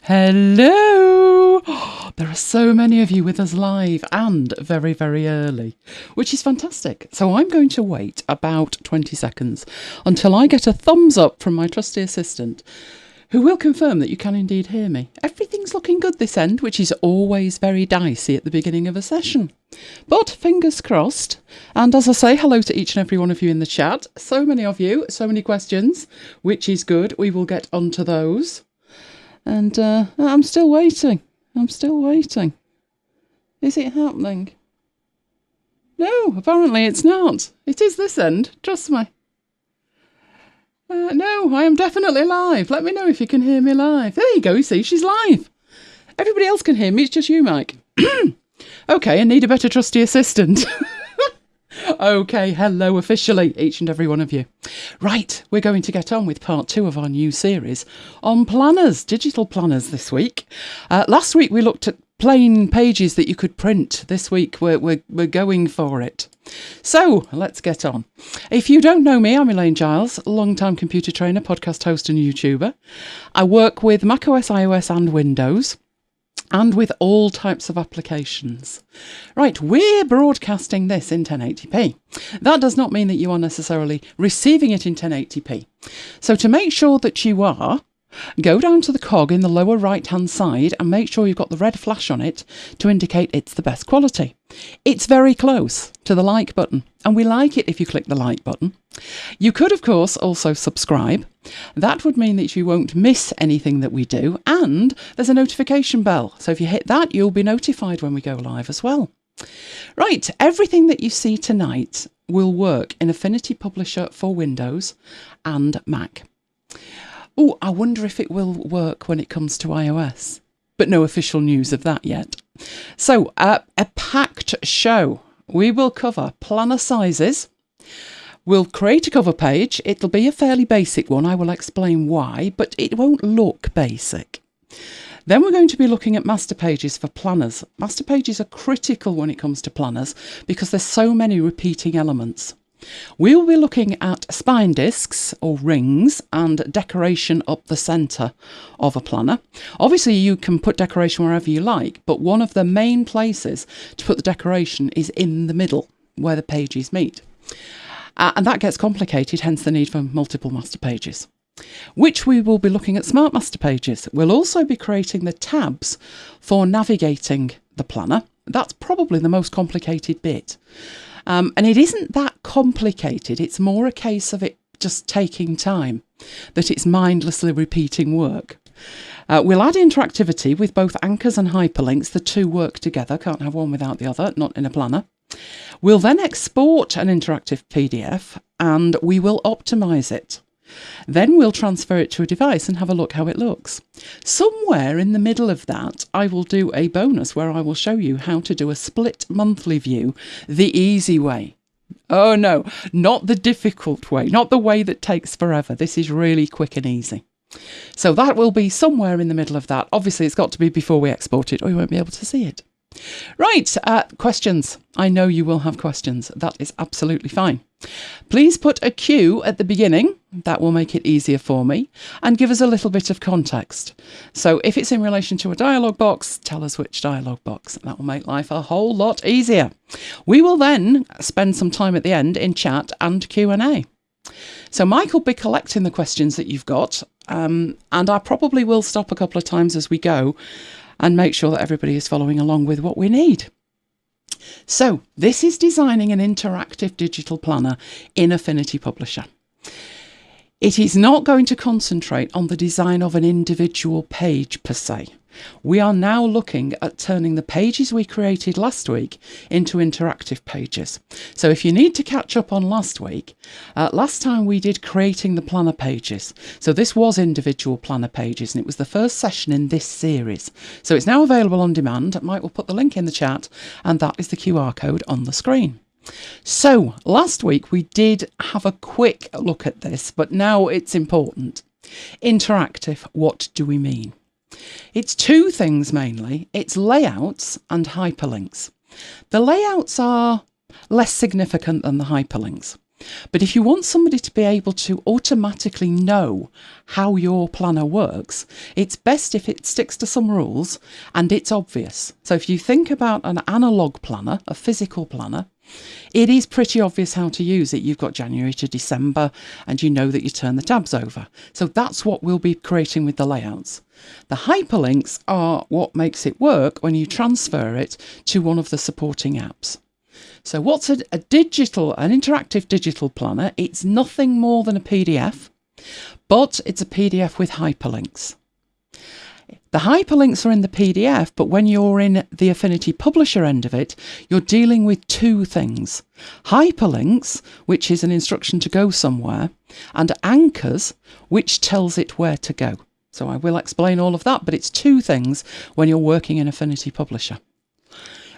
Hello! There are so many of you with us live and very, very early, which is fantastic. So I'm going to wait about 20 seconds until I get a thumbs up from my trusty assistant, who will confirm that you can indeed hear me. Everything's looking good this end, which is always very dicey at the beginning of a session. But fingers crossed. And as I say, hello to each and every one of you in the chat. So many of you, so many questions, which is good. We will get onto those. And I'm still waiting. Is it happening? No, apparently it's not. It is this end, trust me. No, I am definitely live. Let me know if you can hear me live. There you go, you see, she's live. Everybody else can hear me, it's just you, Mike. Okay, I need a better trusty assistant. Okay, hello officially, each and every one of you. Right, we're going to get on with part 2 of our new series on planners, digital planners this week. Last week we looked at plain pages that you could print. This week we're going for it. So let's get on. If you don't know me, I'm Elaine Giles, long-time computer trainer, podcast host and YouTuber. I work with macOS, iOS and Windows, and with all types of applications. Right, we're broadcasting this in 1080p. That does not mean that you are necessarily receiving it in 1080p. So to make sure that you are, go down to the cog in the lower right-hand side and make sure you've got the red flash on it to indicate it's the best quality. It's very close to the like button, and we like it if you click the like button. You could, of course, also subscribe. That would mean that you won't miss anything that we do, and there's a notification bell. So if you hit that, you'll be notified when we go live as well. Right, everything that you see tonight will work in Affinity Publisher for Windows and Mac. Oh, I wonder if it will work when it comes to iOS, but no official news of that yet. So, a packed show. We will cover planner sizes. We'll create a cover page. It'll be a fairly basic one. I will explain why, but it won't look basic. Then we're going to be looking at master pages for planners. Master pages are critical when it comes to planners because there's so many repeating elements. We'll be looking at spine discs or rings and decoration up the centre of a planner. Obviously you can put decoration wherever you like, but one of the main places to put the decoration is in the middle where the pages meet. And that gets complicated, hence the need for multiple master pages, which we will be looking at smart master pages. We'll also be creating the tabs for navigating the planner. That's probably the most complicated bit. And it isn't that complicated. It's more a case of it just taking time, that it's mindlessly repeating work. We'll add interactivity with both anchors and hyperlinks. The two work together. Can't have one without the other, not in a planner. We'll then export an interactive PDF and we will optimize it. Then we'll transfer it to a device and have a look how it looks. Somewhere in the middle of that, I will do a bonus where I will show you how to do a split monthly view the easy way. Oh no, not the difficult way, not the way that takes forever. This is really quick and easy. So that will be somewhere in the middle of that. Obviously, it's got to be before we export it or you won't be able to see it. Right, questions. I know you will have questions. That is absolutely fine. Please put a Q at the beginning. That will make it easier for me and give us a little bit of context. So if it's in relation to a dialog box, tell us which dialog box. That will make life a whole lot easier. We will then spend some time at the end in chat and Q&A. So Mike will be collecting the questions that you've got, and I probably will stop a couple of times as we go and make sure that everybody is following along with what we need. So this is designing an interactive digital planner in Affinity Publisher. It is not going to concentrate on the design of an individual page per se. We are now looking at turning the pages we created last week into interactive pages. So if you need to catch up on last week, last time we did creating the planner pages. So this was individual planner pages and it was the first session in this series. So it's now available on demand. Mike will put the link in the chat and that is the QR code on the screen. So last week we did have a quick look at this, but now it's important. Interactive, what do we mean? It's two things mainly. It's layouts and hyperlinks. The layouts are less significant than the hyperlinks. But if you want somebody to be able to automatically know how your planner works, it's best if it sticks to some rules and it's obvious. So if you think about an analog planner, a physical planner, it is pretty obvious how to use it. You've got January to December and you know that you turn the tabs over. So that's what we'll be creating with the layouts. The hyperlinks are what makes it work when you transfer it to one of the supporting apps. So what's an interactive digital planner? It's nothing more than a PDF, but it's a PDF with hyperlinks. The hyperlinks are in the PDF, but when you're in the Affinity Publisher end of it, you're dealing with two things. Hyperlinks, which is an instruction to go somewhere, and anchors, which tells it where to go. So I will explain all of that, but it's two things when you're working in Affinity Publisher.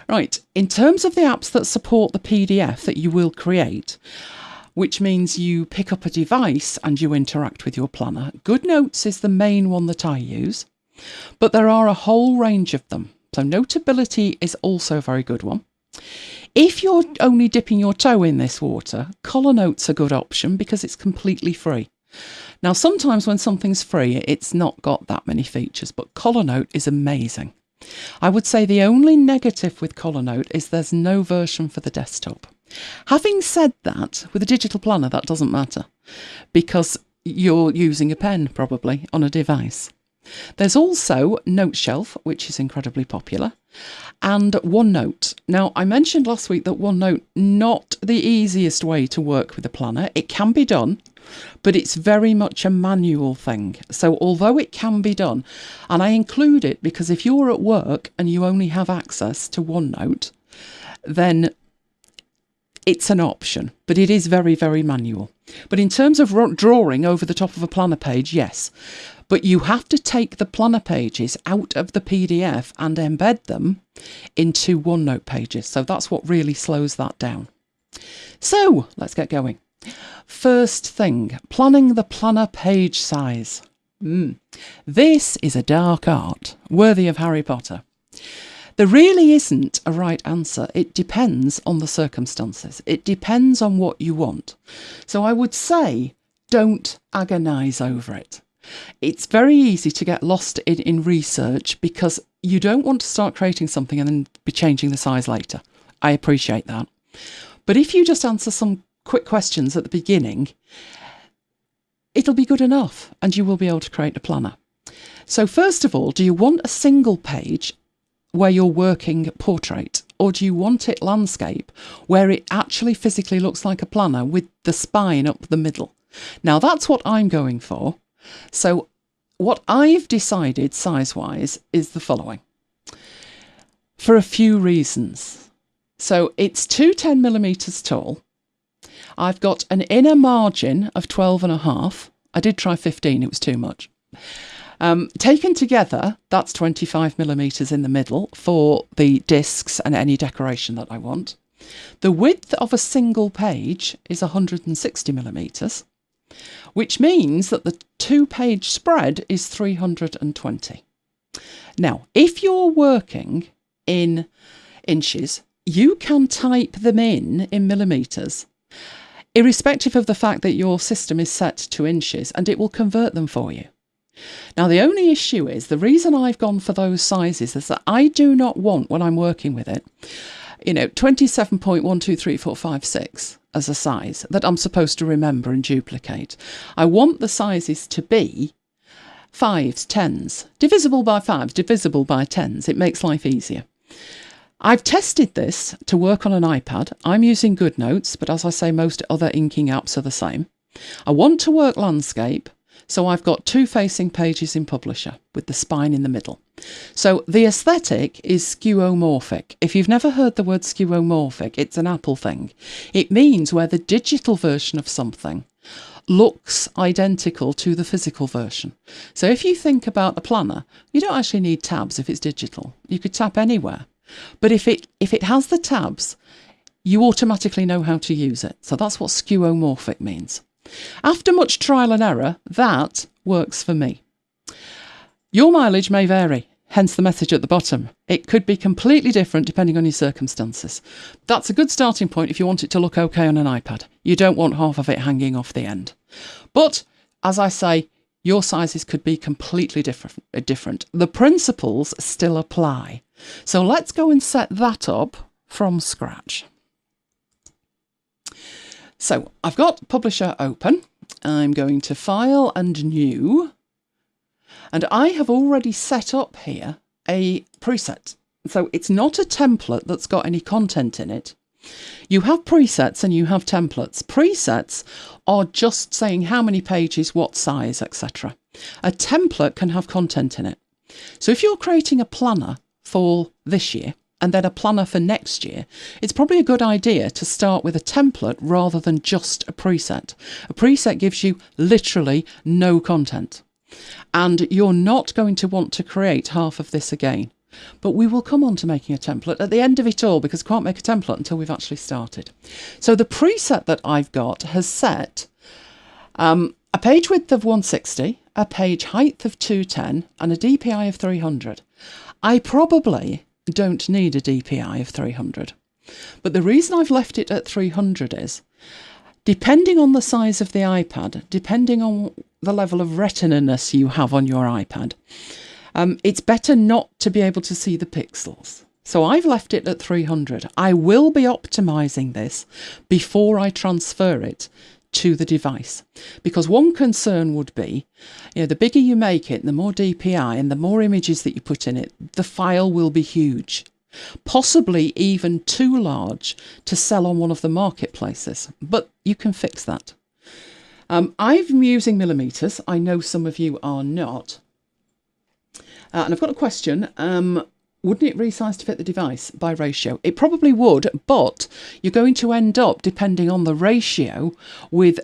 Right, in terms of the apps that support the PDF that you will create, which means you pick up a device and you interact with your planner, GoodNotes is the main one that I use. But there are a whole range of them. So Notability is also a very good one. If you're only dipping your toe in this water, ColorNote's a good option because it's completely free. Now, sometimes when something's free, it's not got that many features, but ColorNote is amazing. I would say the only negative with ColorNote is there's no version for the desktop. Having said that, with a digital planner, that doesn't matter because you're using a pen probably on a device. There's also NoteShelf, which is incredibly popular, and OneNote. Now, I mentioned last week that OneNote, not the easiest way to work with a planner. It can be done, but it's very much a manual thing. So although it can be done, and I include it because if you're at work and you only have access to OneNote, then it's an option, but it is very, very manual. But in terms of drawing over the top of a planner page, yes. But you have to take the planner pages out of the PDF and embed them into OneNote pages. So that's what really slows that down. So let's get going. First thing, planning the planner page size. This is a dark art, worthy of Harry Potter. There really isn't a right answer. It depends on the circumstances. It depends on what you want. So I would say, don't agonise over it. It's very easy to get lost in research because you don't want to start creating something and then be changing the size later. I appreciate that. But if you just answer some quick questions at the beginning, it'll be good enough and you will be able to create a planner. So first of all, do you want a single page where you're working portrait, or do you want it landscape where it actually physically looks like a planner with the spine up the middle? Now that's what I'm going for. So what I've decided size-wise is the following, for a few reasons. So it's two 10mm tall. I've got an inner margin of 12.5. I did try 15, it was too much. Taken together, that's 25mm in the middle for the discs and any decoration that I want. The width of a single page is 160mm. Which means that the 2-page spread is 320. Now, if you're working in inches, you can type them in millimetres, irrespective of the fact that your system is set to inches, and it will convert them for you. Now, the only issue is, the reason I've gone for those sizes is that I do not want, when I'm working with it, 27.12345 as a size that I'm supposed to remember and duplicate. I want the sizes to be 5s, 10s, divisible by 5s, divisible by 10s. It makes life easier. I've tested this to work on an iPad. I'm using GoodNotes, but as I say, most other inking apps are the same. I want to work landscape, so I've got 2 facing pages in Publisher with the spine in the middle. So the aesthetic is skeuomorphic. If you've never heard the word skeuomorphic, it's an Apple thing. It means where the digital version of something looks identical to the physical version. So if you think about a planner, you don't actually need tabs if it's digital. You could tap anywhere. But if it has the tabs, you automatically know how to use it. So that's what skeuomorphic means. After much trial and error, that works for me. Your mileage may vary. hence the message at the bottom. It could be completely different depending on your circumstances. That's a good starting point if you want it to look okay on an iPad. You don't want half of it hanging off the end. But, as I say, your sizes could be completely different. The principles still apply. So let's go and set that up from scratch. So I've got Publisher open. I'm going to File and New. And I have already set up here a preset. So it's not a template that's got any content in it. You have presets and you have templates. Presets are just saying how many pages, what size, etc. A template can have content in it. So if you're creating a planner for this year and then a planner for next year, it's probably a good idea to start with a template rather than just a preset. A preset gives you literally no content. And you're not going to want to create half of this again. But we will come on to making a template at the end of it all, because we can't make a template until we've actually started. So the preset that I've got has set a page width of 160, a page height of 210 and a DPI of 300. I probably don't need a DPI of 300. But the reason I've left it at 300 is, depending on the size of the iPad, depending on the level of retina-ness you have on your iPad, it's better not to be able to see the pixels. So I've left it at 300. I will be optimizing this before I transfer it to the device. Because one concern would be, the bigger you make it, the more DPI and the more images that you put in it, the file will be huge. Possibly even too large to sell on one of the marketplaces. But you can fix that. I'm using millimeters. I know some of you are not. And I've got a question. Wouldn't it resize to fit the device by ratio? It probably would, but you're going to end up, depending on the ratio, with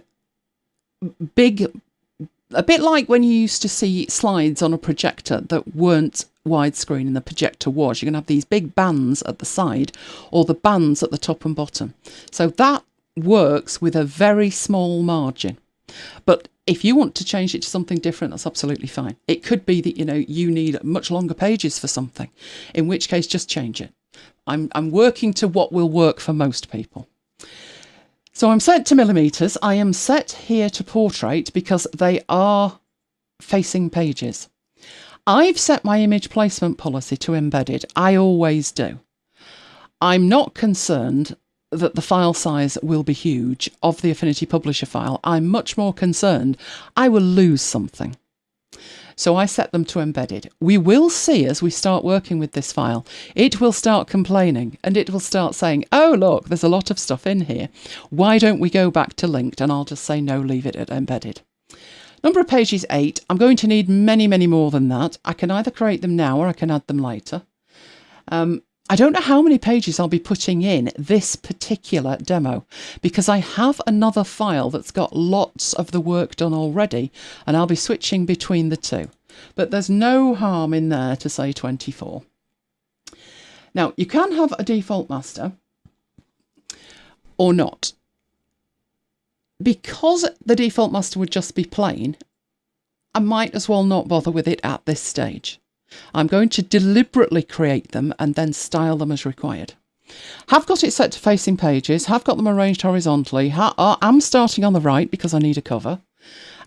a bit like when you used to see slides on a projector that weren't widescreen and the projector was. You're going to have these big bands at the side or the bands at the top and bottom. So that works with a very small margin. But if you want to change it to something different, that's absolutely fine. It could be that, you need much longer pages for something, in which case just change it. I'm working to what will work for most people. So I'm set to millimeters. I am set here to portrait because they are facing pages. I've set my image placement policy to embedded. I always do. I'm not concerned that the file size will be huge of the Affinity Publisher file. I'm much more concerned I will lose something. So I set them to embedded. We will see as we start working with this file, it will start complaining and it will start saying, oh look, there's a lot of stuff in here. Why don't we go back to linked? And I'll just say no, leave it at embedded. Number of pages 8. I'm going to need many, many more than that. I can either create them now or I can add them later. I don't know how many pages I'll be putting in this particular demo because I have another file that's got lots of the work done already and I'll be switching between the two. But there's no harm in there to say 24. Now, you can have a default master or not. Because the default master would just be plain, I might as well not bother with it at this stage. I'm going to deliberately create them and then style them as required. Have got it set to facing pages, have got them arranged horizontally, I'm starting on the right because I need a cover,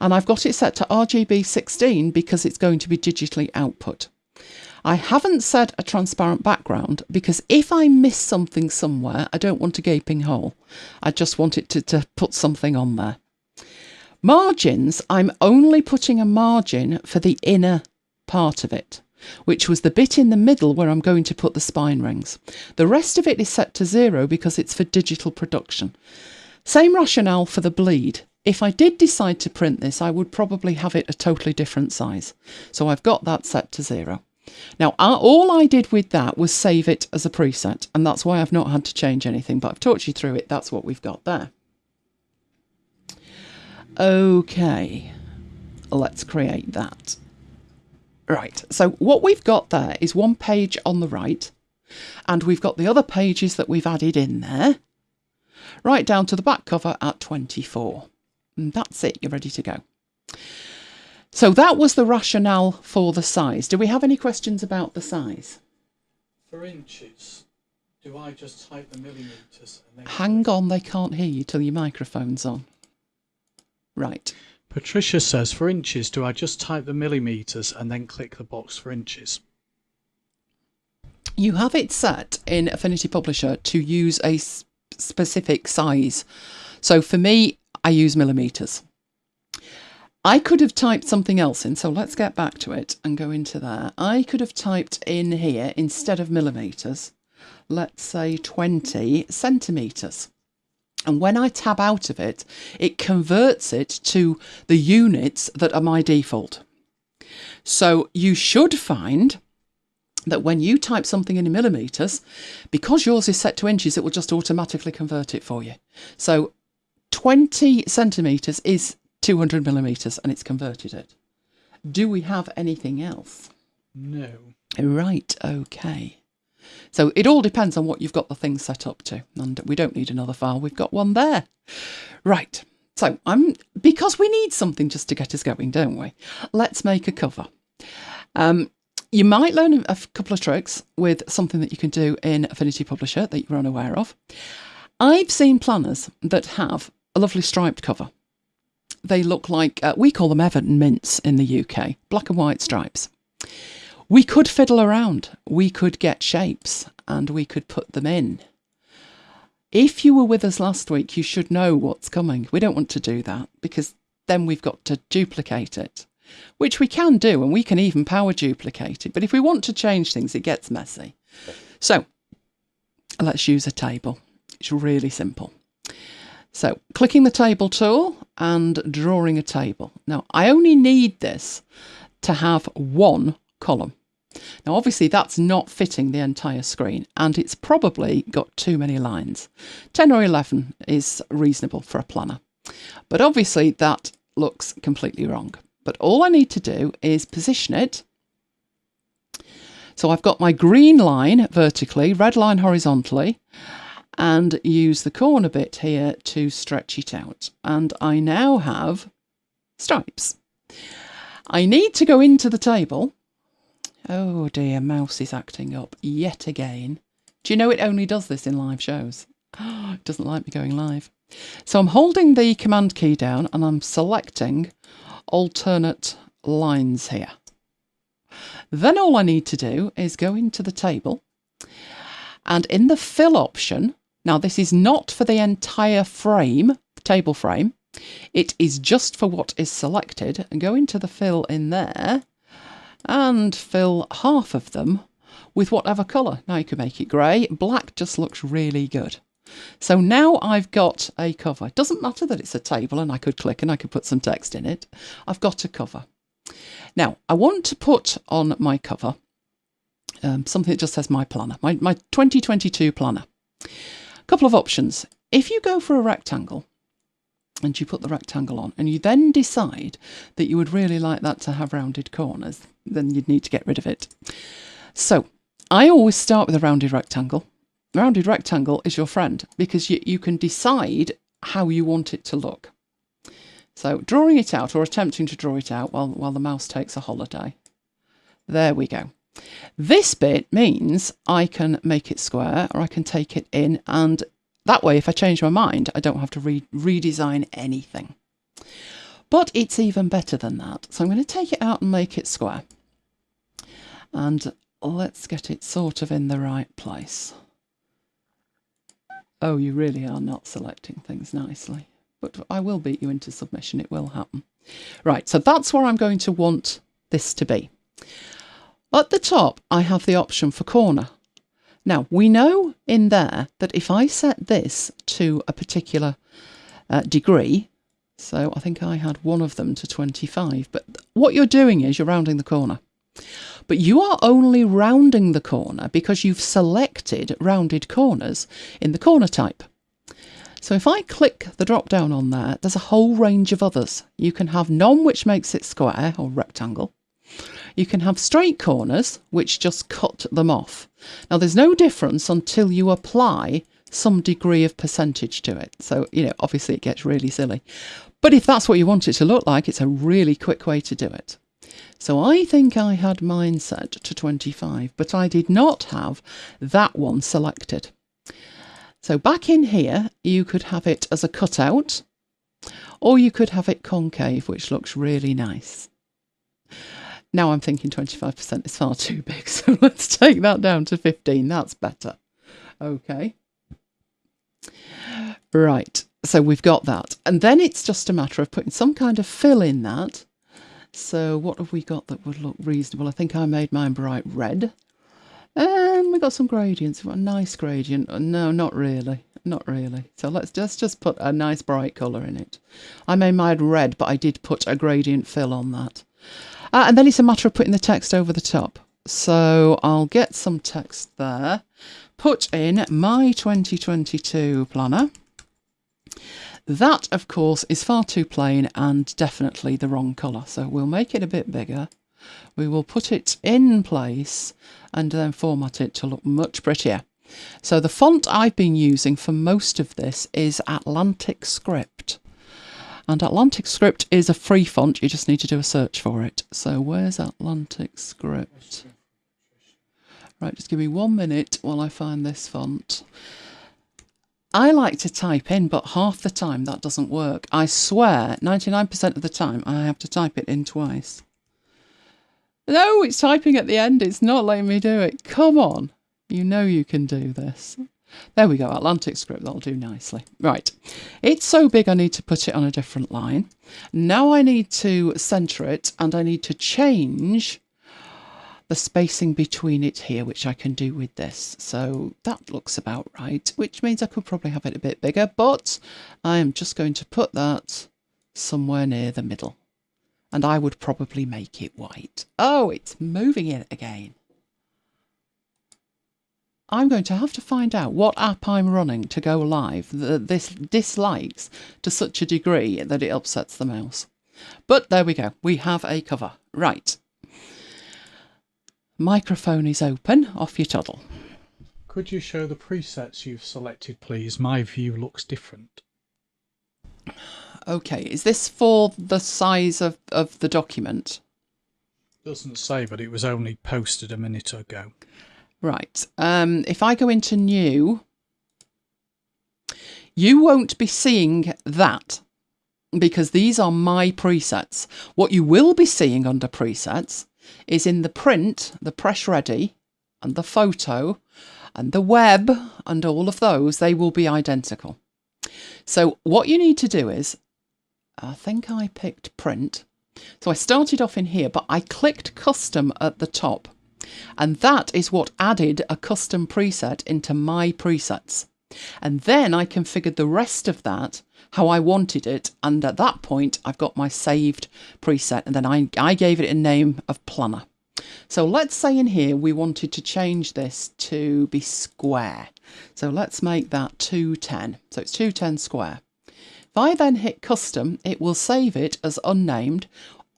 and I've got it set to RGB 16 because it's going to be digitally output. I haven't set a transparent background because if I miss something somewhere, I don't want a gaping hole. I just want it to put something on there. Margins, I'm only putting a margin for the inner part of it, which was the bit in the middle where I'm going to put the spine rings. The rest of it is set to 0 because it's for digital production. Same rationale for the bleed. If I did decide to print this, I would probably have it a totally different size. So I've got that set to 0. Now, all I did with that was save it as a preset, and that's why I've not had to change anything, but I've talked you through it. That's what we've got there. Okay, let's create that. Right, so what we've got there is one page on the right, and we've got the other pages that we've added in there, right down to the back cover at 24. And that's it, you're ready to go. So that was the rationale for the size. Do we have any questions about the size? For inches, do I just type the millimetres? And then Hang on, they can't hear you till your microphone's on. Right. Patricia says, for inches, do I just type the millimetres and then click the box for inches? You have it set in Affinity Publisher to use a specific size. So for me, I use millimetres. I could have typed something else in, so let's get back to it and go into there. I could have typed in here, instead of millimetres, let's say 20 centimetres. And when I tab out of it, it converts it to the units that are my default. So you should find that when you type something in millimetres, because yours is set to inches, it will just automatically convert it for you. So 20 centimetres is 200 millimetres and it's converted it. Do we have anything else? No. Right, okay. So it all depends on what you've got the thing set up to. And we don't need another file, we've got one there. Right, so because we need something just to get us going, don't we? Let's make a cover. You might learn a couple of tricks with something that you can do in Affinity Publisher that you're unaware of. I've seen planners that have a lovely striped cover. They look like, we call them Everton mints in the UK, black and white stripes. We could fiddle around, we could get shapes and we could put them in. If you were with us last week, you should know what's coming. We don't want to do that because then we've got to duplicate it, which we can do, and we can even power duplicate it. But if we want to change things, it gets messy. So let's use a table. It's really simple. So clicking the table tool and drawing a table. Now I only need this to have one column. Now obviously that's not fitting the entire screen and it's probably got too many lines. 10 or 11 is reasonable for a planner, but obviously that looks completely wrong. But all I need to do is position it. So I've got my green line vertically, red line horizontally, and use the corner bit here to stretch it out. And I now have stripes. I need to go into the table. Oh dear, mouse is acting up yet again. Do you know it only does this in live shows? It doesn't like me going live. So I'm holding the command key down and I'm selecting alternate lines here. Then all I need to do is go into the table and in the fill option, now this is not for the entire frame, table frame, it is just for what is selected, and go into the fill in there and fill half of them with whatever colour. Now you can make it grey, black just looks really good. So now I've got a cover. It doesn't matter that it's a table and I could click and I could put some text in it. I've got a cover. Now I want to put on my cover something that just says my planner, my 2022 planner. A couple of options. If you go for a rectangle and you put the rectangle on and you then decide that you would really like that to have rounded corners, then you'd need to get rid of it. So I always start with a rounded rectangle. Rounded rectangle is your friend because you can decide how you want it to look. So drawing it out or attempting to draw it out while the mouse takes a holiday. There we go. This bit means I can make it square or I can take it in, and that way if I change my mind I don't have to redesign anything. But it's even better than that. So I'm going to take it out and make it square. And let's get it sort of in the right place. Oh, you really are not selecting things nicely. But I will beat you into submission, it will happen. Right, so that's where I'm going to want this to be. At the top, I have the option for corner. Now, we know in there that if I set this to a particular degree, so I think I had one of them to 25, but what you're doing is you're rounding the corner. But you are only rounding the corner because you've selected rounded corners in the corner type. So if I click the drop down on there, there's a whole range of others. You can have none, which makes it square or rectangle. You can have straight corners, which just cut them off. Now there's no difference until you apply some degree of percentage to it. So, you know, obviously it gets really silly. But if that's what you want it to look like, it's a really quick way to do it. So I think I had mine set to 25, but I did not have that one selected. So back in here, you could have it as a cutout, or you could have it concave, which looks really nice. Now I'm thinking 25% is far too big, so let's take that down to 15. That's better. Okay. Right, so we've got that. And then it's just a matter of putting some kind of fill in that. So what have we got that would look reasonable? I think I made mine bright red. And we got some gradients. We've got a nice gradient. No, not really. Not really. So let's just put a nice bright colour in it. I made mine red, but I did put a gradient fill on that. And then it's a matter of putting the text over the top. So I'll get some text there. Put in my 2022 planner. That, of course, is far too plain and definitely the wrong colour. So we'll make it a bit bigger. We will put it in place and then format it to look much prettier. So the font I've been using for most of this is Atlantic Script. And Atlantic Script is a free font. You just need to do a search for it. So where's Atlantic Script? Right, just give me 1 minute while I find this font. I like to type in, but half the time that doesn't work. I swear, 99% of the time, I have to type it in twice. No, it's typing at the end. It's not letting me do it. Come on. You know you can do this. There we go. Atlantic Script. That'll do nicely. Right. It's so big I need to put it on a different line. Now I need to centre it and I need to change the spacing between it here, which I can do with this. So that looks about right, which means I could probably have it a bit bigger, but I am just going to put that somewhere near the middle. And I would probably make it white. Oh, it's moving it again. I'm going to have to find out what app I'm running to go live that this dislikes to such a degree that it upsets the mouse. But there we go. We have a cover. Right. Microphone is open. Off you toddle. Could you show the presets you've selected, please? My view looks different. Okay, is this for the size of the document? Doesn't say, but it was only posted a minute ago. Right. If I go into new, you won't be seeing that because these are my presets. What you will be seeing under presets is in the print, the press ready and the photo and the web and all of those, they will be identical. So what you need to do is, I think I picked print. So I started off in here, but I clicked custom at the top. And that is what added a custom preset into my presets. And then I configured the rest of that how I wanted it. And at that point, I've got my saved preset. And then I gave it a name of planner. So let's say in here, we wanted to change this to be square. So let's make that 210. So it's 210 square. If I then hit custom, it will save it as unnamed.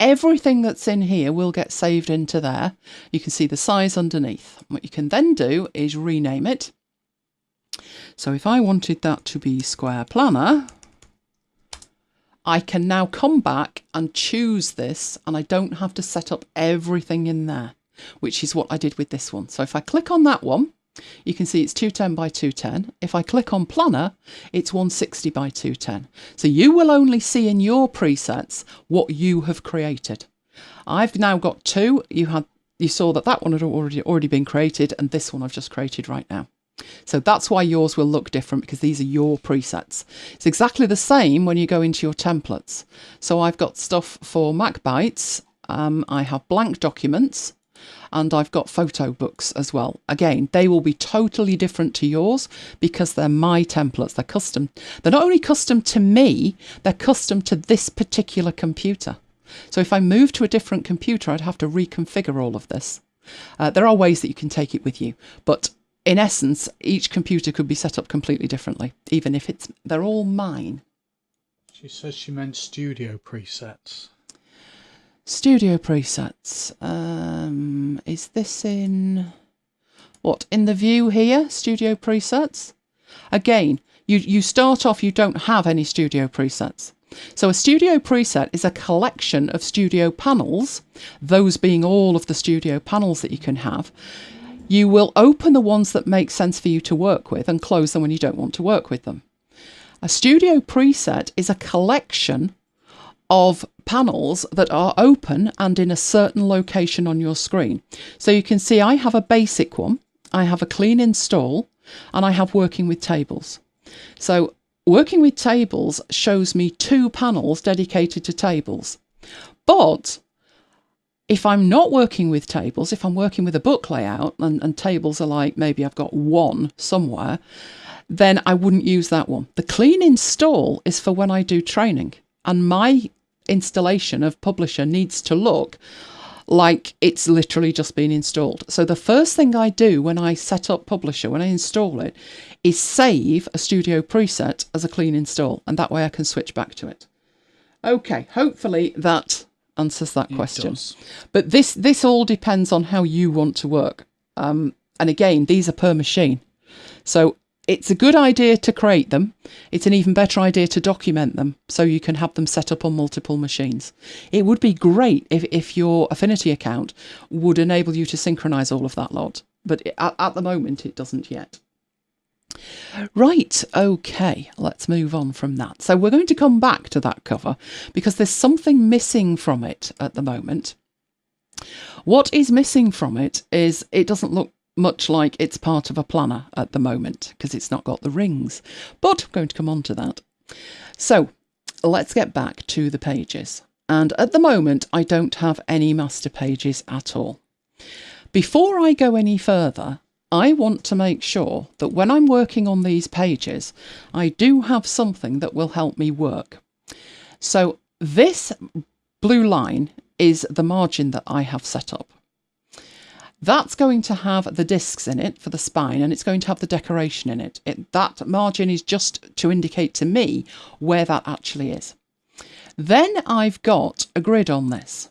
Everything that's in here will get saved into there. You can see the size underneath. What you can then do is rename it. So if I wanted that to be square planner, I can now come back and choose this and I don't have to set up everything in there, which is what I did with this one. So if I click on that one, you can see it's 210 by 210. If I click on planner, it's 160 by 210. So you will only see in your presets what you have created. I've now got two. You saw that one had already been created, and this one I've just created right now. So that's why yours will look different, because these are your presets. It's exactly the same when you go into your templates. So I've got stuff for MacBytes. I have blank documents. And I've got photo books as well. Again, they will be totally different to yours because they're my templates. They're custom. They're not only custom to me, they're custom to this particular computer. So if I move to a different computer, I'd have to reconfigure all of this. There are ways that you can take it with you, but in essence, each computer could be set up completely differently, even if they're all mine. She says she meant studio presets. Studio presets. Is this in what? In the view here? Studio presets. Again, you start off, you don't have any studio presets. So a studio preset is a collection of studio panels, those being all of the studio panels that you can have. You will open the ones that make sense for you to work with and close them when you don't want to work with them. A studio preset is a collection of panels that are open and in a certain location on your screen. So you can see I have a basic one, I have a clean install, and I have working with tables. So working with tables shows me 2 panels dedicated to tables. But if I'm not working with tables, if I'm working with a book layout and tables are like, maybe I've got 1 somewhere, then I wouldn't use that one. The clean install is for when I do training, and my installation of Publisher needs to look like it's literally just been installed. So the first thing I do when I set up Publisher, when I install it, is save a studio preset as a clean install, and that way I can switch back to it. Okay, hopefully that answers that question. But this all depends on how you want to work. And again, these are per machine. So it's a good idea to create them. It's an even better idea to document them so you can have them set up on multiple machines. It would be great if your Affinity account would enable you to synchronize all of that lot. But at the moment, it doesn't yet. Right, okay, let's move on from that. So we're going to come back to that cover because there's something missing from it at the moment. What is missing from it is it doesn't look much like it's part of a planner at the moment because it's not got the rings. But I'm going to come on to that. So let's get back to the pages. And at the moment, I don't have any master pages at all. Before I go any further, I want to make sure that when I'm working on these pages, I do have something that will help me work. So this blue line is the margin that I have set up. That's going to have the discs in it for the spine, and it's going to have the decoration in it. That margin is just to indicate to me where that actually is. Then I've got a grid on this,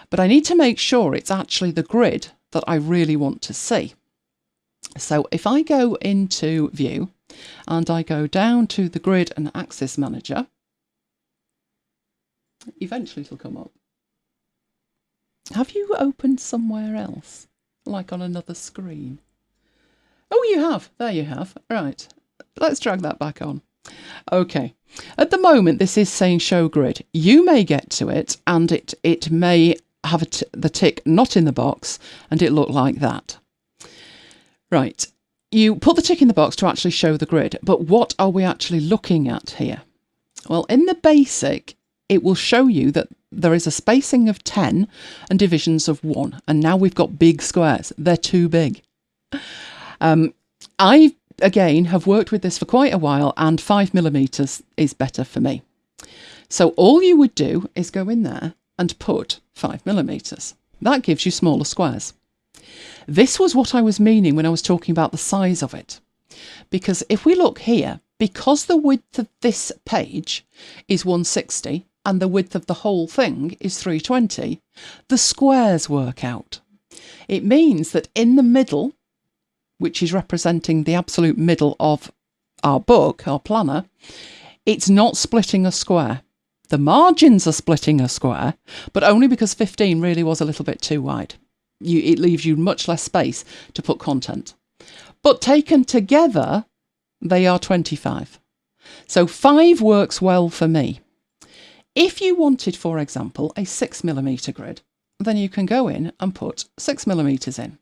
but I need to make sure it's actually the grid that I really want to see. So if I go into View and I go down to the Grid and Axis Manager, eventually it'll come up. Have you opened somewhere else? Like on another screen? Oh, you have. There you have. Right. Let's drag that back on. Okay. At the moment, this is saying Show Grid. You may get to it and it may have the tick not in the box and it look like that. Right. You put the tick in the box to actually show the grid. But what are we actually looking at here? Well, in the basic, it will show you that there is a spacing of 10 and divisions of 1. And now we've got big squares. They're too big. I, again, have worked with this for quite a while, and 5mm is better for me. So all you would do is go in there and put 5mm. That gives you smaller squares. This was what I was meaning when I was talking about the size of it. Because if we look here, because the width of this page is 160 and the width of the whole thing is 320, the squares work out. It means that in the middle, which is representing the absolute middle of our book, our planner, it's not splitting a square. The margins are splitting a square, but only because 15 really was a little bit too wide. It leaves you much less space to put content. But taken together, they are 25. So 5 works well for me. If you wanted, for example, a 6mm grid, then you can go in and put 6mm in.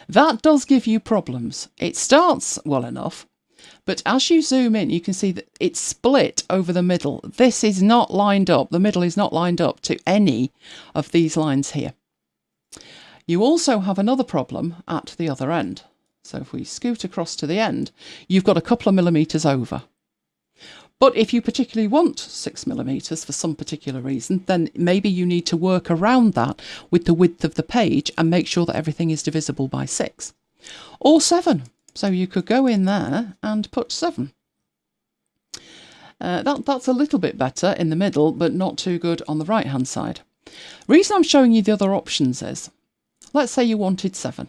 That does give you problems. It starts well enough, but as you zoom in, you can see that it's split over the middle. This is not lined up. The middle is not lined up to any of these lines here. You also have another problem at the other end. So if we scoot across to the end, you've got a couple of millimetres over. But if you particularly want 6mm for some particular reason, then maybe you need to work around that with the width of the page and make sure that everything is divisible by 6. Or 7. So you could go in there and put 7. That's a little bit better in the middle, but not too good on the right-hand side. The reason I'm showing you the other options is, let's say you wanted 7.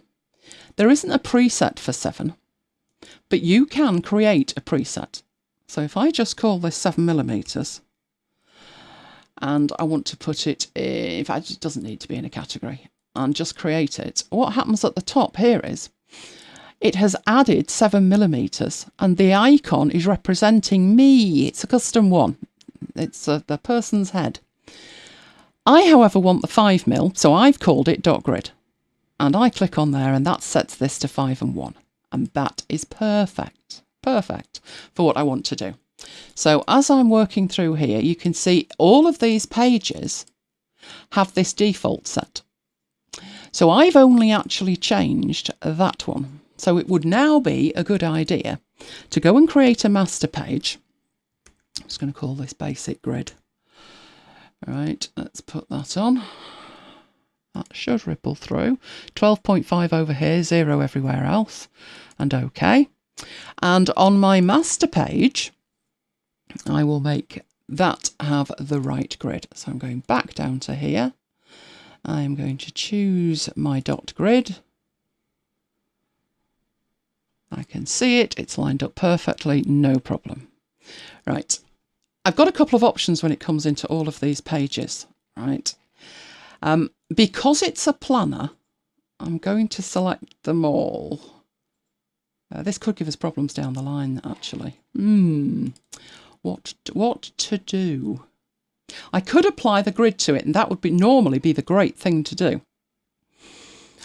There isn't a preset for 7. but you can create a preset. So if I just call this 7mm, and I want to put it in fact, it doesn't need to be in a category, and just create it, what happens at the top here is it has added 7mm, and the icon is representing me. It's a custom one. It's the person's head. I, however, want the 5mm, so I've called it .grid. And I click on there, and that sets this to 5 and 1. And that is perfect. Perfect for what I want to do. So as I'm working through here, you can see all of these pages have this default set. So I've only actually changed that one. So it would now be a good idea to go and create a master page. I'm just going to call this basic grid. All right, let's put that on. That should ripple through. 12.5 over here, 0 everywhere else, and OK. And on my master page, I will make that have the right grid. So I'm going back down to here. I'm going to choose my dot grid. I can see it. It's lined up perfectly, no problem. Right. I've got a couple of options when it comes into all of these pages, right? Because it's a planner, I'm going to select them all. This could give us problems down the line, actually. What to do? I could apply the grid to it, and that would normally be the great thing to do.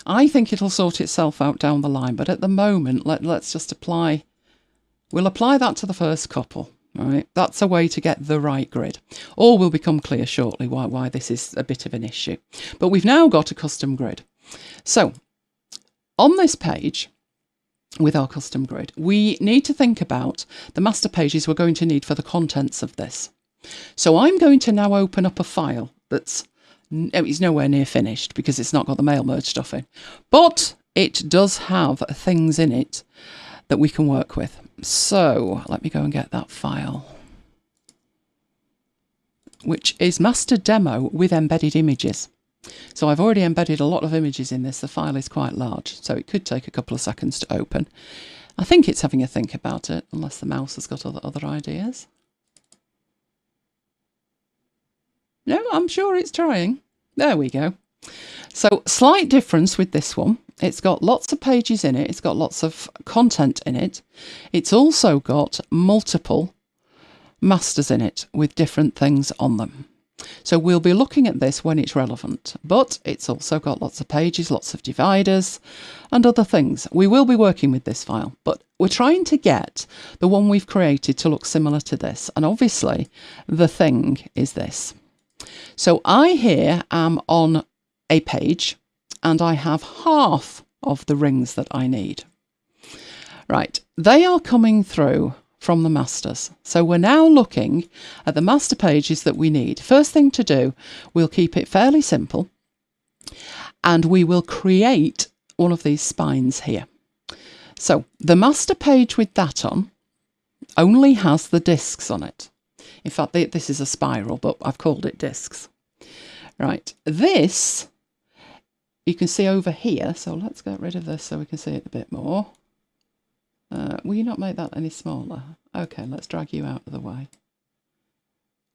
I think it'll sort itself out down the line, but at the moment, let's just apply. We'll apply that to the first couple. All right, that's a way to get the right grid. All will become clear shortly why this is a bit of an issue. But we've now got a custom grid. So on this page, with our custom grid, we need to think about the master pages we're going to need for the contents of this. So I'm going to now open up a file that's it's nowhere near finished because it's not got the mail merge stuff in, but it does have things in it that we can work with. So let me go and get that file, which is master demo with embedded images. So I've already embedded a lot of images in this. The file is quite large, so it could take a couple of seconds to open. I think it's having a think about it, unless the mouse has got other ideas. No, I'm sure it's trying. There we go. So slight difference with this one. It's got lots of pages in it. It's got lots of content in it. It's also got multiple masters in it with different things on them. So we'll be looking at this when it's relevant, but it's also got lots of pages, lots of dividers and other things. We will be working with this file, but we're trying to get the one we've created to look similar to this. And obviously the thing is this. So I here am on a page and I have half of the rings that I need. Right, they are coming through from the masters. So we're now looking at the master pages that we need. First thing to do, we'll keep it fairly simple and we will create one of these spines here. So the master page with that on only has the discs on it. In fact, this is a spiral, but I've called it discs. Right, this you can see over here. So let's get rid of this so we can see it a bit more. Will you not make that any smaller? Okay, let's drag you out of the way.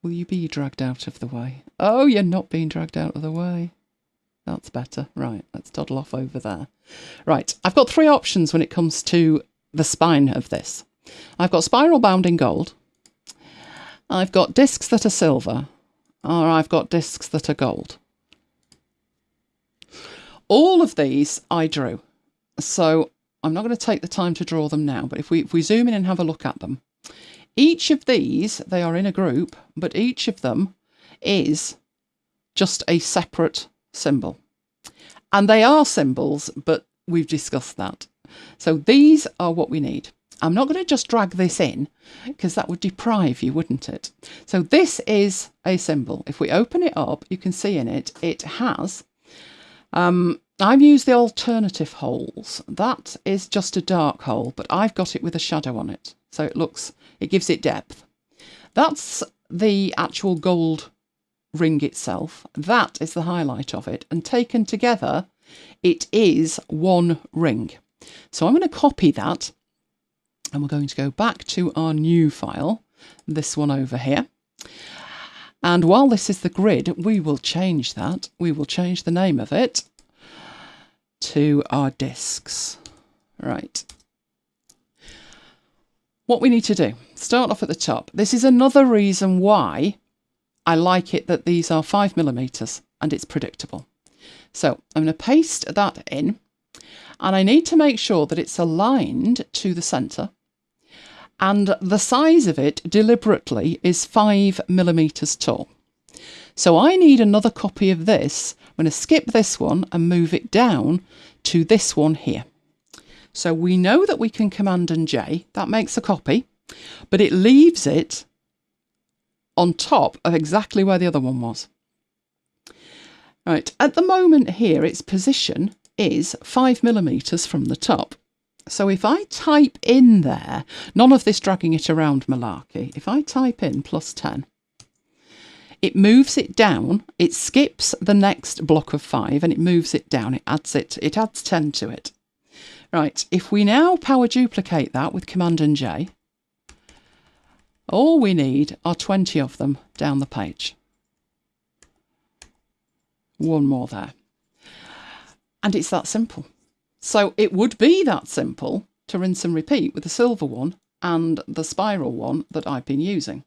Will you be dragged out of the way? Oh, you're not being dragged out of the way. That's better. Right, let's toddle off over there. Right, I've got three options when it comes to the spine of this. I've got spiral bound in gold. I've got discs that are silver, or I've got discs that are gold. All of these I drew. So I'm not going to take the time to draw them now, but if we zoom in and have a look at them, each of these, they are in a group, but each of them is just a separate symbol. And they are symbols, but we've discussed that. So these are what we need. I'm not going to just drag this in because that would deprive you, wouldn't it? So this is a symbol. If we open it up, you can see in it, it has I've used the alternative holes. That is just a dark hole, but I've got it with a shadow on it. So it gives it depth. That's the actual gold ring itself. That is the highlight of it. And taken together, it is one ring. So I'm going to copy that And we're going to go back to our new file, this one over here. And while this is the grid, we will change that. We will change the name of it to our discs. Right. What we need to do, start off at the top. This is another reason why I like it that these are 5mm and it's predictable. So I'm going to paste that in, and I need to make sure that it's aligned to the centre, and the size of it deliberately is 5mm tall. So I need another copy of this. I'm going to skip this one and move it down to this one here. So we know that we can Command and J, that makes a copy, but it leaves it on top of exactly where the other one was. Right, at the moment here, its position is 5mm from the top. So if I type in there, none of this dragging it around malarkey, if I type in +10, it moves it down, it skips the next block of 5 and it moves it down, it adds 10 to it. Right, if we now power duplicate that with Command and J, all we need are 20 of them down the page. One more there. And it's that simple. So it would be that simple to rinse and repeat with the silver one and the spiral one that I've been using.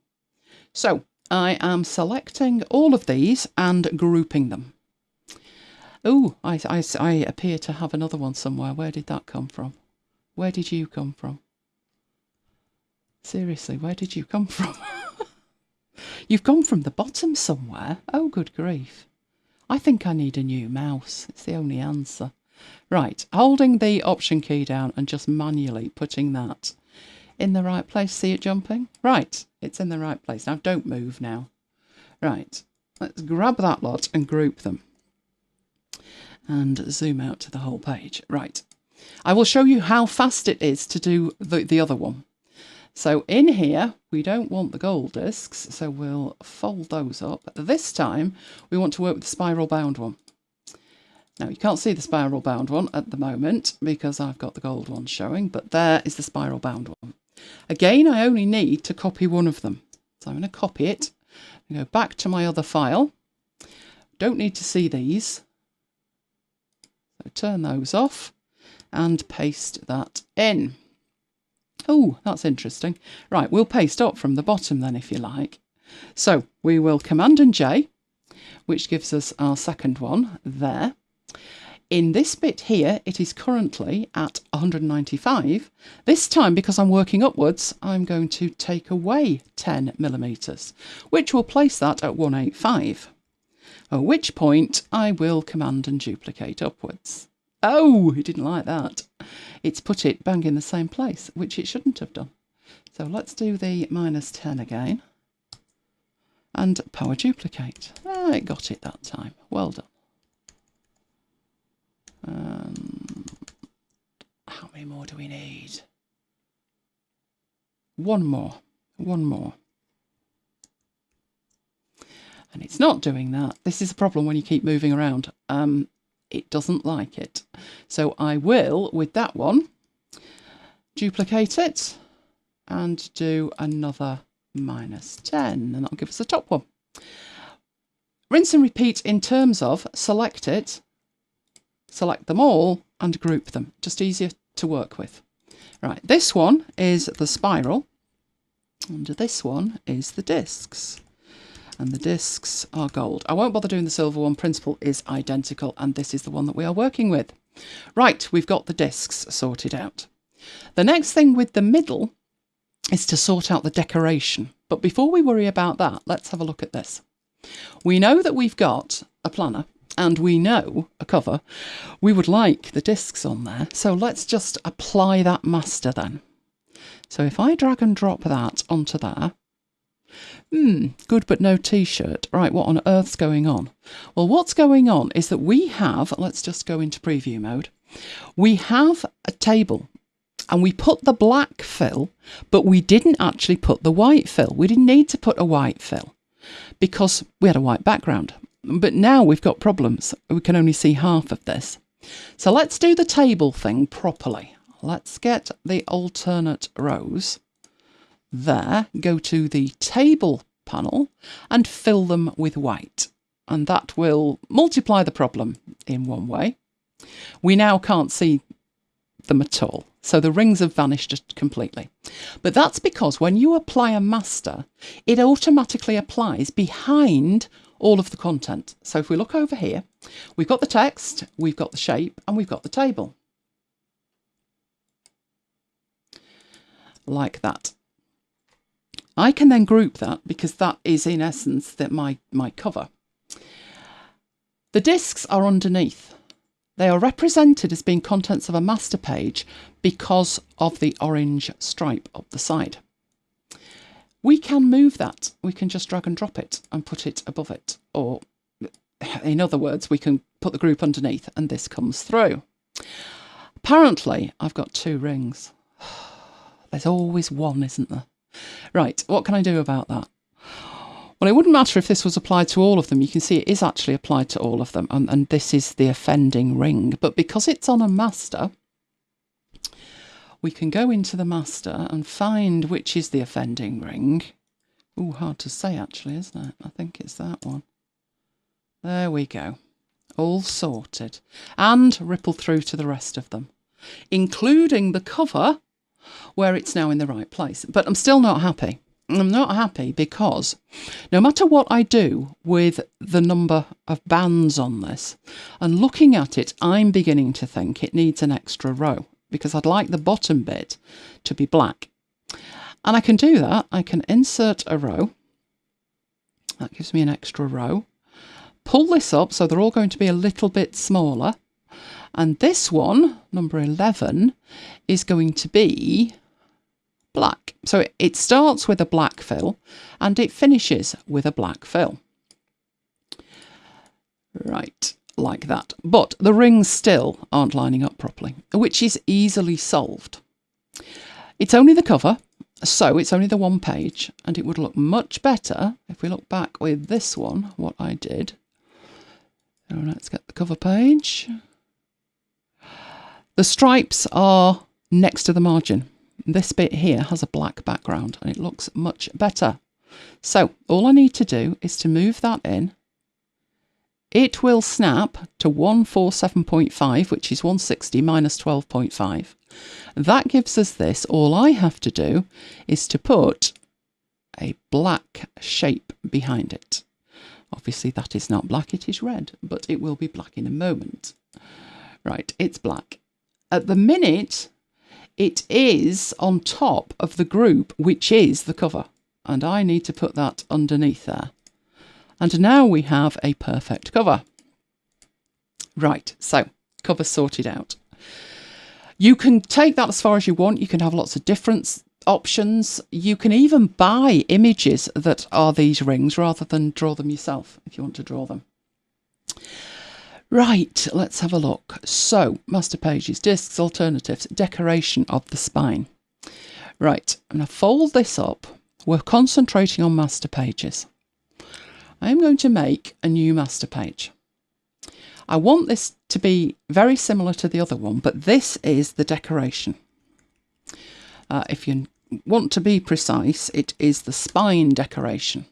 So I am selecting all of these and grouping them. Oh, I appear to have another one somewhere. Where did that come from? Where did you come from? Seriously, where did you come from? You've come from the bottom somewhere. Oh, good grief. I think I need a new mouse. It's the only answer. Right, holding the Option key down and just manually putting that in the right place. See it jumping? Right, it's in the right place. Now don't move now. Right, let's grab that lot and group them. And zoom out to the whole page. Right, I will show you how fast it is to do the other one. So in here, we don't want the gold discs, so we'll fold those up. This time, we want to work with the spiral bound one. Now, you can't see the spiral bound one at the moment because I've got the gold one showing, but there is the spiral bound one. Again, I only need to copy one of them. So I'm going to copy it and go back to my other file. Don't need to see these. So turn those off and paste that in. Oh, that's interesting. Right, we'll paste up from the bottom then, if you like. So we will Command and J, which gives us our second one there. In this bit here, it is currently at 195. This time, because I'm working upwards, I'm going to take away 10mm, which will place that at 185. At which point, I will Command and duplicate upwards. Oh, it didn't like that. It's put it bang in the same place, which it shouldn't have done. So let's do the -10 again. And power duplicate. Ah, it got it that time. Well done. How many more do we need? One more. One more. And it's not doing that. This is a problem when you keep moving around. It doesn't like it. So I will, with that one, duplicate it and do another -10, and that'll give us the top one. Rinse and repeat in terms of select it, select them all and group them. Just easier to work with. Right, this one is the spiral and this one is the discs. And the discs are gold. I won't bother doing the silver one. Principle is identical, and this is the one that we are working with. Right, we've got the discs sorted out. The next thing with the middle is to sort out the decoration. But before we worry about that, let's have a look at this. We know that we've got a planner and we know a cover. We would like the discs on there. So let's just apply that master then. So if I drag and drop that onto there, good but no t-shirt. Right, what on earth's going on? Well, what's going on is that we have, let's just go into preview mode. We have a table and we put the black fill, but we didn't actually put the white fill. We didn't need to put a white fill because we had a white background. But now we've got problems. We can only see half of this. So let's do the table thing properly. let's get the alternate rows there, go to the table panel and fill them with white. And that will multiply the problem in one way. We now can't see them at all. So the rings have vanished completely. But that's because when you apply a master, it automatically applies behind all of the content. So if we look over here, we've got the text, we've got the shape, and we've got the table. Like that. I can then group that because that is in essence my cover. The discs are underneath. They are represented as being contents of a master page because of the orange stripe up the side. We can move that. We can just drag and drop it and put it above it. Or in other words, we can put the group underneath and this comes through. Apparently, I've got 2 rings. There's always one, isn't there? Right, what can I do about that? Well, it wouldn't matter if this was applied to all of them. You can see it is actually applied to all of them, and this is the offending ring. But because it's on a master, we can go into the master and find which is the offending ring. Ooh, hard to say actually, isn't it? I think it's that one. There we go. All sorted. And ripple through to the rest of them, including the cover, where it's now in the right place. But I'm still not happy. I'm not happy because no matter what I do with the number of bands on this, and looking at it, I'm beginning to think it needs an extra row because I'd like the bottom bit to be black. And I can do that. I can insert a row. That gives me an extra row. Pull this up so they're all going to be a little bit smaller. And this one, number 11, is going to be black. So it starts with a black fill and it finishes with a black fill. Right, like that. But the rings still aren't lining up properly, which is easily solved. It's only the cover, so it's only the one page, and it would look much better if we look back with this one, what I did. So let's get the cover page. The stripes are next to the margin. This bit here has a black background and it looks much better. So all I need to do is to move that in. It will snap to 147.5, which is 160 minus 12.5. That gives us this. All I have to do is to put a black shape behind it. Obviously that is not black, it is red, but it will be black in a moment. Right, it's black. At the minute, it is on top of the group, which is the cover. And I need to put that underneath there. And now we have a perfect cover. Right, so cover sorted out. You can take that as far as you want. You can have lots of different options. You can even buy images that are these rings rather than draw them yourself if you want to draw them. Right, let's have a look. So, master pages, discs, alternatives, decoration of the spine. Right, I'm going to fold this up. We're concentrating on master pages. I'm going to make a new master page. I want this to be very similar to the other one, but this is the decoration. If you want to be precise, it is the spine decoration.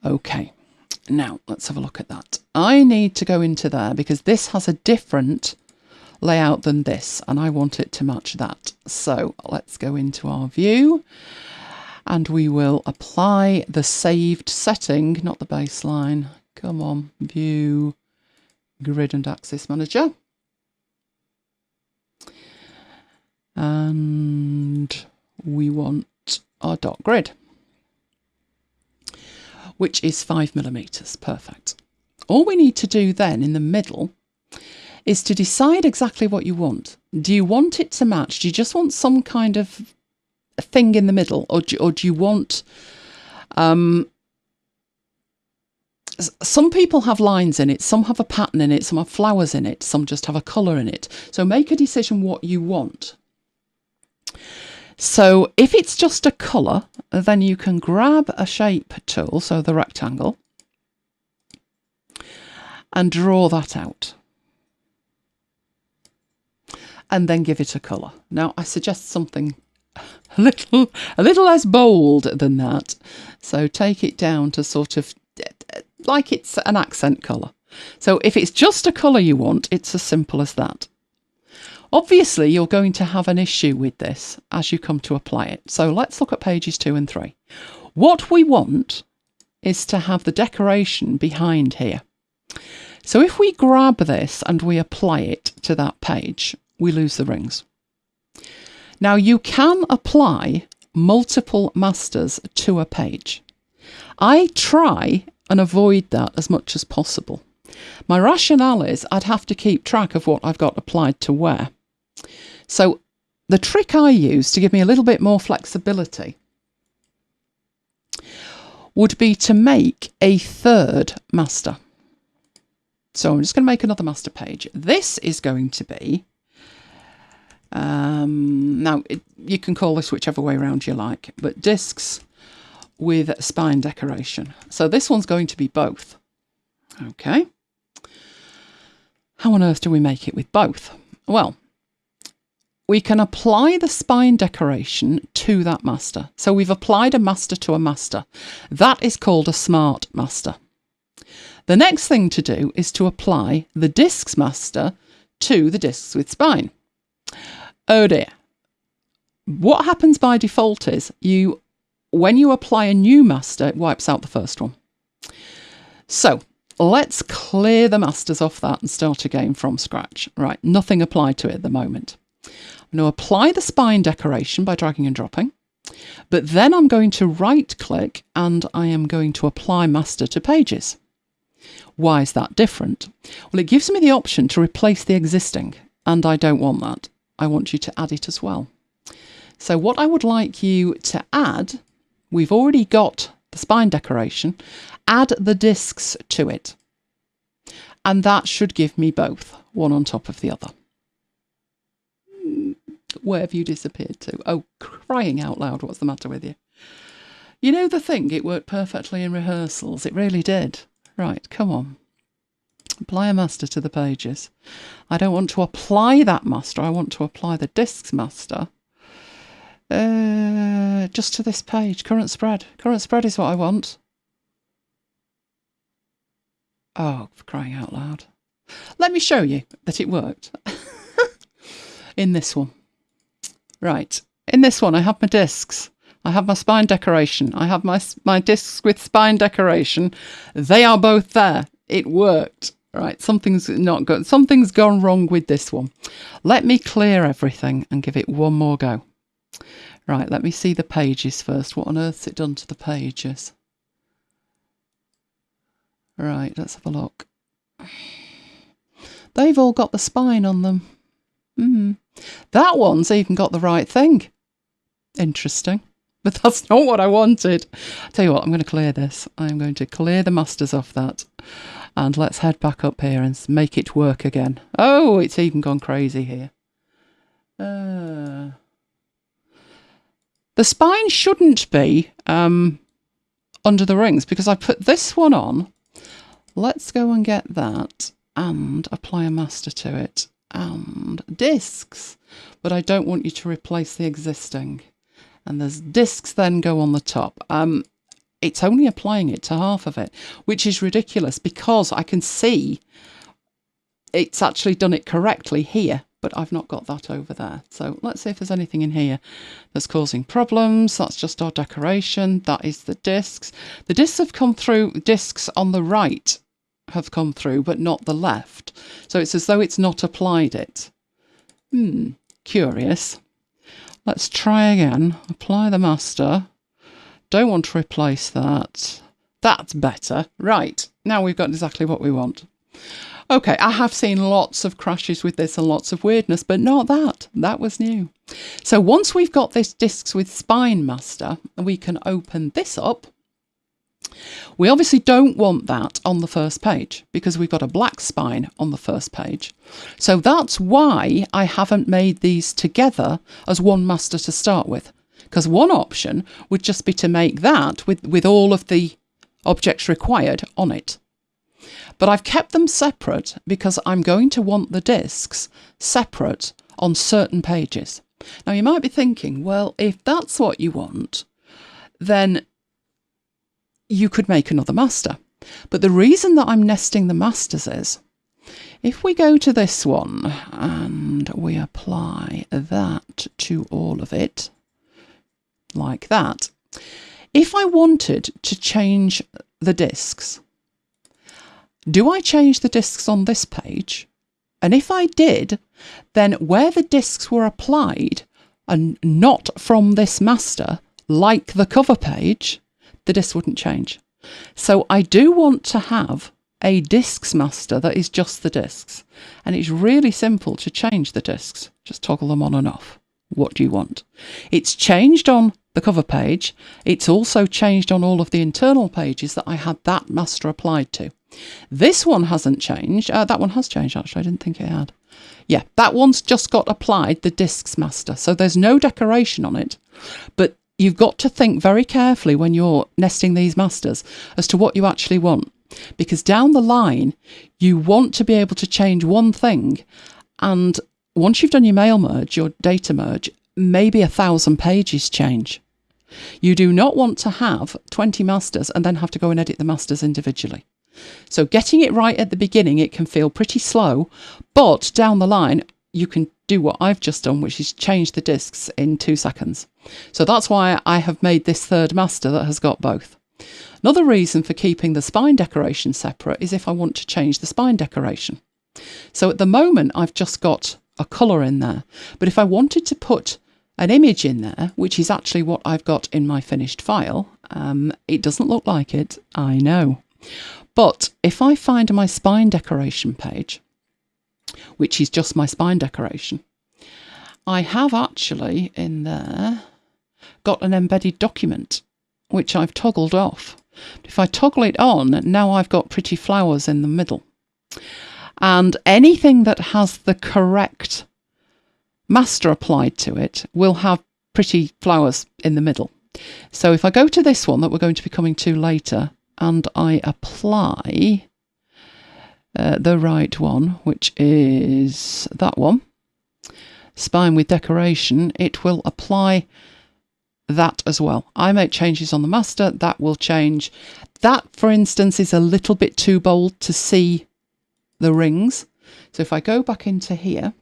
Okay. Now, let's have a look at that. I need to go into there because this has a different layout than this, and I want it to match that. So let's go into our view, and we will apply the saved setting, not the baseline. Come on, view, grid and axis manager. And we want our dot grid, which is 5mm. Perfect. All we need to do then in the middle is to decide exactly what you want. Do you want it to match? Do you just want some kind of thing in the middle? Or do you want... some people have lines in it, some have a pattern in it, some have flowers in it, some just have a colour in it. So make a decision what you want. So if it's just a colour, then you can grab a shape tool, so the rectangle, and draw that out. and then give it a colour. Now, I suggest something a little less bold than that. So take it down to sort of like it's an accent colour. So if it's just a colour you want, it's as simple as that. Obviously, you're going to have an issue with this as you come to apply it. So let's look at pages 2 and 3. What we want is to have the decoration behind here. So if we grab this and we apply it to that page, we lose the rings. Now you can apply multiple masters to a page. I try and avoid that as much as possible. My rationale is I'd have to keep track of what I've got applied to where. So the trick I use to give me a little bit more flexibility would be to make a third master. So I'm just going to make another master page. This is going to be, you can call this whichever way around you like, but discs with spine decoration. So this one's going to be both. Okay. How on earth do we make it with both? Well, we can apply the spine decoration to that master. So we've applied a master to a master. That is called a smart master. The next thing to do is to apply the discs master to the discs with spine. Oh dear. What happens by default is when you apply a new master, it wipes out the first one. So let's clear the masters off that and start again from scratch. Right, nothing applied to it at the moment. I'm going to apply the spine decoration by dragging and dropping, but then I'm going to right click and I am going to apply master to pages. Why is that different? Well, it gives me the option to replace the existing, and I don't want that. I want you to add it as well. So what I would like you to add, we've already got the spine decoration, add the discs to it. And that should give me both, one on top of the other. Where have you disappeared to? Oh, crying out loud, what's the matter with you? You know the thing, it worked perfectly in rehearsals. It really did. Right, come on. Apply a master to the pages. I don't want to apply that master. I want to apply the discs master just to this page. Current spread. Current spread is what I want. Oh, for crying out loud. Let me show you that it worked. In this one. Right. In this one, I have my discs. I have my spine decoration. I have my discs with spine decoration. They are both there. It worked. Right. Something's not good. Something's gone wrong with this one. Let me clear everything and give it one more go. Right. Let me see the pages first. What on earth's it done to the pages? Right. Let's have a look. They've all got the spine on them. That one's even got the right thing. Interesting. But that's not what I wanted. I'll tell you what, I'm going to clear this. I'm going to clear the masters off that. And let's head back up here and make it work again. Oh, it's even gone crazy here. The spine shouldn't be under the rings because I put this one on. Let's go and get that and apply a master to it. And discs. But I don't want you to replace the existing. And there's discs then go on the top. It's only applying it to half of it, which is ridiculous because I can see it's actually done it correctly here, but I've not got that over there. So let's see if there's anything in here that's causing problems. That's just our decoration. That is the discs. The discs have come through, discs on the right have come through, but not the left. So it's as though it's not applied it. Curious. Let's try again. Apply the master. Don't want to replace that. That's better. Right. Now we've got exactly what we want. Okay, I have seen lots of crashes with this and lots of weirdness, but not that. That was new. So once we've got this discs with spine master, we can open this up. We obviously don't want that on the first page because we've got a black spine on the first page. So that's why I haven't made these together as one master to start with. Because one option would just be to make that with all of the objects required on it. But I've kept them separate because I'm going to want the discs separate on certain pages. Now you might be thinking, well, if that's what you want, then you could make another master. But the reason that I'm nesting the masters is, if we go to this one and we apply that to all of it, like that, if I wanted to change the discs, do I change the discs on this page? And if I did, then where the discs were applied and not from this master, like the cover page, the discs wouldn't change. So I do want to have a discs master that is just the discs. And it's really simple to change the discs. Just toggle them on and off. What do you want? It's changed on the cover page. It's also changed on all of the internal pages that I had that master applied to. This one hasn't changed. That one has changed, actually. I didn't think it had. Yeah, that one's just got applied the discs master. So there's no decoration on it. But you've got to think very carefully when you're nesting these masters as to what you actually want. Because down the line, you want to be able to change one thing. And once you've done your mail merge, your data merge, maybe 1,000 pages change. You do not want to have 20 masters and then have to go and edit the masters individually. So getting it right at the beginning, it can feel pretty slow, but down the line, you can do what I've just done, which is change the discs in 2 seconds. So that's why I have made this third master that has got both. Another reason for keeping the spine decoration separate is if I want to change the spine decoration. So at the moment, I've just got a colour in there, but if I wanted to put an image in there, which is actually what I've got in my finished file, it doesn't look like it, I know. But if I find my spine decoration page, which is just my spine decoration, I have actually in there got an embedded document, which I've toggled off. If I toggle it on, now I've got pretty flowers in the middle. And anything that has the correct master applied to it will have pretty flowers in the middle. So if I go to this one that we're going to be coming to later, and I apply the right one, which is that one, spine with decoration, it will apply that as well. I make changes on the master, that will change. That, for instance, is a little bit too bold to see the rings. So if I go back into here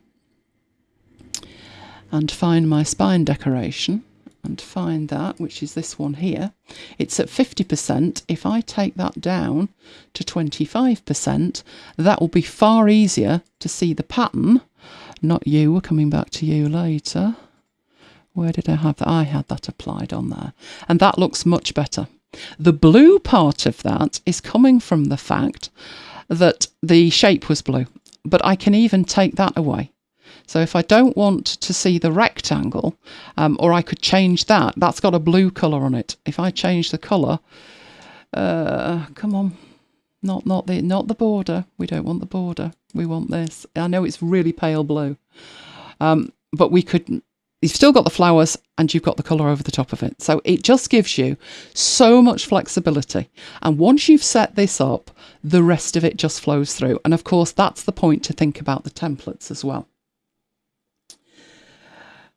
and find my spine decoration, and find that, which is this one here, it's at 50%. If I take that down to 25%, that will be far easier to see the pattern. Not you, we're coming back to you later. Where did I have that? I had that applied on there. And that looks much better. The blue part of that is coming from the fact that the shape was blue, but I can even take that away. So if I don't want to see the rectangle, or I could change that, that's got a blue colour on it. If I change the colour, come on, not the border. We don't want the border. We want this. I know it's really pale blue, but we could. You've still got the flowers and you've got the colour over the top of it. So it just gives you so much flexibility. And once you've set this up, the rest of it just flows through. And of course, that's the point to think about the templates as well.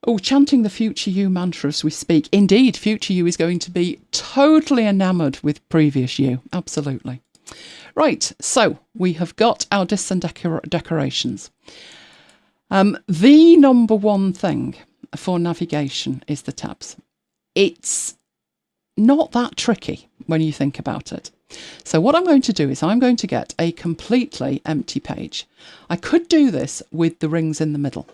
Oh, chanting the future you mantra as we speak. Indeed, future you is going to be totally enamoured with previous you. Absolutely. Right, so we have got our discs and decorations. The number one thing for navigation is the tabs. It's not that tricky when you think about it. So what I'm going to do is I'm going to get a completely empty page. I could do this with the rings in the middle,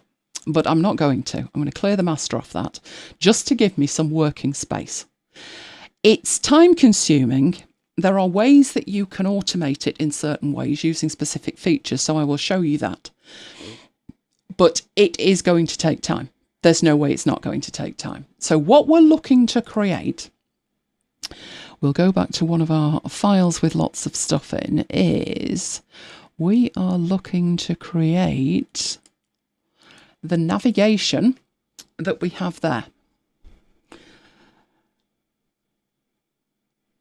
but I'm not going to. I'm going to clear the master off that just to give me some working space. It's time consuming. There are ways that you can automate it in certain ways using specific features, so I will show you that. But it is going to take time. There's no way it's not going to take time. So what we're looking to create, we'll go back to one of our files with lots of stuff in, is we are looking to create the navigation that we have there.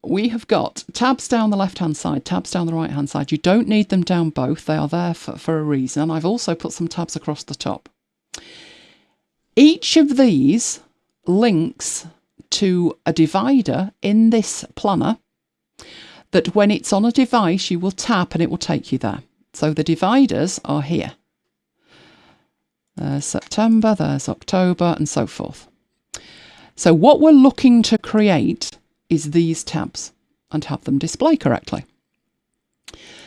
We have got tabs down the left-hand side, tabs down the right-hand side. You don't need them down both. They are there for a reason. And I've also put some tabs across the top. Each of these links to a divider in this planner that when it's on a device you will tap and it will take you there. So the dividers are here. There's September, there's October, and so forth. So what we're looking to create is these tabs and have them display correctly.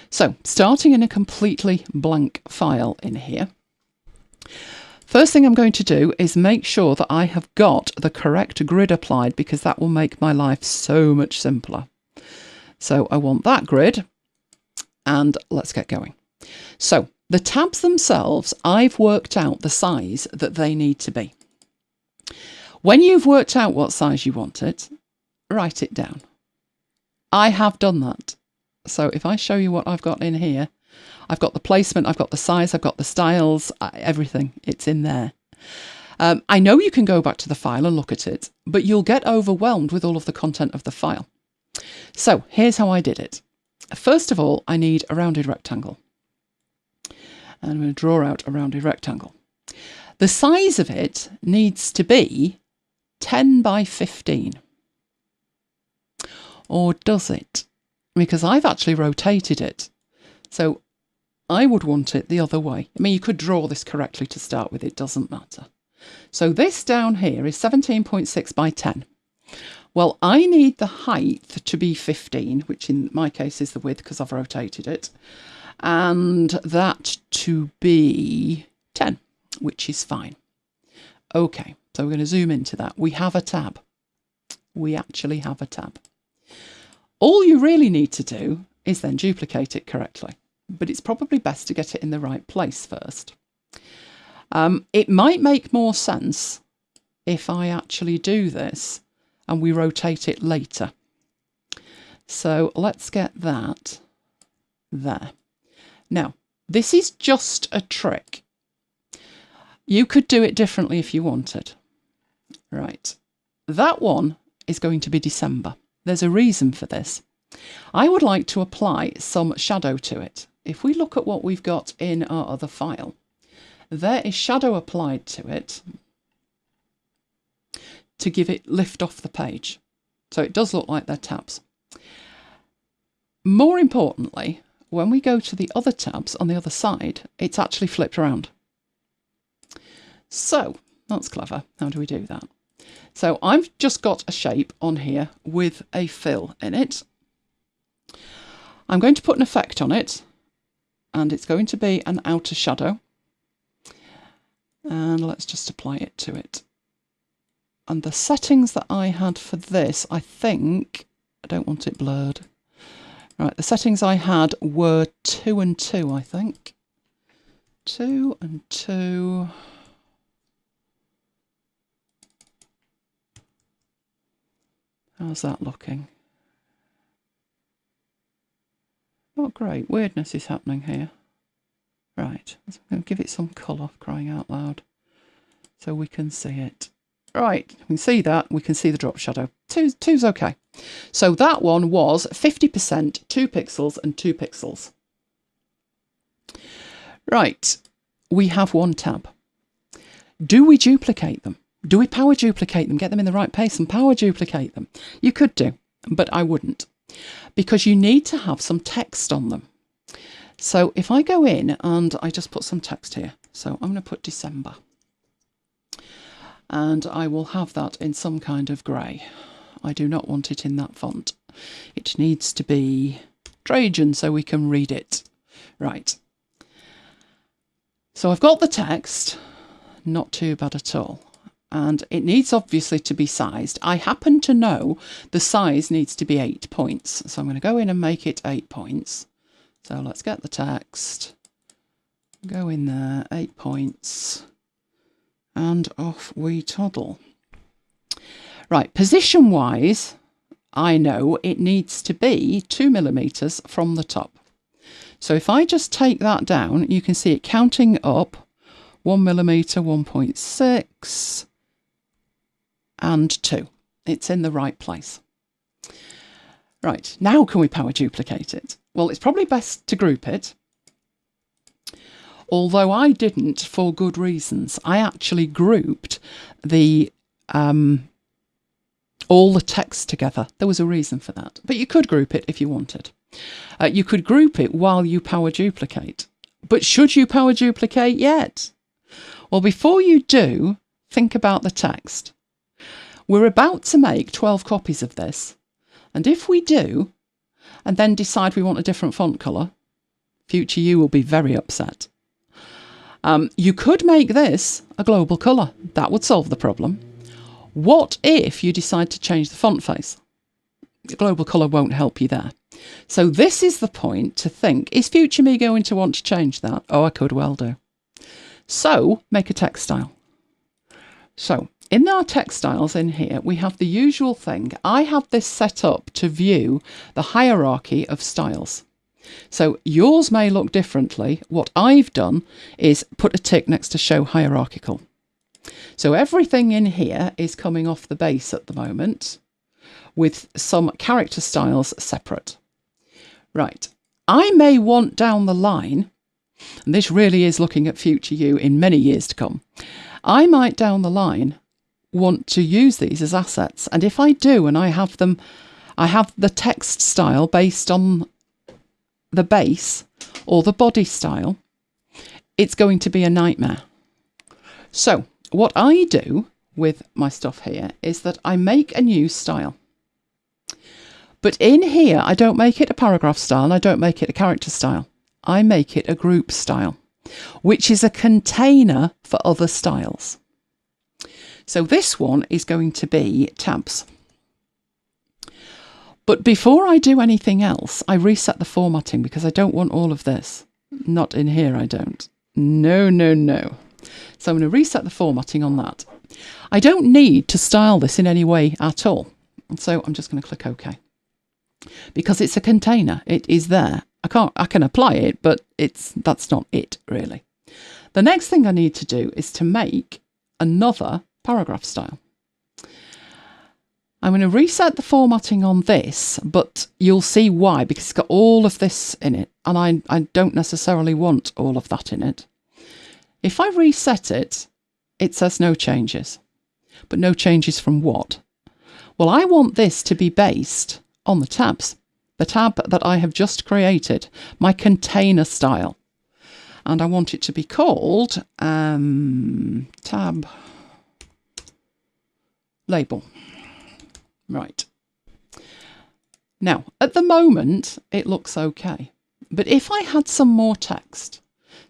So starting in a completely blank file in here, first thing I'm going to do is make sure that I have got the correct grid applied, because that will make my life so much simpler. So I want that grid, and let's get going. So the tabs themselves, I've worked out the size that they need to be. When you've worked out what size you want it, write it down. I have done that. So if I show you what I've got in here, I've got the placement, I've got the size, I've got the styles, everything, it's in there. I know you can go back to the file and look at it, but you'll get overwhelmed with all of the content of the file. So here's how I did it. First of all, I need a rounded rectangle. And I'm going to draw out a rounded rectangle. The size of it needs to be 10 by 15. Or does it? Because I've actually rotated it. So I would want it the other way. I mean, you could draw this correctly to start with, it doesn't matter. So this down here is 17.6 by 10. Well, I need the height to be 15, which in my case is the width because I've rotated it, and that to be 10, which is fine. Okay, so we're going to zoom into that. We have a tab. We actually have a tab. All you really need to do is then duplicate it correctly, but it's probably best to get it in the right place first. It might make more sense if I actually do this and we rotate it later. So let's get that there. Now, this is just a trick. You could do it differently if you wanted. Right, that one is going to be December. There's a reason for this. I would like to apply some shadow to it. If we look at what we've got in our other file, there is shadow applied to it to give it lift off the page. So it does look like they're tabs. More importantly, when we go to the other tabs on the other side, it's actually flipped around. So that's clever. How do we do that? So I've just got a shape on here with a fill in it. I'm going to put an effect on it, and it's going to be an outer shadow. And let's just apply it to it. And the settings that I had for this, I think, I don't want it blurred. Right, the settings I had were 2 and 2, I think. 2 and 2. How's that looking? Not great. Weirdness is happening here. Right, I'm going to give it some colour, crying out loud, so we can see it. Right, we can see that. We can see the drop shadow. Two's okay. So that one was 50%, 2 pixels and 2 pixels. Right, we have one tab. Do we duplicate them? Do we power duplicate them? Get them in the right place and power duplicate them? You could do, but I wouldn't, because you need to have some text on them. So if I go in and I just put some text here, so I'm going to put December, and I will have that in some kind of grey. I do not want it in that font. It needs to be Trajan so we can read it. Right. So I've got the text, not too bad at all. And it needs obviously to be sized. I happen to know the size needs to be 8 points. So I'm going to go in and make it 8 points. So let's get the text, go in there, 8 points, and off we toddle. Right, position wise, I know it needs to be 2 millimeters from the top. So if I just take that down, you can see it counting up 1 millimeter, 1.6, and 2. It's in the right place. Right, now can we power duplicate it? Well, it's probably best to group it. although I didn't for good reasons. I actually grouped the all the text together. There was a reason for that, but you could group it if you wanted. You could group it while you power duplicate. But should you power duplicate yet? Well, before you do, think about the text. We're about to make 12 copies of this, and if we do, and then decide we want a different font colour, future you will be very upset. You could make this a global colour. That would solve the problem. What if you decide to change the font face? The global colour won't help you there. So this is the point to think, is future me going to want to change that? Oh, I could well do. So make a text style. So in our text styles in here, we have the usual thing. I have this set up to view the hierarchy of styles. So yours may look differently. What I've done is put a tick next to show hierarchical. So everything in here is coming off the base at the moment, with some character styles separate. Right, I may want down the line, and this really is looking at future you in many years to come, I might down the line want to use these as assets. And if I do, and I have them, I have the text style based on the base or the body style, it's going to be a nightmare. So what I do with my stuff here is that I make a new style. But in here, I don't make it a paragraph style and I don't make it a character style. I make it a group style, which is a container for other styles. So this one is going to be tabs. But before I do anything else, I reset the formatting because I don't want all of this. Not in here, I don't. No, no, no. So I'm going to reset the formatting on that. I don't need to style this in any way at all. And so I'm just going to click OK. Because it's a container. It is there. I can apply it, but that's not it really. The next thing I need to do is to make another paragraph style. I'm going to reset the formatting on this, but you'll see why, because it's got all of this in it, and I don't necessarily want all of that in it. If I reset it, it says no changes. But no changes from what? Well, I want this to be based on the tabs, the tab that I have just created, my container style. And I want it to be called tab label. Right. Now, at the moment, it looks okay. But if I had some more text,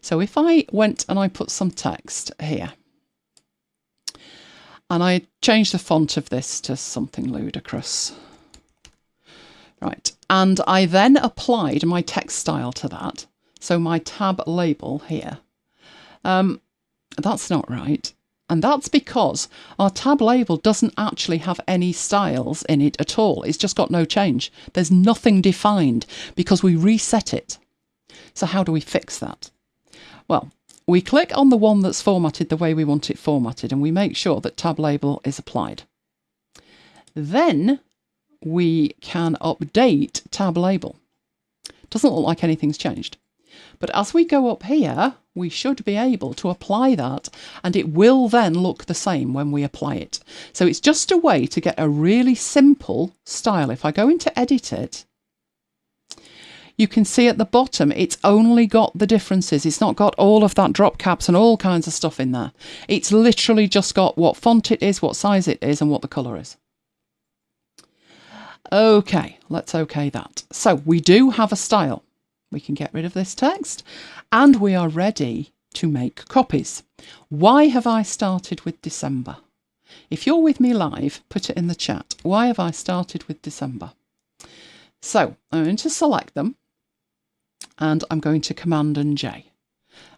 so if I went and I put some text here, and I changed the font of this to something ludicrous, right, and I then applied my text style to that, so my tab label here, that's not right. And that's because our tab label doesn't actually have any styles in it at all. It's just got no change. There's nothing defined because we reset it. So how do we fix that? Well, we click on the one that's formatted the way we want it formatted and we make sure that tab label is applied. Then we can update tab label. Doesn't look like anything's changed. But as we go up here, we should be able to apply that and it will then look the same when we apply it. So it's just a way to get a really simple style. If I go into edit it, you can see at the bottom, it's only got the differences. It's not got all of that drop caps and all kinds of stuff in there. It's literally just got what font it is, what size it is, and what the colour is. Okay, let's OK that. So we do have a style. We can get rid of this text and we are ready to make copies. Why have I started with December? If you're with me live, put it in the chat. Why have I started with December? So I'm going to select them and I'm going to Command and J.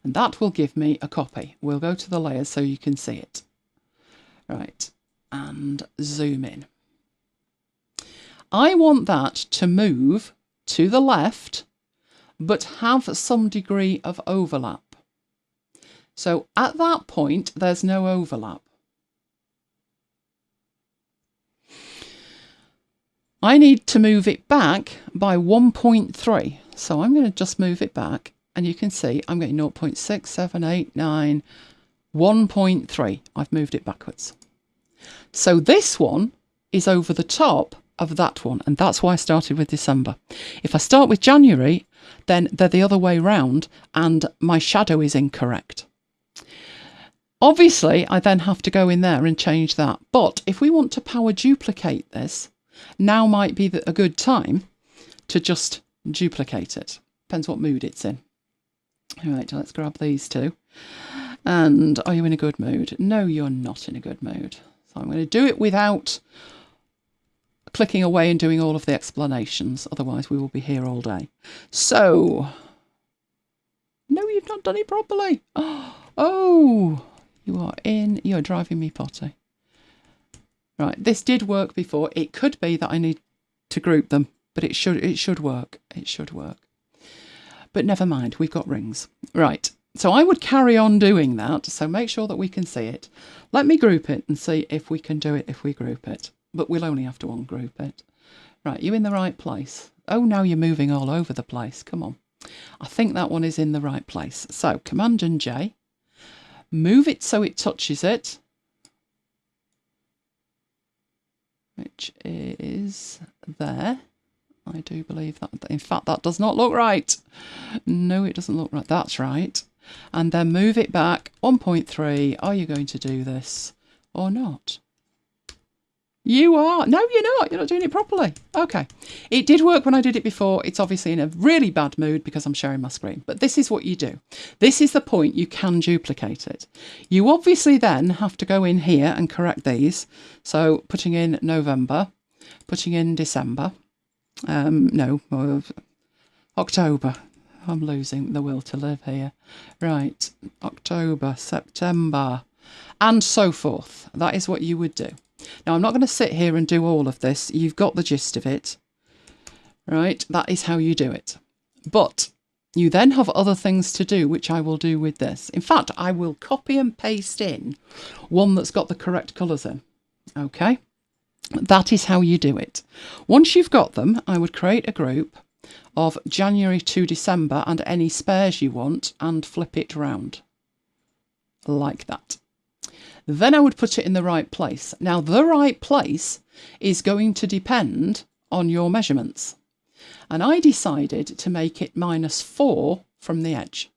And that will give me a copy. We'll go to the layers so you can see it. Right, and zoom in. I want that to move to the left but have some degree of overlap. So at that point, there's no overlap. I need to move it back by 1.3. So I'm going to just move it back and you can see I'm getting 0.6789, 1.3. I've moved it backwards. So this one is over the top of that one, and that's why I started with December. If I start with January, then they're the other way round, and my shadow is incorrect. Obviously, I then have to go in there and change that. But if we want to power duplicate this, now might be a good time to just duplicate it. Depends what mood it's in. All right, let's grab these two. And are you in a good mood? No, you're not in a good mood. So I'm going to do it without clicking away and doing all of the explanations. Otherwise, we will be here all day. So, no, you've not done it properly. Oh, you're driving me potty. Right, this did work before. It could be that I need to group them, but it should work. It should work. But never mind, we've got rings. Right, so I would carry on doing that. So make sure that we can see it. Let me group it and see if we can do it if we group it. But we'll only have to ungroup it. Right, you in the right place? Oh, now you're moving all over the place. Come on. I think that one is in the right place. So Command and J. Move it so it touches it. Which is there. I do believe that. In fact, that does not look right. No, it doesn't look right. That's right. And then move it back 1.3. Are you going to do this or not? You are. No, you're not. You're not doing it properly. Okay. It did work when I did it before. It's obviously in a really bad mood because I'm sharing my screen. But this is what you do. This is the point. You can duplicate it. You obviously then have to go in here and correct these. So putting in November, putting in December. October. I'm losing the will to live here. Right. October, September, and so forth. That is what you would do. Now, I'm not going to sit here and do all of this. You've got the gist of it, right? That is how you do it. But you then have other things to do, which I will do with this. In fact, I will copy and paste in one that's got the correct colours in. Okay? That is how you do it. Once you've got them, I would create a group of January to December and any spares you want and flip it round like that. Then I would put it in the right place. Now, the right place is going to depend on your measurements. And I decided to make it -4 from the edge.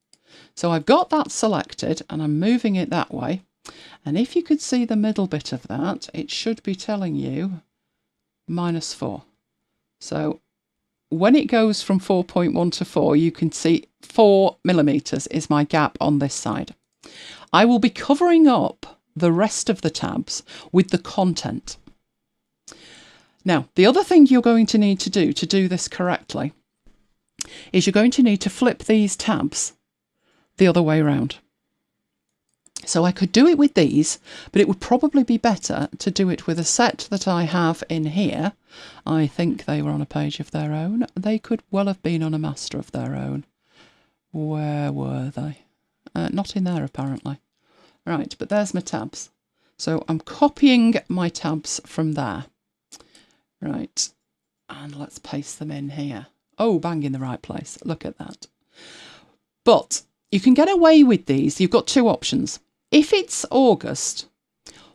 So I've got that selected and I'm moving it that way. And if you could see the middle bit of that, it should be telling you -4. So when it goes from 4.1 to 4, you can see 4 millimeters is my gap on this side. I will be covering up the rest of the tabs with the content. Now, the other thing you're going to need to do this correctly is you're going to need to flip these tabs the other way around. So I could do it with these, but it would probably be better to do it with a set that I have in here. I think they were on a page of their own. They could well have been on a master of their own. Where were they? Not in there, apparently. Right, but there's my tabs. So I'm copying my tabs from there. Right, and let's paste them in here. Oh, bang in the right place. Look at that. But you can get away with these. You've got two options. If it's August,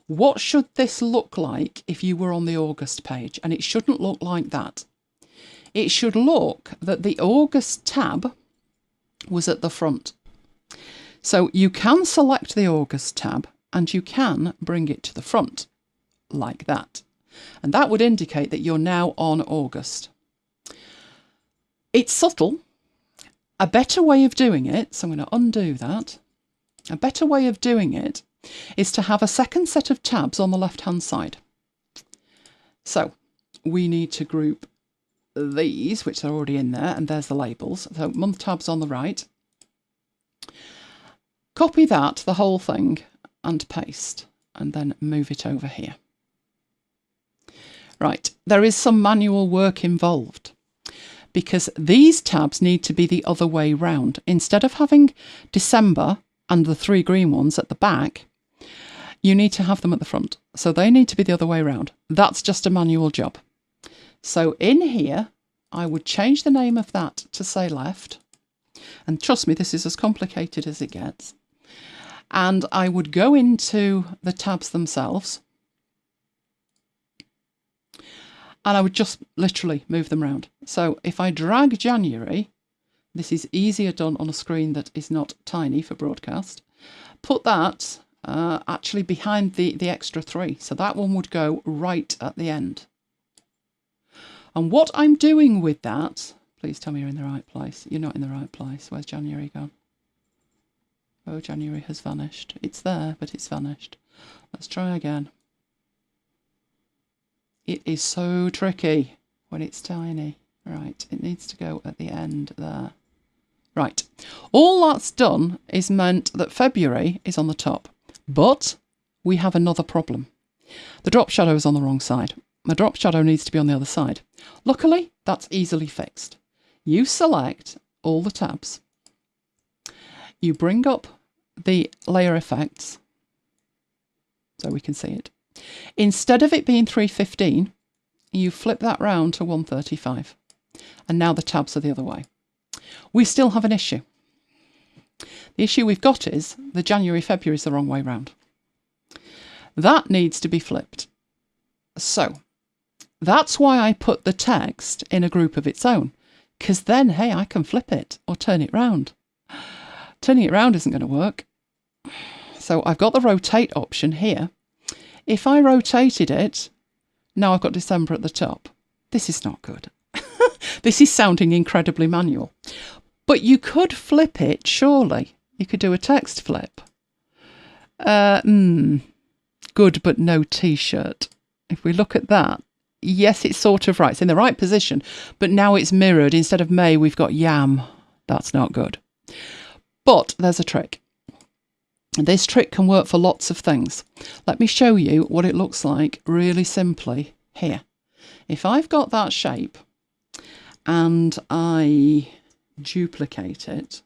what should this look like if you were on the August page? And it shouldn't look like that. It should look that the August tab was at the front. So you can select the August tab and you can bring it to the front like that. And that would indicate that you're now on August. It's subtle. A better way of doing it, so I'm going to undo that. A better way of doing it is to have a second set of tabs on the left-hand side. So we need to group these, which are already in there, and there's the labels. So month tabs on the right. Copy that, the whole thing, and paste, and then move it over here. Right, there is some manual work involved because these tabs need to be the other way round. Instead of having December and the 3 green ones at the back, you need to have them at the front. So they need to be the other way round. That's just a manual job. So in here, I would change the name of that to say left. And trust me, this is as complicated as it gets. And I would go into the tabs themselves and I would just literally move them around. So if I drag January, this is easier done on a screen that is not tiny for broadcast, put that actually behind the extra 3. So that one would go right at the end. And what I'm doing with that, please tell me you're in the right place. You're not in the right place. Where's January gone? Oh, January has vanished. It's there, but it's vanished. Let's try again. It is so tricky when it's tiny. Right, it needs to go at the end there. Right, all that's done is meant that February is on the top, but we have another problem. The drop shadow is on the wrong side. The drop shadow needs to be on the other side. Luckily, that's easily fixed. You select all the tabs. You bring up the layer effects so we can see it. Instead of it being 315, you flip that round to 135. And now the tabs are the other way. We still have an issue. The issue we've got is the January, February is the wrong way round. That needs to be flipped. So that's why I put the text in a group of its own, because then, hey, I can flip it or turn it round. Turning it round isn't going to work. So I've got the rotate option here. If I rotated it, now I've got December at the top. This is not good. This is sounding incredibly manual. But you could flip it, surely. You could do a text flip. Good, but no T-shirt. If we look at that, yes, it's sort of right. It's in the right position, but now it's mirrored. Instead of May, we've got yam. That's not good. But there's a trick. This trick can work for lots of things. Let me show you what it looks like really simply here. If I've got that shape and I duplicate it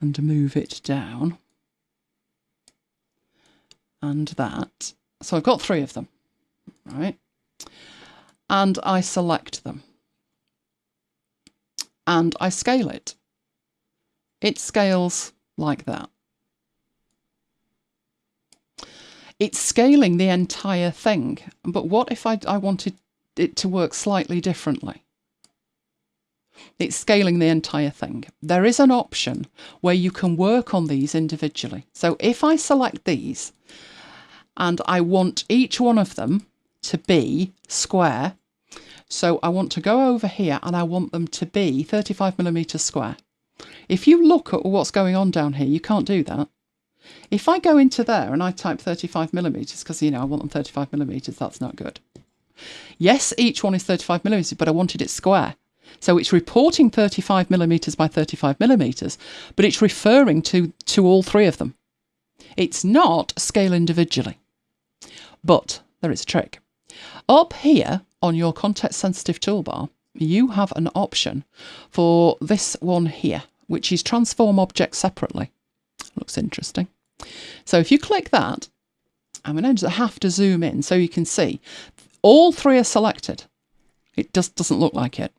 and move it down and that, so I've got 3 of them, right? And I select them and I scale it. It scales like that. It's scaling the entire thing, but what if I wanted it to work slightly differently? It's scaling the entire thing. There is an option where you can work on these individually. So if I select these and I want each one of them to be square, so I want to go over here and I want them to be 35mm square. If you look at what's going on down here, you can't do that. If I go into there and I type 35mm, because, you know, I want them 35mm, that's not good. Yes, each one is 35mm, but I wanted it square. So it's reporting 35mm by 35mm, but it's referring to all 3 of them. It's not scale individually. But there is a trick. Up here on your context sensitive toolbar, you have an option for this one here, which is transform objects separately. Looks interesting. So if you click that, I'm going to have to zoom in so you can see all 3 are selected. It just doesn't look like it.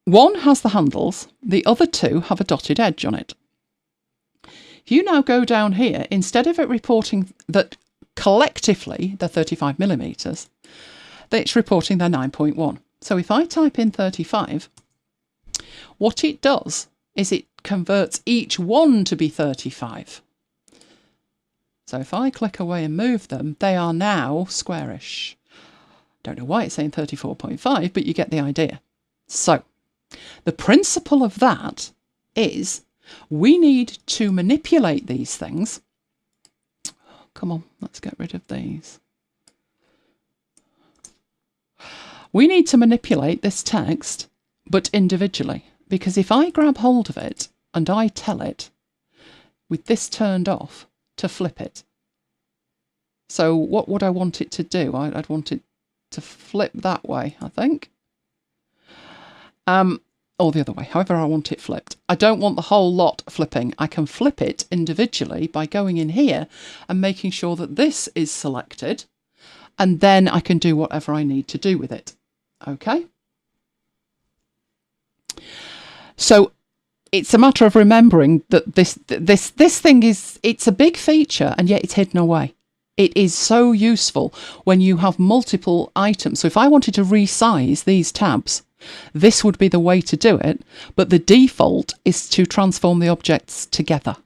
One has the handles, the other 2 have a dotted edge on it. If you now go down here, instead of it reporting that collectively they're 35mm, it's reporting they're 9.1. So if I type in 35, what it does is it converts each one to be 35. So if I click away and move them, they are now squarish. Don't know why it's saying 34.5, but you get the idea. So the principle of that is we need to manipulate these things. Come on, let's get rid of these. We need to manipulate this text, but individually, because if I grab hold of it and I tell it, with this turned off, to flip it. So what would I want it to do? I'd want it to flip that way, I think. Or the other way, however I want it flipped. I don't want the whole lot flipping. I can flip it individually by going in here and making sure that this is selected, and then I can do whatever I need to do with it. Okay? So it's a matter of remembering that this thing it's a big feature and yet it's hidden away. It is so useful when you have multiple items. So if I wanted to resize these tabs, this would be the way to do it, but the default is to transform the objects together.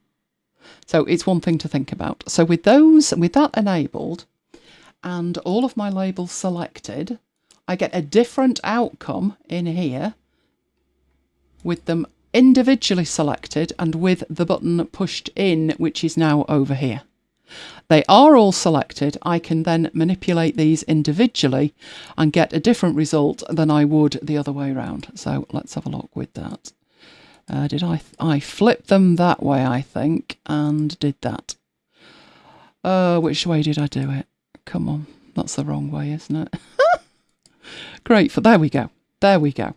So it's one thing to think about. So with that enabled and all of my labels selected, I get a different outcome in here with them individually selected and with the button pushed in, which is now over here. They are all selected. I can then manipulate these individually and get a different result than I would the other way around. So let's have a look with that. Did I flip them that way, I think, and did that. Which way did I do it? Come on, that's the wrong way, isn't it? Great, there we go. There we go.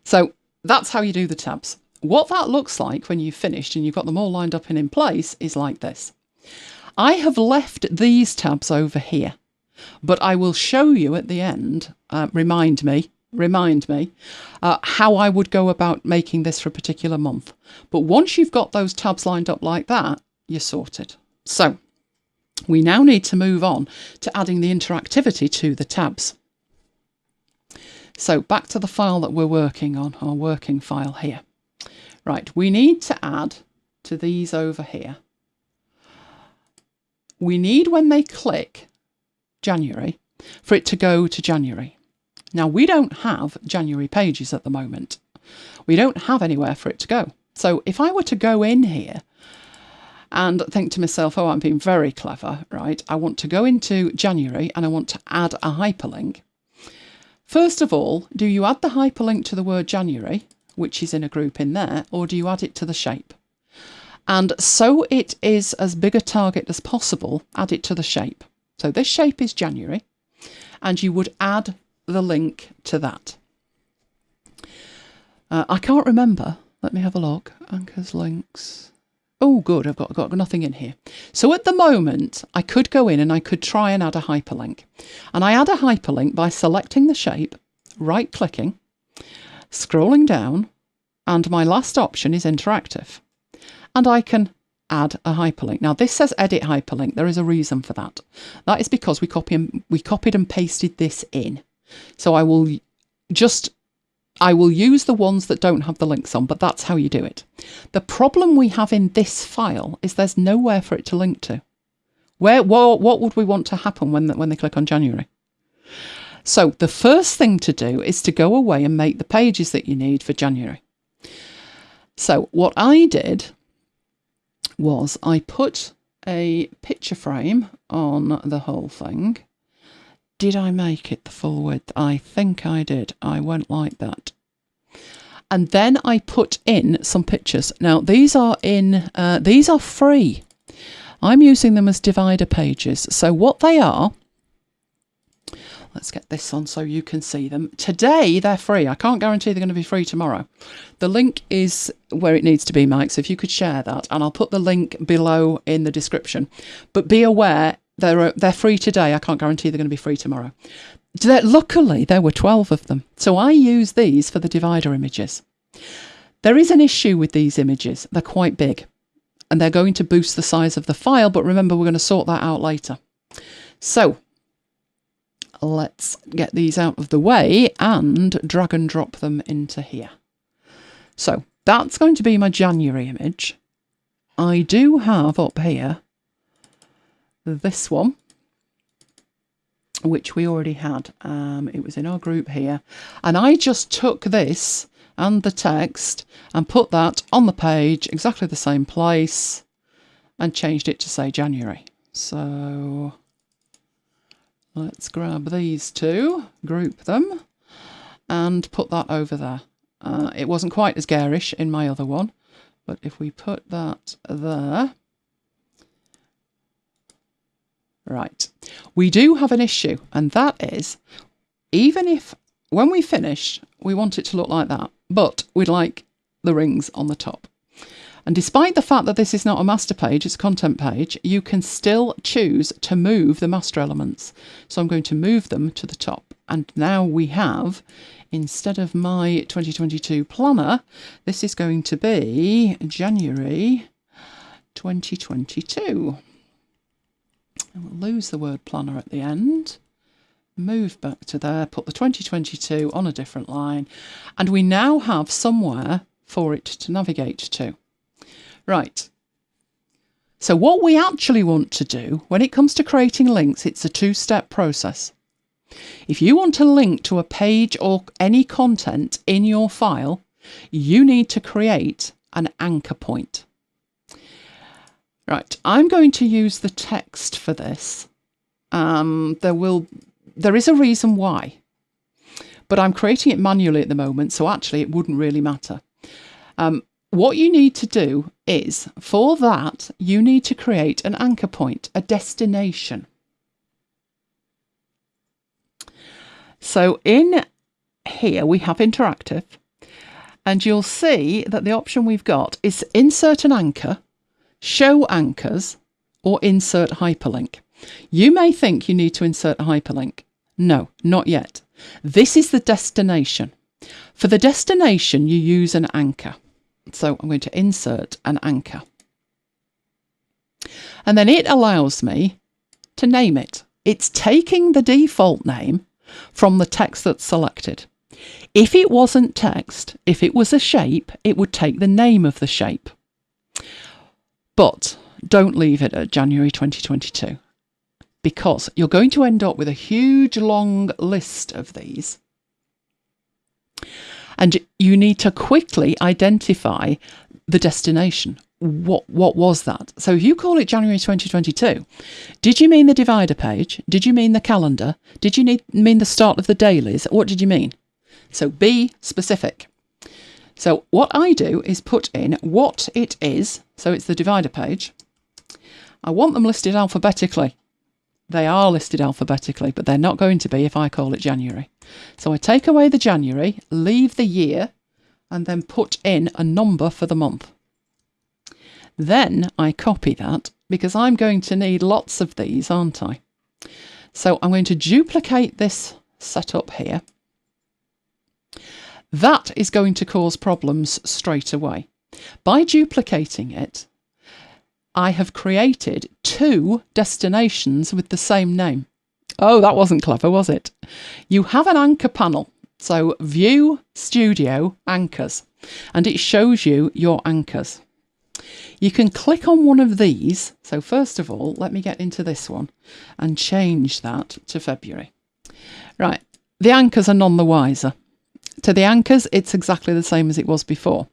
So that's how you do the tabs. What that looks like when you've finished and you've got them all lined up and in place is like this. I have left these tabs over here, but I will show you at the end, remind me, how I would go about making this for a particular month. But once you've got those tabs lined up like that, you're sorted. So we now need to move on to adding the interactivity to the tabs. So back to the file that we're working on, our working file here. Right, we need to add to these over here. We need, when they click January, for it to go to January. Now, we don't have January pages at the moment. We don't have anywhere for it to go. So if I were to go in here and think to myself, oh, I'm being very clever, right? I want to go into January and I want to add a hyperlink. First of all, do you add the hyperlink to the word January, which is in a group in there, or do you add it to the shape? And so it is as big a target as possible, add it to the shape. So this shape is January, and you would add the link to that. I can't remember. Let me have a look. Anchors, links. Oh, good. I've got nothing in here. So at the moment, I could go in and I could try and add a hyperlink. And I add a hyperlink by selecting the shape, right-clicking, scrolling down, and my last option is interactive. And I can add a hyperlink. Now this says edit hyperlink. There is a reason for that. That is because we copied and pasted this in. So I will use the ones that don't have the links on, but that's how you do it. The problem we have in this file is there's nowhere for it to link to. What would we want to happen when they click on January? So the first thing to do is to go away and make the pages that you need for January. So what I did was I put a picture frame on the whole thing. Did I make it the full width? I think I did. I went like that. And then I put in some pictures. Now these are free. I'm using them as divider pages. So what they are, let's get this on so you can see them. Today they're free. I can't guarantee they're going to be free tomorrow. The link is where it needs to be, Mike, so if you could share that, and I'll put the link below in the description. But be aware, they're free today. I can't guarantee they're going to be free tomorrow. Luckily, there were 12 of them. So I use these for the divider images. There is an issue with these images. They're quite big and they're going to boost the size of the file. But remember, we're going to sort that out later. So let's get these out of the way and drag and drop them into here. So that's going to be my January image. I do have up here this one, which we already had. It was in our group here. And I just took this and the text and put that on the page, exactly the same place, and changed it to say January. So let's grab these two, group them, and put that over there. It wasn't quite as garish in my other one, but if we put that there. Right, we do have an issue, and that is, even if, when we finish, we want it to look like that, but we'd like the rings on the top. And despite the fact that this is not a master page, it's a content page, you can still choose to move the master elements. So I'm going to move them to the top. And now we have instead of my 2022 planner, this is going to be January 2022. And we'll lose the word planner at the end. Move back to there, put the 2022 on a different line, and we now have somewhere for it to navigate to. Right. So what we actually want to do when it comes to creating links, it's a two-step process. If you want to link to a page or any content in your file, you need to create an anchor point. Right, I'm going to use the text for this. There is a reason why, but I'm creating it manually at the moment, so actually it wouldn't really matter. What you need to do is, for that, you need to create an anchor point, a destination. So in here we have interactive, and you'll see that the option we've got is insert an anchor, show anchors, or insert hyperlink. You may think you need to insert a hyperlink. No, not yet. This is the destination. For the destination, you use an anchor. So I'm going to insert an anchor. And then it allows me to name it. It's taking the default name from the text that's selected. If it wasn't text, if it was a shape, it would take the name of the shape. But don't leave it at January 2022, because you're going to end up with a huge long list of these. And you need to quickly identify the destination. What was that? So if you call it January 2022, did you mean the divider page? Did you mean the calendar? Did you mean the start of the dailies? What did you mean? So be specific. So what I do is put in what it is. So it's the divider page. I want them listed alphabetically. They are listed alphabetically, but they're not going to be if I call it January. So I take away the January, leave the year, and then put in a number for the month. Then I copy that, because I'm going to need lots of these, aren't I? So I'm going to duplicate this setup here. That is going to cause problems straight away. By duplicating it, I have created two destinations with the same name. Oh, that wasn't clever, was it? You have an anchor panel. So View, Studio, Anchors, and it shows you your anchors. You can click on one of these. So first of all, let me get into this one and change that to February. Right, the anchors are none the wiser. To the anchors, it's exactly the same as it was before,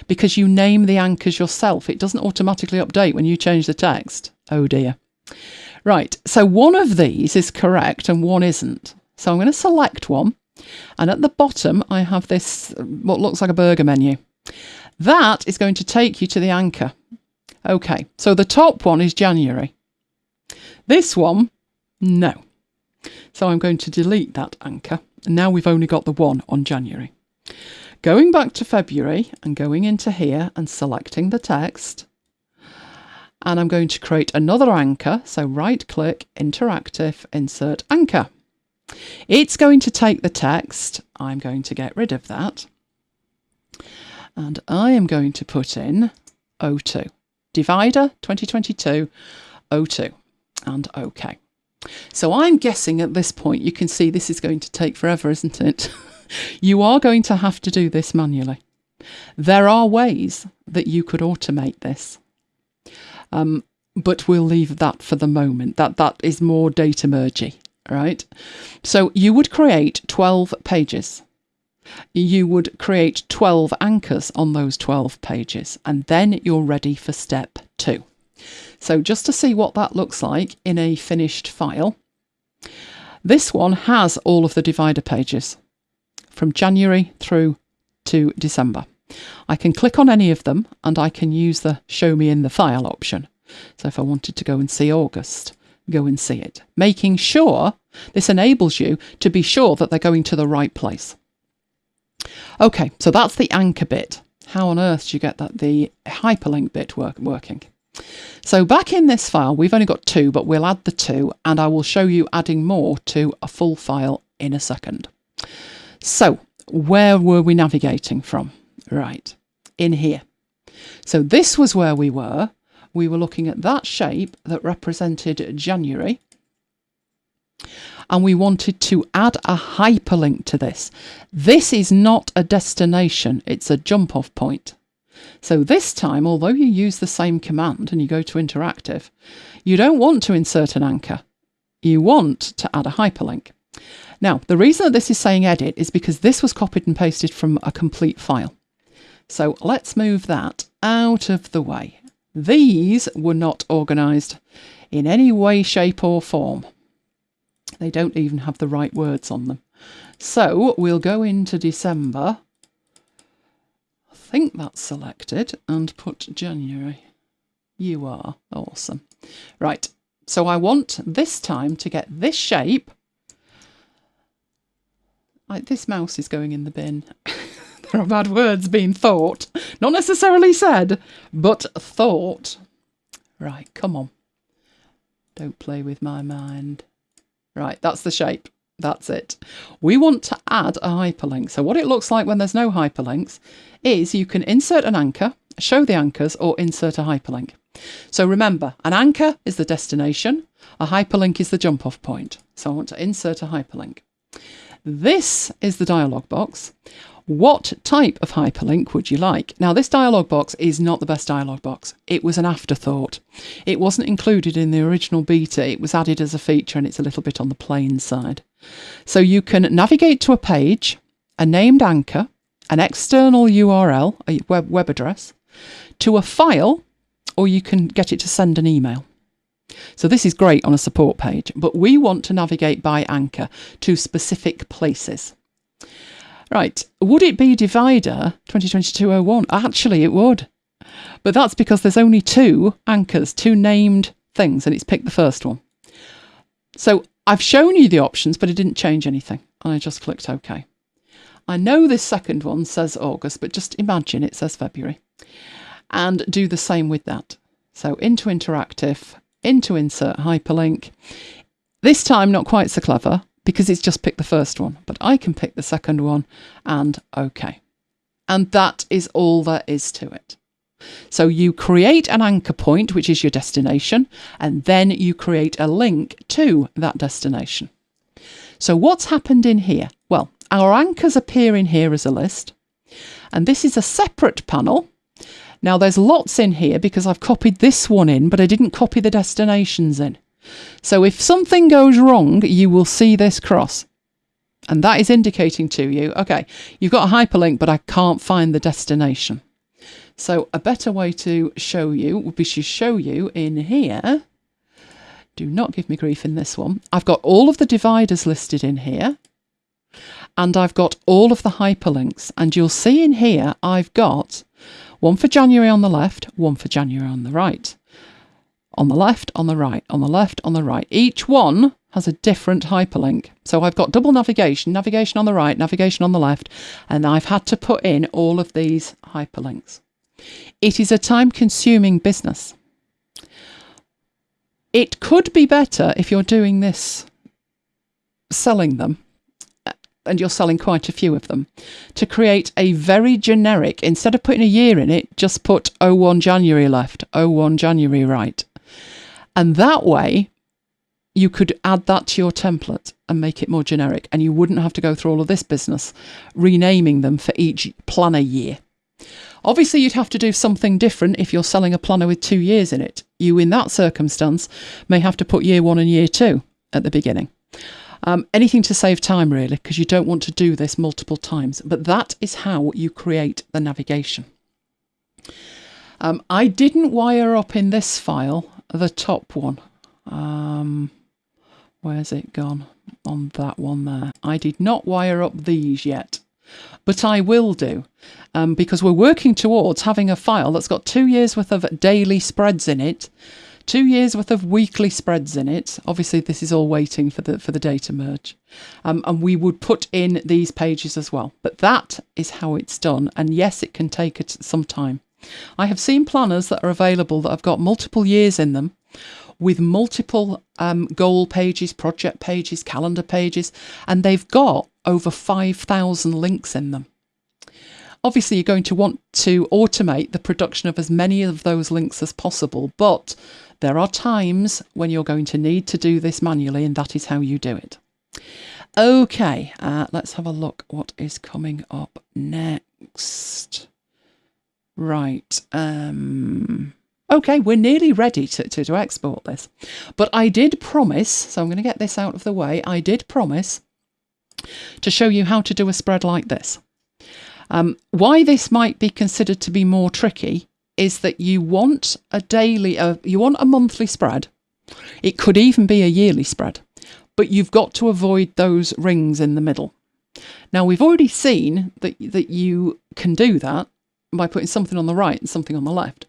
because you name the anchors yourself. It doesn't automatically update when you change the text. Oh dear. Right, so one of these is correct and one isn't. So I'm going to select one, and at the bottom I have this, what looks like a burger menu. That is going to take you to the anchor. Okay, so the top one is January. This one, no. So I'm going to delete that anchor. And now we've only got the one on January. Going back to February and going into here and selecting the text. And I'm going to create another anchor. So right click, interactive, insert anchor. It's going to take the text. I'm going to get rid of that. And I am going to put in O2. Divider 2022 O2 and OK. So I'm guessing at this point, you can see this is going to take forever, isn't it? You are going to have to do this manually. There are ways that you could automate this, but we'll leave that for the moment. That is more data mergy, right? So you would create 12 pages. You would create 12 anchors on those 12 pages, and then you're ready for step 2. So just to see what that looks like in a finished file, this one has all of the divider pages from January through to December. I can click on any of them and I can use the show me in the file option. So if I wanted to go and see August, go and see it. Making sure this enables you to be sure that they're going to the right place. Okay, so that's the anchor bit. How on earth do you get the hyperlink bit working? So back in this file, we've only got 2, but we'll add the 2 and I will show you adding more to a full file in a second. So where were we navigating from? Right, in here. So this was where we were. We were looking at that shape that represented January. And we wanted to add a hyperlink to this. This is not a destination, it's a jump-off point. So this time, although you use the same command and you go to interactive, you don't want to insert an anchor. You want to add a hyperlink. Now, the reason that this is saying edit is because this was copied and pasted from a complete file. So let's move that out of the way. These were not organised in any way, shape or form. They don't even have the right words on them. So we'll go into December. I think that's selected, and put January. You are awesome. Right, so I want this time to get this shape. This mouse is going in the bin. There are bad words being thought. Not necessarily said, but thought. Right, come on. Don't play with my mind. Right, that's the shape. That's it. We want to add a hyperlink. So what it looks like when there's no hyperlinks is you can insert an anchor, show the anchors, or insert a hyperlink. So remember, an anchor is the destination, a hyperlink is the jump-off point. So I want to insert a hyperlink. This is the dialog box. What type of hyperlink would you like? Now, this dialog box is not the best dialog box. It was an afterthought. It wasn't included in the original beta. It was added as a feature, and it's a little bit on the plain side. So you can navigate to a page, a named anchor, an external URL, a web address, to a file, or you can get it to send an email. So this is great on a support page, but we want to navigate by anchor to specific places. Right, would it be divider 2022-01? Actually, it would. But that's because there's only two anchors, two named things, and it's picked the first one. So I've shown you the options, but it didn't change anything. And I just clicked OK. I know this second one says August, but just imagine it says February. And do the same with that. So into interactive, into insert hyperlink. This time, not quite so clever, because it's just picked the first one, but I can pick the second one and OK. And that is all there is to it. So you create an anchor point, which is your destination, and then you create a link to that destination. So what's happened in here? Well, our anchors appear in here as a list, and this is a separate panel. Now there's lots in here because I've copied this one in, but I didn't copy the destinations in. So if something goes wrong, you will see this cross. And that is indicating to you, okay, you've got a hyperlink, but I can't find the destination. So a better way to show you would be to show you in here. Do not give me grief in this one. I've got all of the dividers listed in here. And I've got all of the hyperlinks. And you'll see in here, I've got one for January on the left, one for January on the right. On the left, on the right, on the left, on the right. Each one has a different hyperlink. So I've got double navigation, navigation on the right, navigation on the left, and I've had to put in all of these hyperlinks. It is a time-consuming business. It could be better if you're doing this, selling them, and you're selling quite a few of them, to create a very generic, instead of putting a year in it, just put 01 January left, 01 January right. And that way, you could add that to your template and make it more generic, and you wouldn't have to go through all of this business, renaming them for each planner year. Obviously, you'd have to do something different if you're selling a planner with 2 years in it. You, in that circumstance, may have to put year 1 and year 2 at the beginning. Anything to save time, really, because you don't want to do this multiple times. But that is how you create the navigation. I didn't wire up in this file the top one. Where's it gone? On that one there. I did not wire up these yet, but I will do, because we're working towards having a file that's got 2 years worth of daily spreads in it, 2 years worth of weekly spreads in it. Obviously, this is all waiting for the data merge. And we would put in these pages as well. But that is how it's done. And yes, it can take some time. I have seen planners that are available that have got multiple years in them, with multiple goal pages, project pages, calendar pages, and they've got over 5,000 links in them. Obviously, you're going to want to automate the production of as many of those links as possible, but there are times when you're going to need to do this manually, and that is how you do it. Okay, let's have a look what is coming up next. Right. Okay, we're nearly ready to export this. But I did promise, so I'm going to get this out of the way, I did promise to show you how to do a spread like this. Why this might be considered to be more tricky is that you want a monthly spread. It could even be a yearly spread, but you've got to avoid those rings in the middle. Now, we've already seen that you can do that by putting something on the right and something on the left.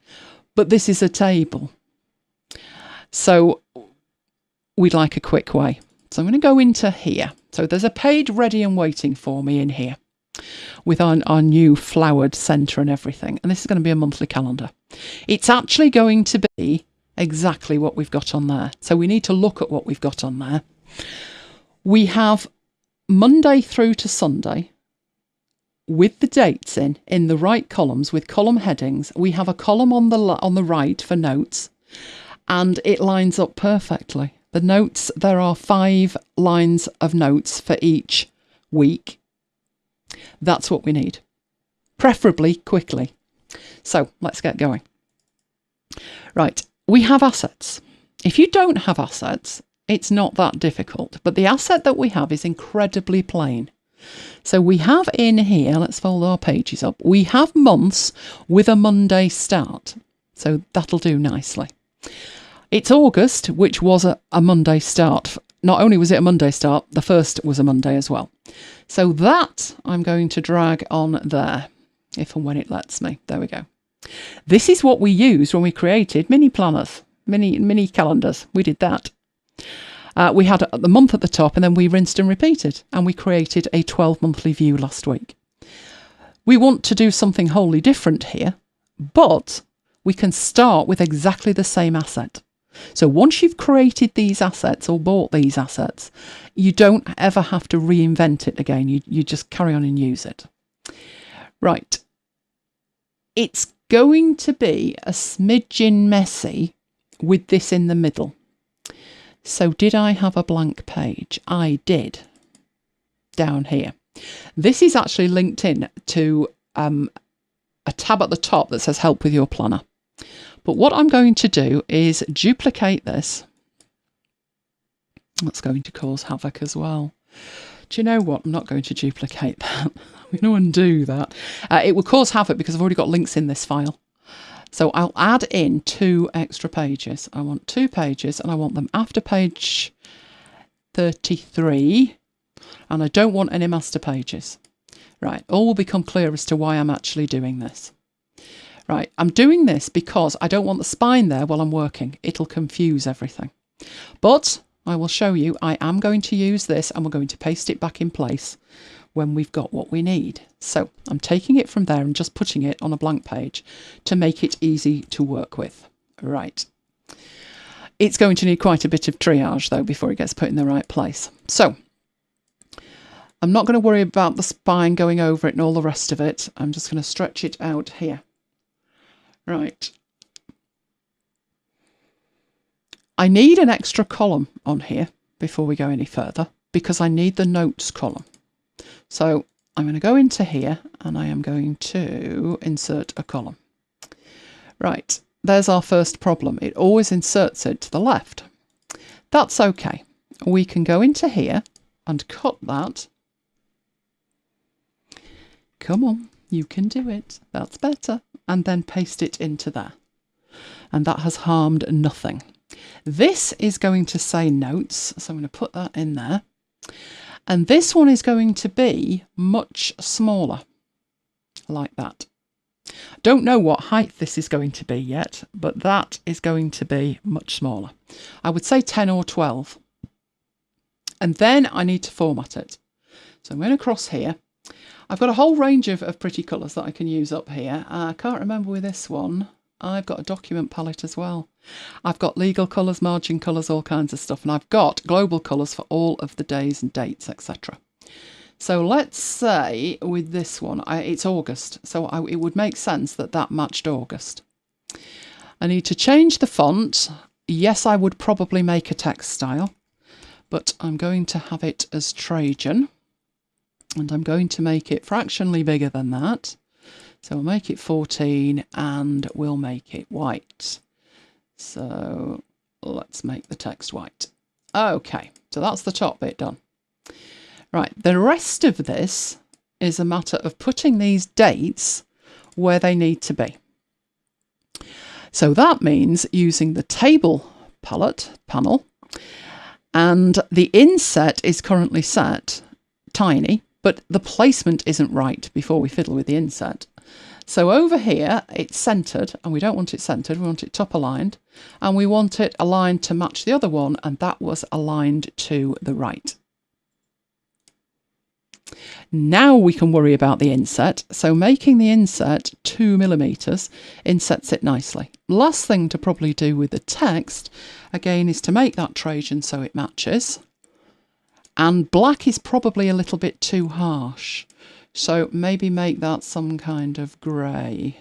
But this is a table. So we'd like a quick way. So I'm going to go into here. So there's a page ready and waiting for me in here with our new flowered centre and everything. And this is going to be a monthly calendar. It's actually going to be exactly what we've got on there. So we need to look at what we've got on there. We have Monday through to Sunday, with the dates in the right columns with column headings. We have a column on the right for notes, and it lines up perfectly. The notes, there are 5 lines of notes for each week. That's what we need, preferably quickly. So let's get going. Right, we have assets. If you don't have assets, it's not that difficult, but the asset that we have is incredibly plain. So we have in here, let's fold our pages up, we have months with a Monday start. So that'll do nicely. It's August, which was a Monday start. Not only was it a Monday start, the first was a Monday as well. So that I'm going to drag on there, if and when it lets me. There we go. This is what we used when we created mini planners, mini calendars. We did that. We had the month at the top, and then we rinsed and repeated, and we created a 12-monthly view last week. We want to do something wholly different here, but we can start with exactly the same asset. So once you've created these assets or bought these assets, you don't ever have to reinvent it again. You just carry on and use it. Right. It's going to be a smidgen messy with this in the middle. So did I have a blank page? I did, down here. This is actually linked in to a tab at the top that says help with your planner. But what I'm going to do is duplicate this. That's going to cause havoc as well. Do you know what? I'm not going to duplicate that. I'm going to undo that. It will cause havoc because I've already got links in this file. So I'll add in 2 extra pages. I want 2 pages, and I want them after page 33, and I don't want any master pages. Right, all will become clear as to why I'm actually doing this. Right, I'm doing this because I don't want the spine there while I'm working. It'll confuse everything. But I will show you, I am going to use this, and we're going to paste it back in place when we've got what we need. So I'm taking it from there and just putting it on a blank page to make it easy to work with. Right. It's going to need quite a bit of triage though before it gets put in the right place. So I'm not going to worry about the spine going over it and all the rest of it. I'm just going to stretch it out here. Right. I need an extra column on here before we go any further because I need the notes column. So I'm going to go into here and I am going to insert a column. Right, there's our first problem. It always inserts it to the left. That's okay. We can go into here and cut that. Come on, you can do it. That's better. And then paste it into there. And that has harmed nothing. This is going to say notes, so I'm going to put that in there. And this one is going to be much smaller, like that. Don't know what height this is going to be yet, but that is going to be much smaller. I would say 10 or 12. And then I need to format it. So I'm going to cross here. I've got a whole range of pretty colours that I can use up here. I can't remember with this one. I've got a document palette as well. I've got legal colours, margin colours, all kinds of stuff. And I've got global colours for all of the days and dates, etc. So let's say with this one, it's August. So it would make sense that that matched August. I need to change the font. Yes, I would probably make a text style, but I'm going to have it as Trajan. And I'm going to make it fractionally bigger than that. So we'll make it 14 and we'll make it white. So let's make the text white. Okay, so that's the top bit done. Right, the rest of this is a matter of putting these dates where they need to be. So that means using the table panel, and the inset is currently set tiny, but the placement isn't right before we fiddle with the inset. So over here, it's centered, and we don't want it centered, we want it top aligned, and we want it aligned to match the other one, and that was aligned to the right. Now we can worry about the inset. So making the inset 2mm insets it nicely. Last thing to probably do with the text, again, is to make that Trajan so it matches. And black is probably a little bit too harsh. So maybe make that some kind of grey.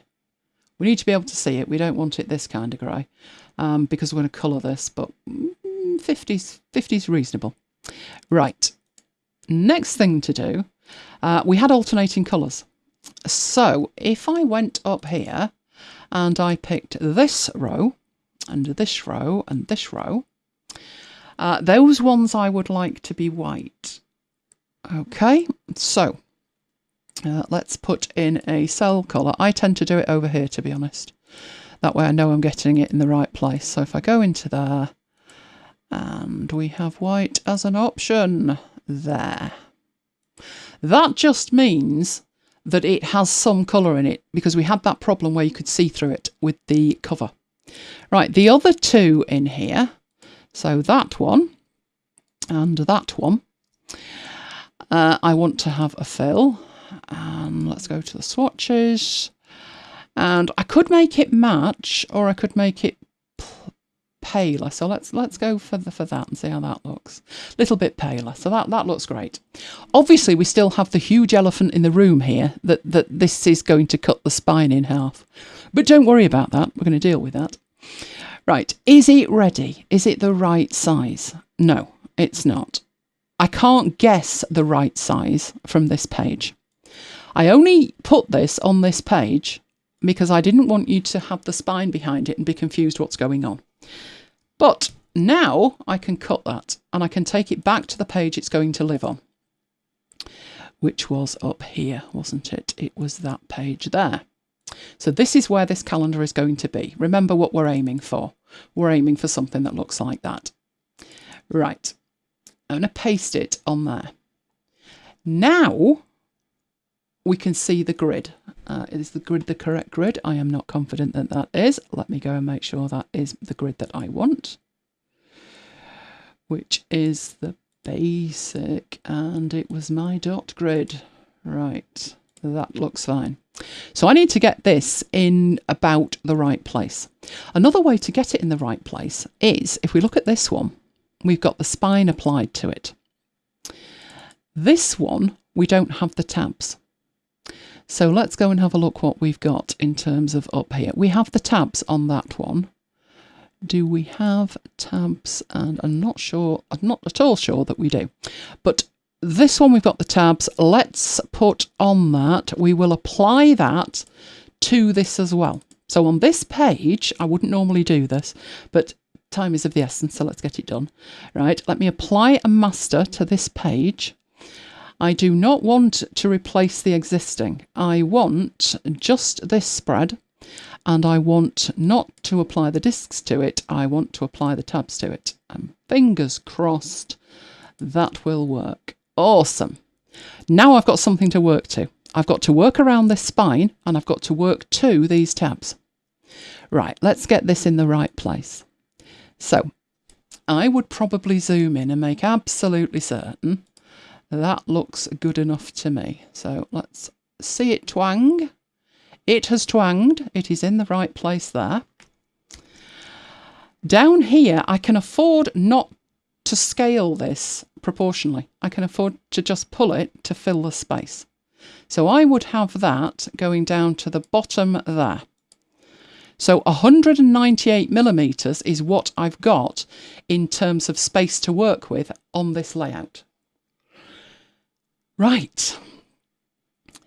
We need to be able to see it. We don't want it this kind of grey because we're going to colour this, but 50's reasonable. Right. Next thing to do, we had alternating colours. So if I went up here and I picked this row and this row and this row, those ones I would like to be white. Okay, so let's put in a cell colour. I tend to do it over here, to be honest. That way I know I'm getting it in the right place. So if I go into there and we have white as an option there. That just means that it has some colour in it because we had that problem where you could see through it with the cover. Right, the other two in here, so that one and that one, I want to have a fill. Let's go to the swatches, and I could make it match or I could make it paler. So let's go for that and see how that looks. A little bit paler. So that looks great. Obviously, we still have the huge elephant in the room here that this is going to cut the spine in half. But don't worry about that. We're going to deal with that. Right. Is it ready? Is it the right size? No, it's not. I can't guess the right size from this page. I only put this on this page because I didn't want you to have the spine behind it and be confused what's going on. But now I can cut that and I can take it back to the page it's going to live on, which was up here, wasn't it? It was that page there. So this is where this calendar is going to be. Remember what we're aiming for. We're aiming for something that looks like that. Right. I'm going to paste it on there. Now we can see the grid. Is the grid the correct grid? I am not confident that that is. Let me go and make sure that is the grid that I want, which is the basic, and it was my dot grid. Right, that looks fine. So I need to get this in about the right place. Another way to get it in the right place is, if we look at this one, we've got the spine applied to it. This one, we don't have the tabs. So let's go and have a look what we've got in terms of up here. We have the tabs on that one. Do we have tabs? And I'm not sure, I'm not at all sure that we do. But this one, we've got the tabs. Let's put on that. We will apply that to this as well. So on this page, I wouldn't normally do this, but time is of the essence, so let's get it done. Right, let me apply a master to this page. I do not want to replace the existing. I want just this spread, and I want not to apply the discs to it. I want to apply the tabs to it. And fingers crossed that will work. Awesome. Now I've got something to work to. I've got to work around this spine, and I've got to work to these tabs. Right, let's get this in the right place. So I would probably zoom in and make absolutely certain that looks good enough to me. So let's see it twang. It has twanged. It is in the right place there. Down here, I can afford not to scale this proportionally. I can afford to just pull it to fill the space. So I would have that going down to the bottom there. So 198 millimeters is what I've got in terms of space to work with on this layout. Right,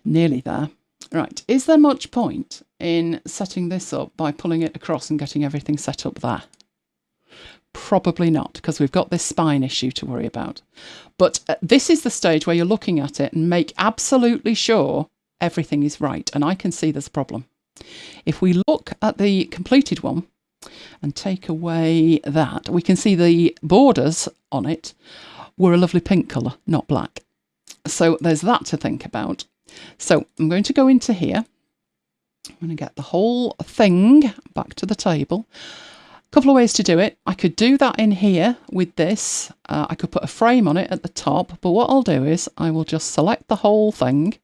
nearly there. Right, is there much point in setting this up by pulling it across and getting everything set up there? Probably not, because we've got this spine issue to worry about. But this is the stage where you're looking at it and make absolutely sure everything is right. And I can see there's a problem. If we look at the completed one and take away that, we can see the borders on it were a lovely pink colour, not black. So there's that to think about. So I'm going to go into here. I'm going to get the whole thing back to the table. Couple of ways to do it. I could do that in here with this. I could put a frame on it at the top, but what I'll do is I will just select the whole thing.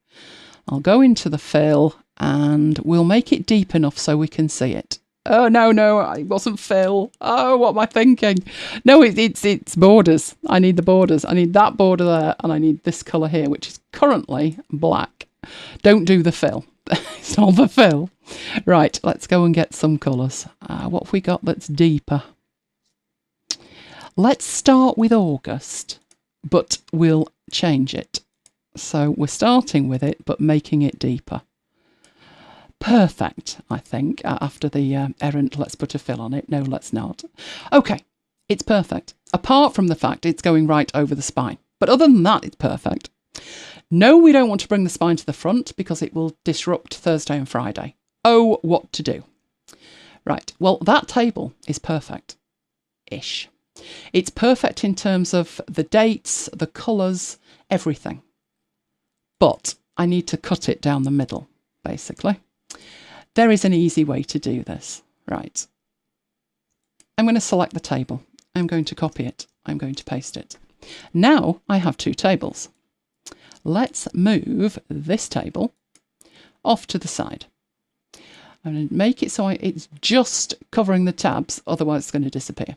I'll go into the fill and we'll make it deep enough so we can see it. Oh, no, it wasn't fill. Oh, what am I thinking? No, it's borders. I need the borders. I need that border there and I need this colour here, which is currently black. Don't do the fill. It's not the fill. Right, let's go and get some colours. What have we got that's deeper? Let's start with August, but we'll change it. So we're starting with it, but making it deeper. Perfect, I think, after the errant let's put a fill on it. No, let's not. Okay, it's perfect. Apart from the fact it's going right over the spine. But other than that, it's perfect. No, we don't want to bring the spine to the front because it will disrupt Thursday and Friday. Oh, what to do? Right, well, that table is perfect-ish. It's perfect in terms of the dates, the colours, everything. But I need to cut it down the middle, basically. There is an easy way to do this. Right. I'm going to select the table. I'm going to copy it. I'm going to paste it. Now I have two tables. Let's move this table off to the side. I'm going to make it so it's just covering the tabs, otherwise it's going to disappear.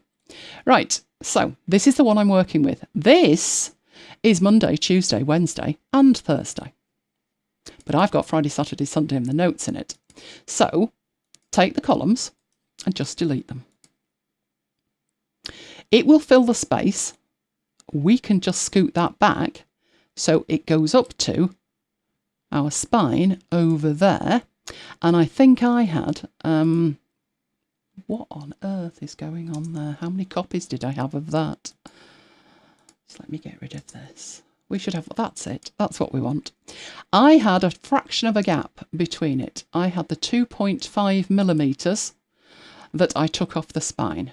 Right, so this is the one I'm working with. This is Monday, Tuesday, Wednesday and Thursday. But I've got Friday, Saturday, Sunday and the notes in it. So take the columns and just delete them. It will fill the space. We can just scoot that back so it goes up to our spine over there. And I think I had, what on earth is going on there? How many copies did I have of that? Just let me get rid of this. We should have, that's it. That's what we want. I had a fraction of a gap between it. I had the 2.5 millimeters that I took off the spine.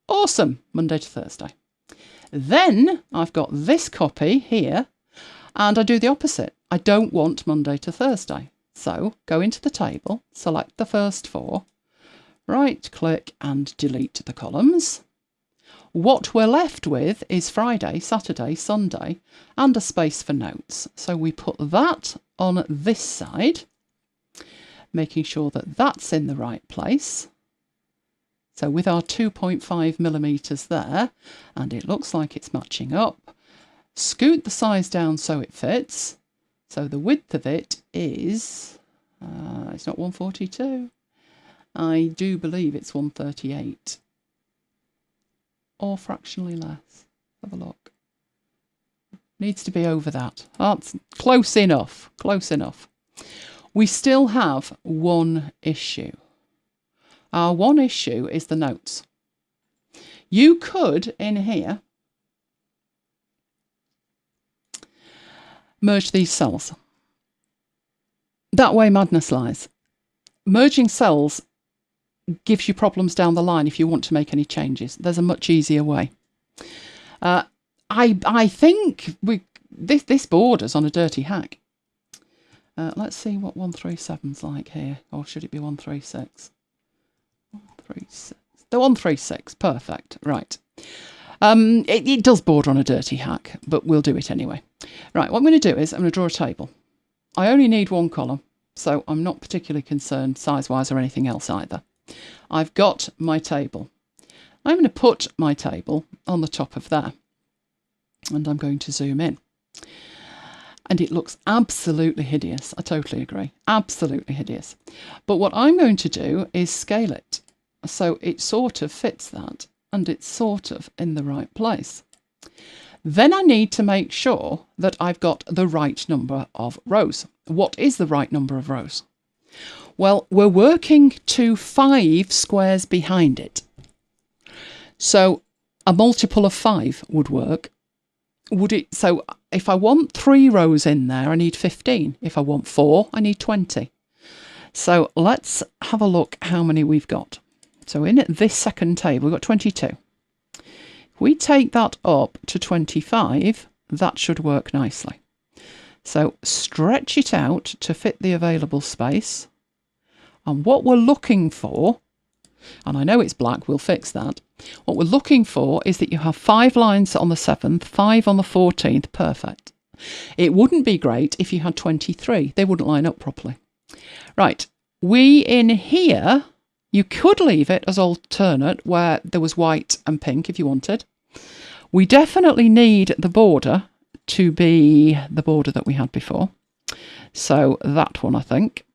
Awesome. Monday to Thursday. Then I've got this copy here and I do the opposite. I don't want Monday to Thursday. So go into the table, select the first four, right click and delete the columns. What we're left with is Friday, Saturday, Sunday and a space for notes. So we put that on this side, making sure that that's in the right place. So with our 2.5 millimeters there, and it looks like it's matching up, scoot the size down so it fits. So the width of it is, it's not 142. I do believe it's 138. Or fractionally less. Have a look. Needs to be over that. That's close enough. Close enough. We still have one issue. Our one issue is the notes. You could, in here, merge these cells. That way madness lies. Merging cells gives you problems down the line if you want to make any changes. There's a much easier way. I think this borders on a dirty hack. Let's see what 137's like here. Or should it be 136? 136. The 136, perfect. Right. It does border on a dirty hack, but we'll do it anyway. Right, what I'm going to do is I'm going to draw a table. I only need one column, so I'm not particularly concerned size-wise or anything else either. I've got my table. I'm going to put my table on the top of there. And I'm going to zoom in. And it looks absolutely hideous. I totally agree. Absolutely hideous. But what I'm going to do is scale it. So it sort of fits that. And it's sort of in the right place. Then I need to make sure that I've got the right number of rows. What is the right number of rows? Well, we're working to 5 squares behind it. So a multiple of 5 would work. So if I want 3 rows in there, I need 15. If I want 4, I need 20. So let's have a look how many we've got. So in this second table, we've got 22. If we take that up to 25, that should work nicely. So stretch it out to fit the available space. And what we're looking for, and I know it's black, we'll fix that. What we're looking for is that you have 5 lines on the 7th, 5 on the 14th, perfect. It wouldn't be great if you had 23, they wouldn't line up properly. Right, we in here, you could leave it as alternate where there was white and pink if you wanted. We definitely need the border to be the border that we had before. So that one, I think.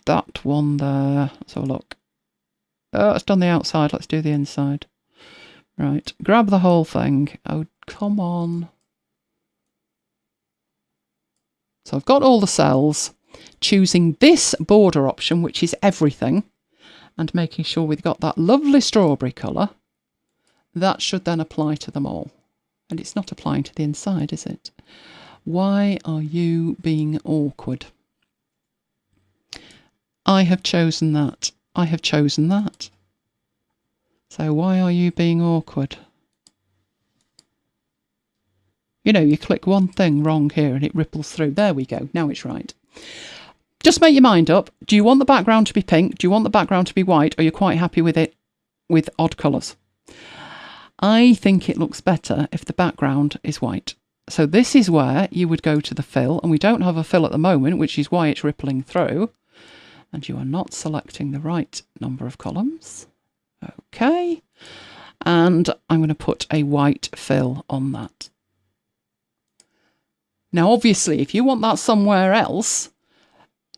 That one there, let's have a look. Oh, it's done the outside, let's do the inside. Right, grab the whole thing. Oh, come on. So I've got all the cells, choosing this border option, which is everything, and making sure we've got that lovely strawberry colour. That should then apply to them all. And it's not applying to the inside, is it? Why are you being awkward? I have chosen that. I have chosen that. So why are you being awkward? You know, you click one thing wrong here and it ripples through. There we go. Now it's right. Just make your mind up. Do you want the background to be pink? Do you want the background to be white? Or are you quite happy with it with odd colours? I think it looks better if the background is white. So this is where you would go to the fill, and we don't have a fill at the moment, which is why it's rippling through. And you are not selecting the right number of columns. Okay. And I'm going to put a white fill on that. Now, obviously, if you want that somewhere else,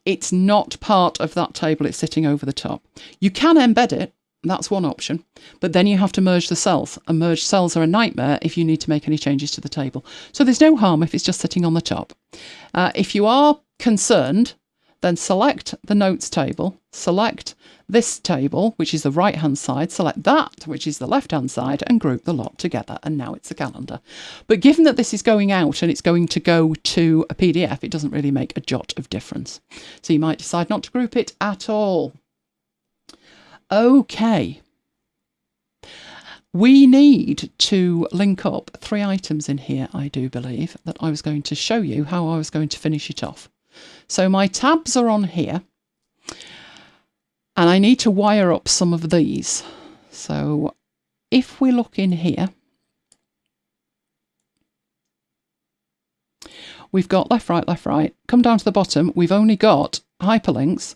it's not part of that table. It's sitting over the top. You can embed it. That's one option. But then you have to merge the cells. And merged cells are a nightmare if you need to make any changes to the table. So there's no harm if it's just sitting on the top. If you are concerned, then select the notes table, select this table, which is the right-hand side, select that, which is the left-hand side, and group the lot together. And now it's a calendar. But given that this is going out and it's going to go to a PDF, it doesn't really make a jot of difference. So you might decide not to group it at all. Okay. We need to link up 3 items in here, I do believe, that I was going to show you how I was going to finish it off. So my tabs are on here, and I need to wire up some of these. So if we look in here, we've got left, right. Come down to the bottom, we've only got hyperlinks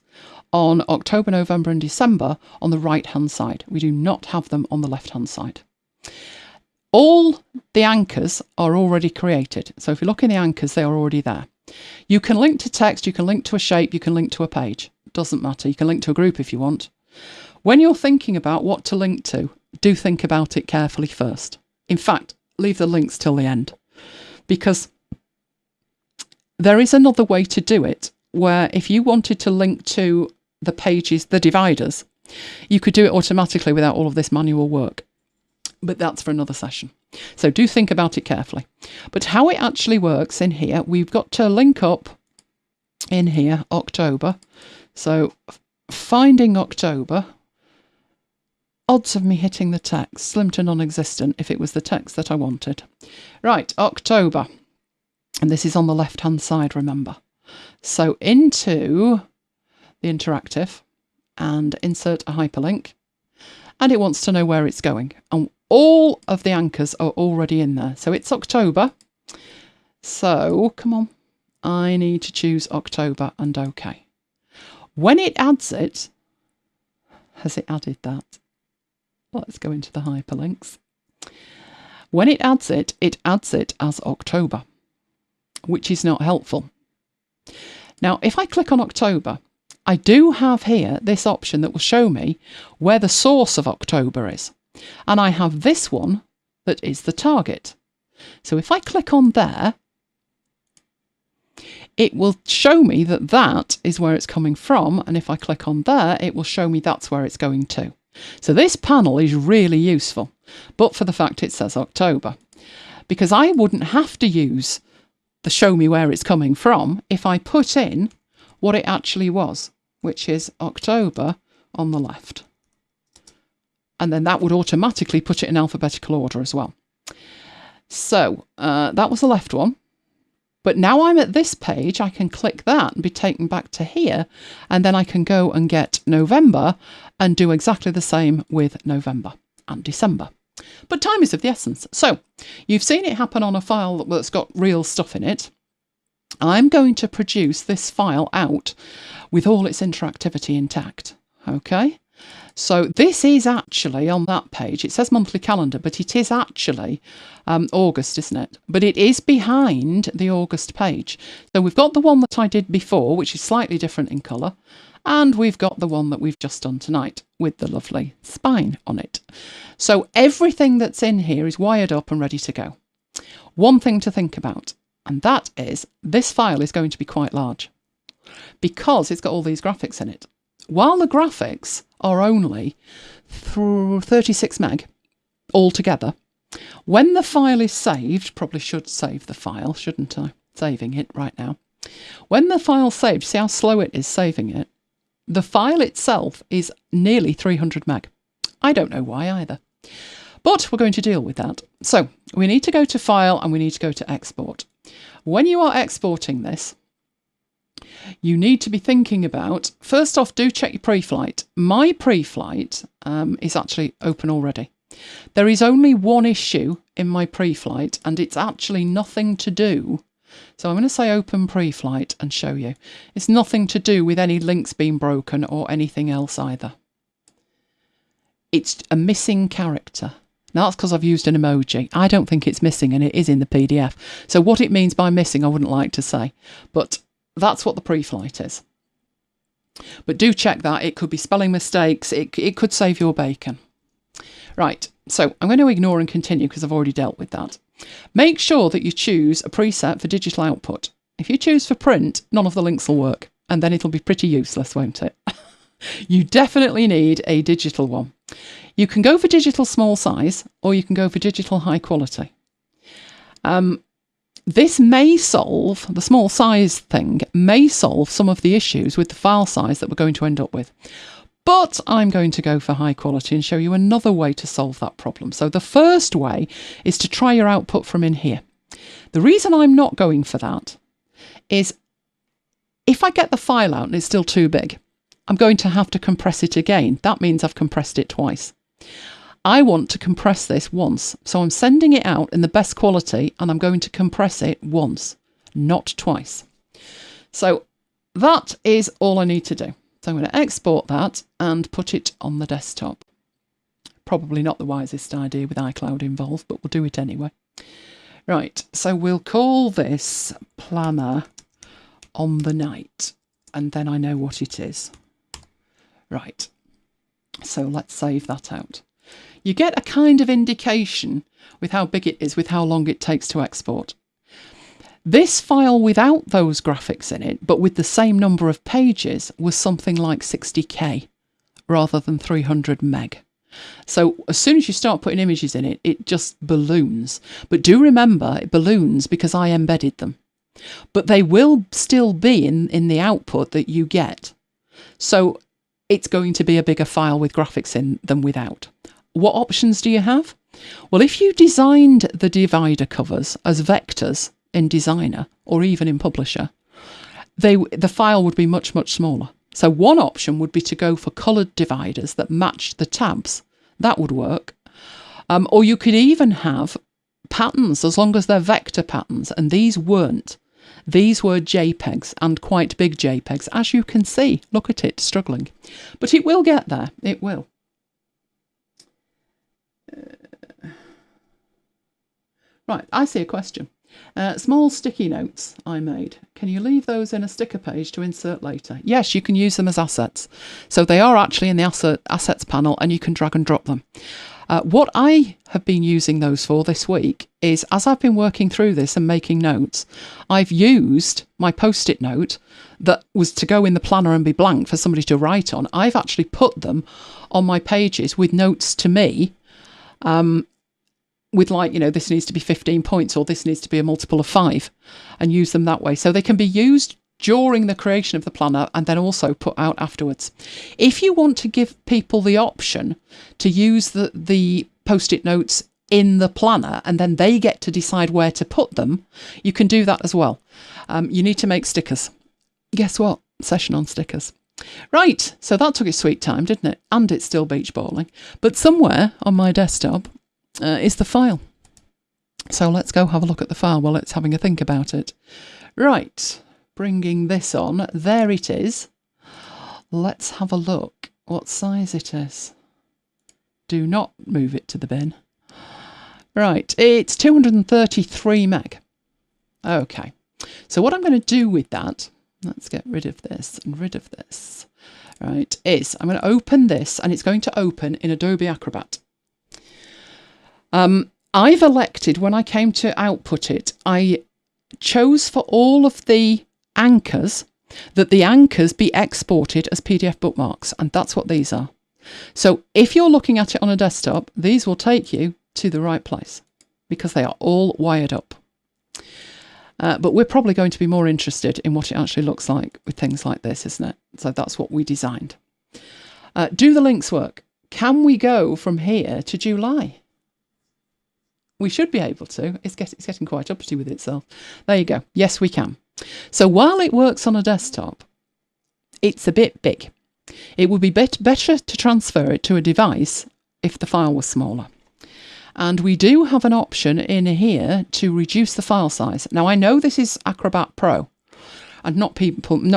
on October, November and December on the right-hand side. We do not have them on the left-hand side. All the anchors are already created. So if you look in the anchors, they are already there. You can link to text, you can link to a shape, you can link to a page. Doesn't matter. You can link to a group if you want. When you're thinking about what to link to, do think about it carefully first. In fact, leave the links till the end, because there is another way to do it, where if you wanted to link to the pages, the dividers, you could do it automatically without all of this manual work. But that's for another session. So do think about it carefully. But how it actually works in here, we've got to link up in here, October. So finding October, odds of me hitting the text, slim to non-existent if it was the text that I wanted. Right, October. And this is on the left-hand side, remember. So into the interactive and insert a hyperlink. And it wants to know where it's going. And all of the anchors are already in there. So it's October. So, come on. I need to choose October and OK. When it adds it, has it added that? Let's go into the hyperlinks. When it adds it as October, which is not helpful. Now, if I click on October, I do have here this option that will show me where the source of October is. And I have this one that is the target. So if I click on there, it will show me that that is where it's coming from. And if I click on there, it will show me that's where it's going to. So this panel is really useful, but for the fact it says October, because I wouldn't have to use the show me where it's coming from if I put in what it actually was, which is October on the left. And then that would automatically put it in alphabetical order as well. So that was the left one. But now I'm at this page, I can click that and be taken back to here. And then I can go and get November and do exactly the same with November and December. But time is of the essence. So you've seen it happen on a file that's got real stuff in it. I'm going to produce this file out with all its interactivity intact. Okay. So this is actually on that page. It says monthly calendar, but it is actually August, isn't it? But it is behind the August page. So we've got the one that I did before, which is slightly different in colour. And we've got the one that we've just done tonight with the lovely spine on it. So everything that's in here is wired up and ready to go. One thing to think about, and that is this file is going to be quite large because it's got all these graphics in it. While the graphics are only 36 meg altogether, when the file is saved, probably should save the file, shouldn't I? Saving it right now. When the file's saved, see how slow it is saving it? The file itself is nearly 300 meg. I don't know why either. But we're going to deal with that. So we need to go to File and we need to go to Export. When you are exporting this, you need to be thinking about, first off, do check your pre-flight. My pre-flight is actually open already. There is only one issue in my pre-flight and it's actually nothing to do. So I'm going to say open pre-flight and show you. It's nothing to do with any links being broken or anything else either. It's a missing character. Now that's because I've used an emoji. I don't think it's missing and it is in the PDF. So what it means by missing I wouldn't like to say. But that's what the pre-flight is. But do check that. It could be spelling mistakes. It could save your bacon. Right, so I'm going to ignore and continue because I've already dealt with that. Make sure that you choose a preset for digital output. If you choose for print, none of the links will work. And then it'll be pretty useless, won't it? You definitely need a digital one. You can go for digital small size or you can go for digital high quality. This may solve, the small size thing may solve some of the issues with the file size that we're going to end up with. But I'm going to go for high quality and show you another way to solve that problem. So the first way is to try your output from in here. The reason I'm not going for that is if I get the file out and it's still too big, I'm going to have to compress it again. That means I've compressed it twice. I want to compress this once, so I'm sending it out in the best quality and I'm going to compress it once, not twice. So that is all I need to do. So I'm going to export that and put it on the desktop. Probably not the wisest idea with iCloud involved, but we'll do it anyway. Right, so we'll call this Planner on the Night, and then I know what it is. Right, so let's save that out. You get a kind of indication with how big it is, with how long it takes to export. This file without those graphics in it, but with the same number of pages, was something like 60k rather than 300 meg. So as soon as you start putting images in it, it just balloons. But do remember, it balloons because I embedded them. But they will still be in the output that you get. So it's going to be a bigger file with graphics in than without. What options do you have? Well, if you designed the divider covers as vectors in Designer or even in Publisher, the file would be much, much smaller. So one option would be to go for coloured dividers that match the tabs. That would work. Or you could even have patterns as long as they're vector patterns, and these weren't. These were JPEGs and quite big JPEGs, as you can see. Look at it, struggling. But it will get there. It will. Right, I see a question. Small sticky notes I made. Can you leave those in a sticker page to insert later? Yes, you can use them as assets. So they are actually in the assets panel and you can drag and drop them. What I have been using those for this week is, as I've been working through this and making notes, I've used my post-it note that was to go in the planner and be blank for somebody to write on. I've actually put them on my pages with notes to me, with like, this needs to be 15 points or this needs to be a multiple of 5, and use them that way. So they can be used during the creation of the planner and then also put out afterwards. If you want to give people the option to use the post-it notes in the planner and then they get to decide where to put them, you can do that as well. You need to make stickers. Guess what? Session on stickers. Right, so that took its sweet time, didn't it? And it's still beach balling. But somewhere on my desktop is the file. So let's go have a look at the file while it's having a think about it. Right. Bringing this on, there it is. Let's have a look what size it is. Do not move it to the bin. Right, it's 233 meg. Okay, so what I'm going to do with that, let's get rid of this and rid of this, right, is I'm going to open this and it's going to open in Adobe Acrobat. I've elected, when I came to output it, I chose for all of the anchors that the anchors be exported as PDF bookmarks, and that's what these are. So if you're looking at it on a desktop, these will take you to the right place because they are all wired up. But we're probably going to be more interested in what it actually looks like with things like this, isn't it? So that's what we designed. Do the links work? Can we go from here to July? We should be able to. It's getting quite uppity with itself. There you go. Yes, we can. So while it works on a desktop, it's a bit big. It would be better to transfer it to a device if the file was smaller. And we do have an option in here to reduce the file size. Now, I know this is Acrobat Pro, and not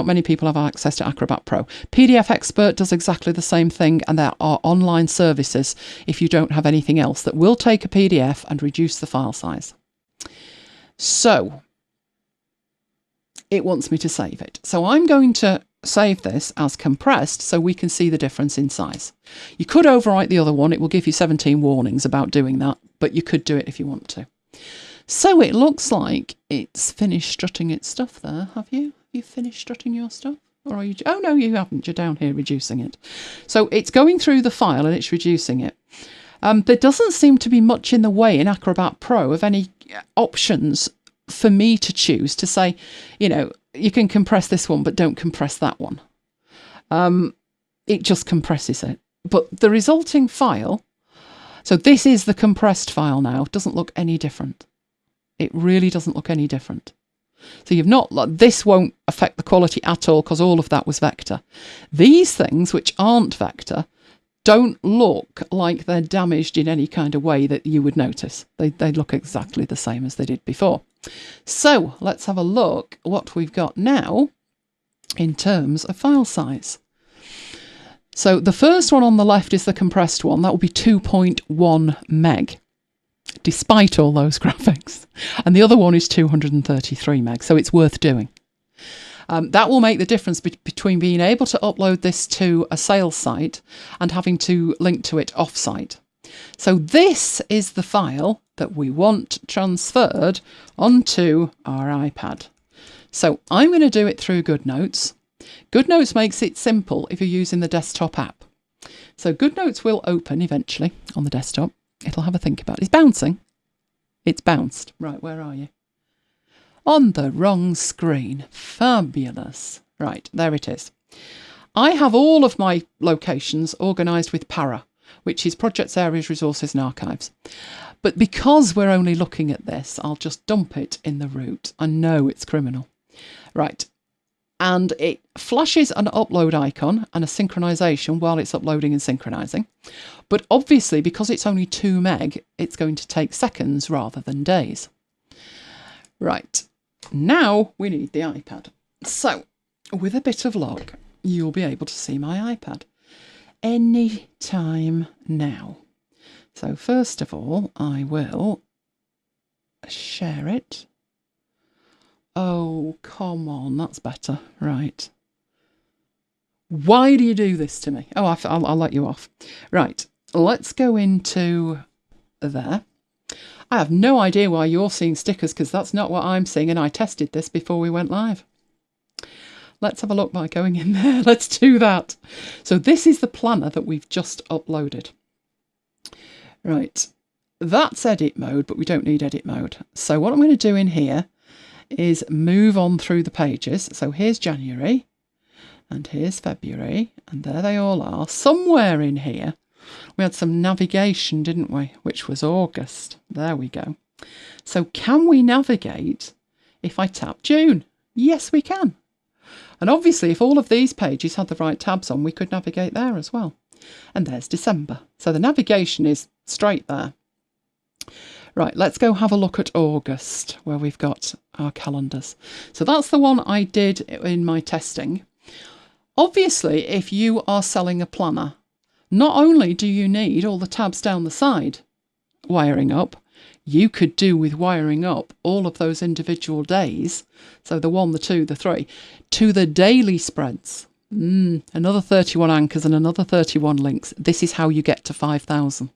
many people have access to Acrobat Pro. PDF Expert does exactly the same thing, and there are online services, if you don't have anything else, that will take a PDF and reduce the file size. So it wants me to save it. So I'm going to save this as compressed so we can see the difference in size. You could overwrite the other one. It will give you 17 warnings about doing that, but you could do it if you want to. So it looks like it's finished strutting its stuff there. Have you? Have you finished strutting your stuff? Or are you? Oh, no, you haven't. You're down here reducing it. So it's going through the file and it's reducing it. There doesn't seem to be much in the way in Acrobat Pro of any options for me to choose to say, you can compress this one, but don't compress that one. It just compresses it. But the resulting file, so this is the compressed file now, doesn't look any different. It really doesn't look any different. So this won't affect the quality at all because all of that was vector. These things, which aren't vector, don't look like they're damaged in any kind of way that you would notice. They look exactly the same as they did before. So let's have a look what we've got now in terms of file size. So the first one on the left is the compressed one. That will be 2.1 meg, despite all those graphics. And the other one is 233 meg, so it's worth doing. That will make the difference between being able to upload this to a sales site and having to link to it off-site. So this is the file that we want transferred onto our iPad. So I'm going to do it through GoodNotes. GoodNotes makes it simple if you're using the desktop app. So GoodNotes will open eventually on the desktop. It'll have a think about it. It's bouncing. It's bounced. Right, where are you? On the wrong screen. Fabulous. Right, there it is. I have all of my locations organised with Para, which is Projects, Areas, Resources and Archives. But because we're only looking at this, I'll just dump it in the root. I know it's criminal. Right. And it flashes an upload icon and a synchronization while it's uploading and synchronizing. But obviously, because it's only 2 meg, it's going to take seconds rather than days. Right. Now we need the iPad. So with a bit of luck, you'll be able to see my iPad any time now. So first of all, I will share it. Oh, come on, that's better. Right. Why do you do this to me? Oh, I'll let you off. Right, let's go into there. I have no idea why you're seeing stickers because that's not what I'm seeing, and I tested this before we went live. Let's have a look by going in there. Let's do that. So this is the planner that we've just uploaded. Right, that's edit mode, but we don't need edit mode. So what I'm going to do in here is move on through the pages. So here's January, and here's February, and there they all are. Somewhere in here, we had some navigation, didn't we? Which was August. There we go. So can we navigate if I tap June? Yes, we can. And obviously, if all of these pages had the right tabs on, we could navigate there as well. And there's December. So the navigation is straight there. Right, let's go have a look at August, where we've got our calendars. So that's the one I did in my testing. Obviously, if you are selling a planner, not only do you need all the tabs down the side wiring up, you could do with wiring up all of those individual days, so the 1, the 2, the 3, to the daily spreads. Another 31 anchors and another 31 links. This is how you get to 5,000.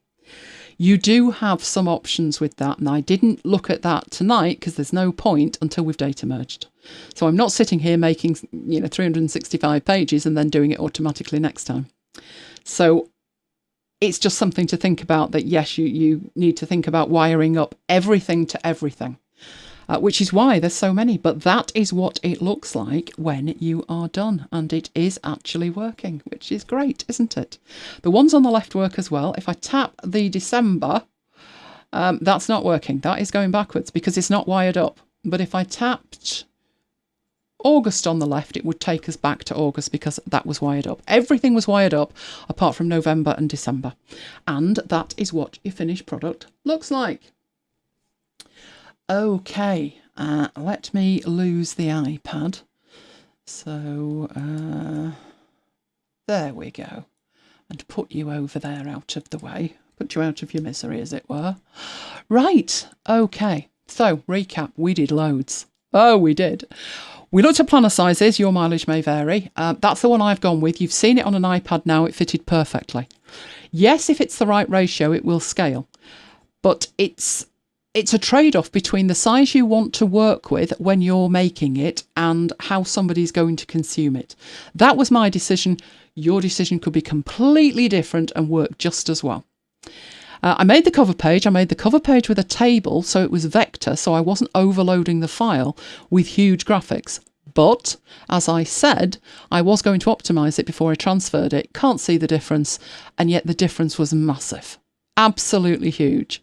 You do have some options with that, and I didn't look at that tonight because there's no point until we've data merged. So I'm not sitting here making 365 pages and then doing it automatically next time. So it's just something to think about, that yes, you need to think about wiring up everything to everything, which is why there's so many. But that is what it looks like when you are done, and it is actually working, which is great, isn't it? The ones on the left work as well. If I tap the December, that's not working. That is going backwards because it's not wired up. But if I tapped August on the left, it would take us back to August because that was wired up. Everything was wired up apart from November and December. And that is what your finished product looks like. Okay, let me lose the iPad. So there we go. And put you over there out of the way. Put you out of your misery, as it were. Right, okay. So, recap, we did loads. Oh, we did. We looked at planner sizes. Your mileage may vary. That's the one I've gone with. You've seen it on an iPad now. It fitted perfectly. Yes, if it's the right ratio, it will scale. But it's a trade-off between the size you want to work with when you're making it and how somebody's going to consume it. That was my decision. Your decision could be completely different and work just as well. I made the cover page. I made the cover page with a table, so it was vector, so I wasn't overloading the file with huge graphics. But, as I said, I was going to optimise it before I transferred it. Can't see the difference, and yet the difference was massive. Absolutely huge.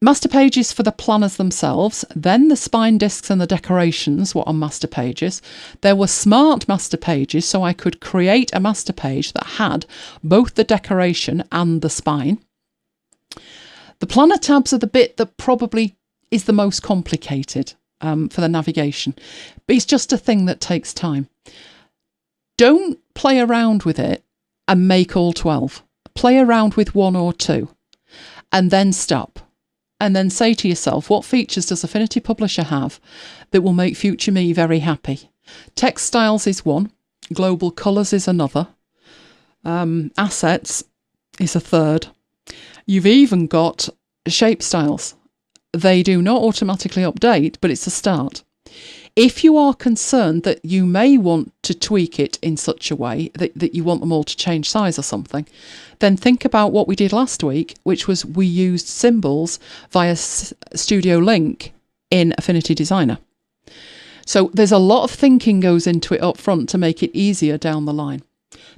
Master pages for the planners themselves, then the spine discs and the decorations were on master pages. There were smart master pages, so I could create a master page that had both the decoration and the spine. The planner tabs are the bit that probably is the most complicated for the navigation, but it's just a thing that takes time. Don't play around with it and make all 12. Play around with 1 or 2 and then stop. And then say to yourself, what features does Affinity Publisher have that will make future me very happy? Text styles is one. Global colours is another. Assets is a third. You've even got shape styles. They do not automatically update, but it's a start. If you are concerned that you may want to tweak it in such a way that you want them all to change size or something, then think about what we did last week, which was we used symbols via Studio Link in Affinity Designer. So there's a lot of thinking goes into it up front to make it easier down the line.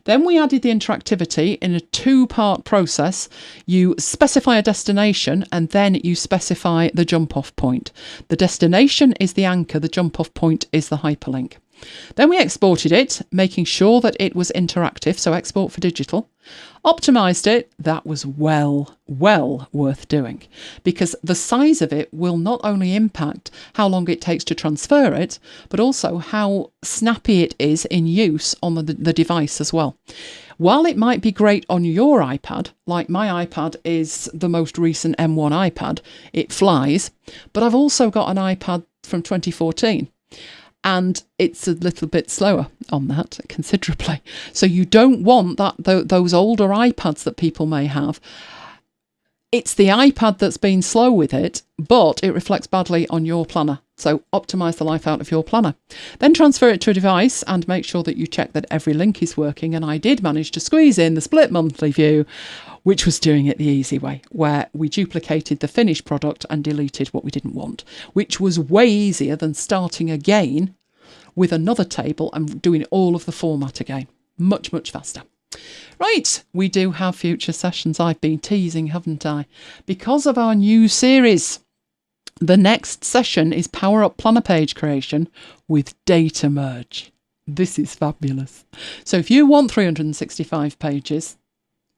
Then we added the interactivity in a 2-part process. You specify a destination and then you specify the jump-off point. The destination is the anchor, the jump-off point is the hyperlink. Then we exported it, making sure that it was interactive, so export for digital. Optimised it. That was well worth doing, because the size of it will not only impact how long it takes to transfer it, but also how snappy it is in use on the device as well. While it might be great on your iPad, like my iPad is the most recent M1 iPad, it flies, but I've also got an iPad from 2014. And it's a little bit slower on that, considerably. So you don't want those older iPads that people may have. It's the iPad that's been slow with it, but it reflects badly on your planner. So optimise the life out of your planner. Then transfer it to a device and make sure that you check that every link is working. And I did manage to squeeze in the split monthly view, which was doing it the easy way, where we duplicated the finished product and deleted what we didn't want, which was way easier than starting again with another table and doing all of the format again. Much faster. Right, we do have future sessions. I've been teasing, haven't I? Because of our new series. The next session is Power Up Planner Page Creation with Data Merge. This is fabulous. So if you want 365 pages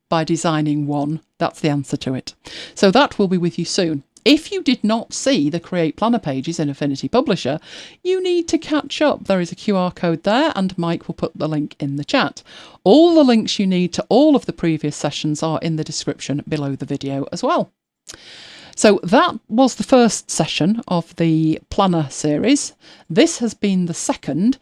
by designing one, that's the answer to it. So that will be with you soon. If you did not see the Create Planner pages in Affinity Publisher, you need to catch up. There is a QR code there and Mike will put the link in the chat. All the links you need to all of the previous sessions are in the description below the video as well. So that was the first session of the Planner series. This has been the second.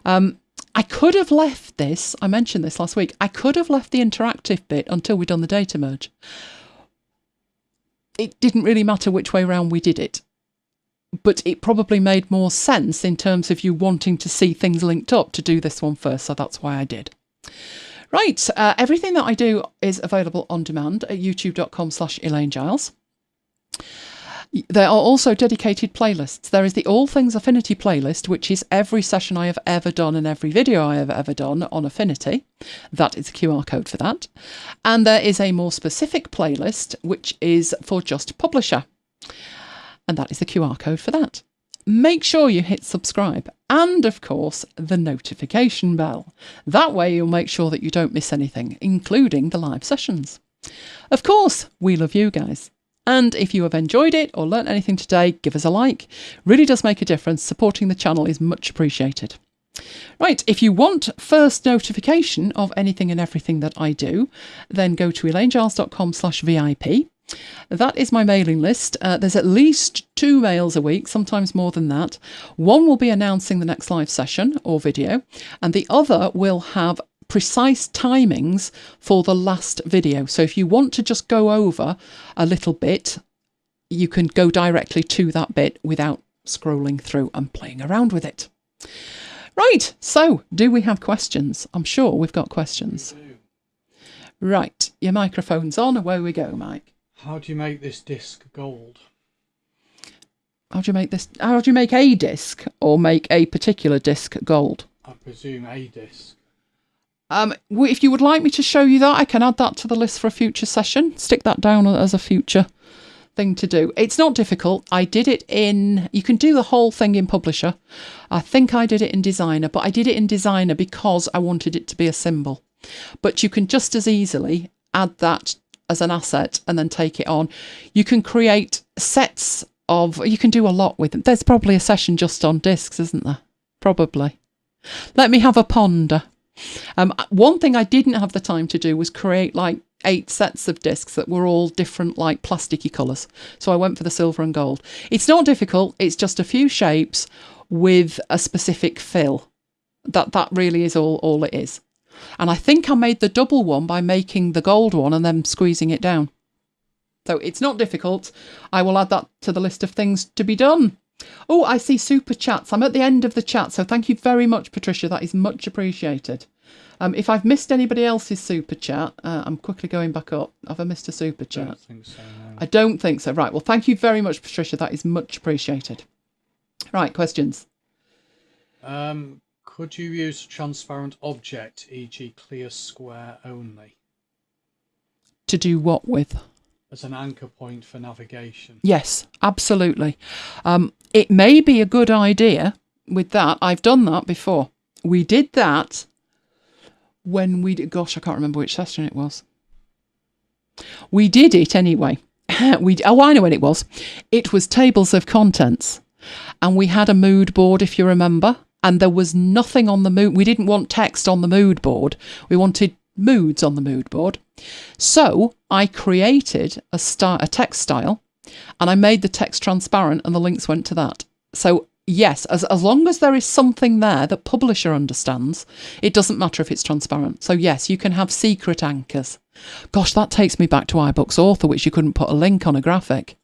I could have left this, I mentioned this last week, I could have left the interactive bit until we'd done the data merge. It didn't really matter which way round we did it, but it probably made more sense in terms of you wanting to see things linked up to do this one first, so that's why I did. Right, everything that I do is available on demand at youtube.com/ElaineGiles. There are also dedicated playlists. There is the All Things Affinity playlist, which is every session I have ever done and every video I have ever done on Affinity. That is a QR code for that. And there is a more specific playlist, which is for just Publisher. And that is the QR code for that. Make sure you hit subscribe and, of course, the notification bell. That way you'll make sure that you don't miss anything, including the live sessions. Of course, we love you guys. And if you have enjoyed it or learnt anything today, give us a like. Really does make a difference. Supporting the channel is much appreciated. Right, if you want first notification of anything and everything that I do, then go to elainegiles.com/VIP. That is my mailing list. There's at least 2 mails a week, sometimes more than that. One will be announcing the next live session or video, and the other will have precise timings for the last video. So if you want to just go over a little bit, you can go directly to that bit without scrolling through and playing around with it. Right, so do we have questions? I'm sure we've got questions. Right, your microphone's on. Away we go, Mike. How do you make this disc gold? How do you make this? How do you make a disc or make a particular disc gold? I presume a disc. If you would like me to show you that, I can add that to the list for a future session. Stick that down as a future thing to do. It's not difficult. I did it in, you can do the whole thing in Publisher. I think I did it in Designer, but I did it in Designer because I wanted it to be a symbol. But you can just as easily add that as an asset and then take it on. You can create sets of, you can do a lot with them. There's probably a session just on discs, isn't there? Probably. Let me have a ponder. One thing I didn't have the time to do was create like 8 sets of discs that were all different, like plasticky colours. So I went for the silver and gold. It's not difficult. It's just a few shapes with a specific fill. That really is all it is. And I think I made the double one by making the gold one and then squeezing it down. So it's not difficult. I will add that to the list of things to be done. Oh, I see super chats. I'm at the end of the chat, so thank you very much, Patricia. That is much appreciated. If I've missed anybody else's super chat, I'm quickly going back up. Have I missed a super chat? I don't think so, no. I don't think so. Right, well, thank you very much, Patricia. That is much appreciated. Right, questions? Could you use a transparent object, e.g. clear square only? To do what with? As an anchor point for navigation. Yes, absolutely. It may be a good idea with that, I've done that before. We did that when we did, gosh, I can't remember which session it was. We did it anyway. I know when it was. It was tables of contents. And we had a mood board, if you remember. And there was nothing on the mood. We didn't want text on the mood board. We wanted moods on the mood board. So I created a text style, and I made the text transparent, and the links went to that. So yes, as long as there is something there that publisher understands, it doesn't matter if it's transparent. So yes, you can have secret anchors. Gosh, that takes me back to iBooks Author, which you couldn't put a link on a graphic.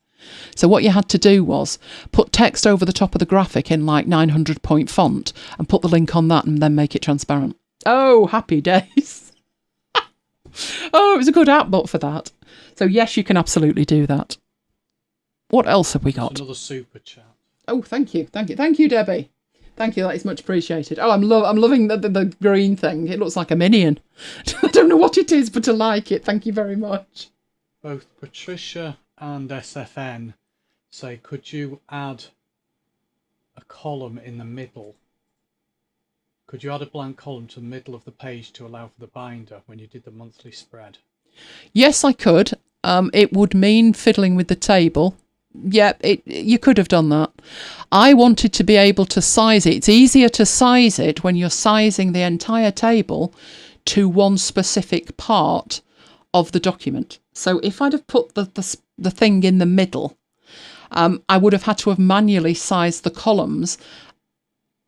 So what you had to do was put text over the top of the graphic in like 900 point font and put the link on that and then make it transparent. Oh, happy days. Oh, it was a good app book for that. So yes, you can absolutely do that. What else have we got? There's another super chat. Oh, thank you, Debbie. Thank you, that is much appreciated. Oh, I'm loving the green thing. It looks like a minion. I don't know what it is, but I like it. Thank you very much. Both Patricia and SFN say, could you add a column in the middle? Could you add a blank column to the middle of the page to allow for the binder when you did the monthly spread? Yes, I could. It would mean fiddling with the table. Yeah, you could have done that. I wanted to be able to size it. It's easier to size it when you're sizing the entire table to one specific part of the document. So if I'd have put the thing in the middle, I would have had to have manually sized the columns,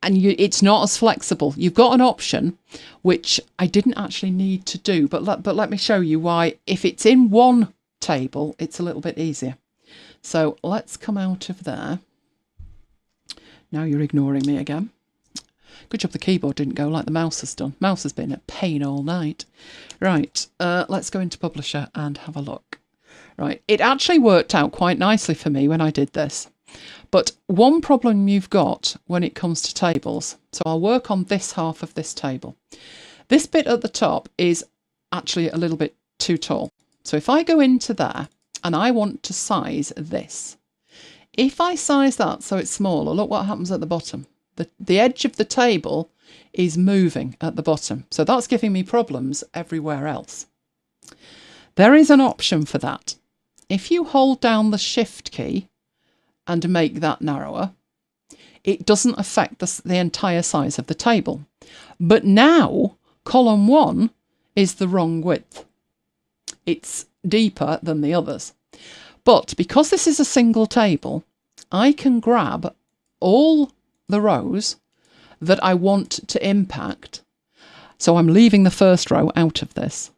and it's not as flexible. You've got an option which I didn't actually need to do, but let me show you why. If it's in one table, it's a little bit easier. So let's come out of there. Now you're ignoring me again. Good job the keyboard didn't go like the mouse has done. Mouse has been a pain all night. Right, let's go into Publisher and have a look. Right, it actually worked out quite nicely for me when I did this. But one problem you've got when it comes to tables, so I'll work on this half of this table. This bit at the top is actually a little bit too tall. So if I go into there and I want to size this, if I size that so it's smaller, look what happens at the bottom. The edge of the table is moving at the bottom. So that's giving me problems everywhere else. There is an option for that. If you hold down the Shift key and make that narrower, it doesn't affect the entire size of the table. But now column 1 is the wrong width. It's deeper than the others. But because this is a single table, I can grab all the rows that I want to impact. So I'm leaving the first row out of this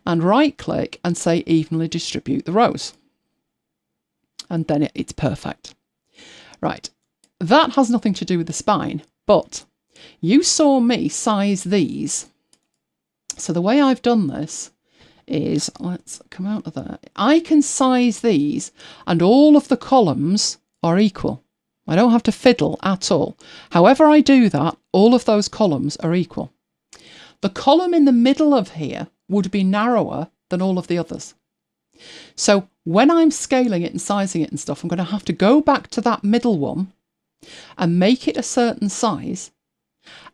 and right click and say evenly distribute the rows. And then it's perfect. Right, that has nothing to do with the spine, but you saw me size these. So the way I've done this is, let's come out of there. I can size these and all of the columns are equal. I don't have to fiddle at all. However I do that, all of those columns are equal. The column in the middle of here would be narrower than all of the others. So when I'm scaling it and sizing it and stuff, I'm going to have to go back to that middle one and make it a certain size,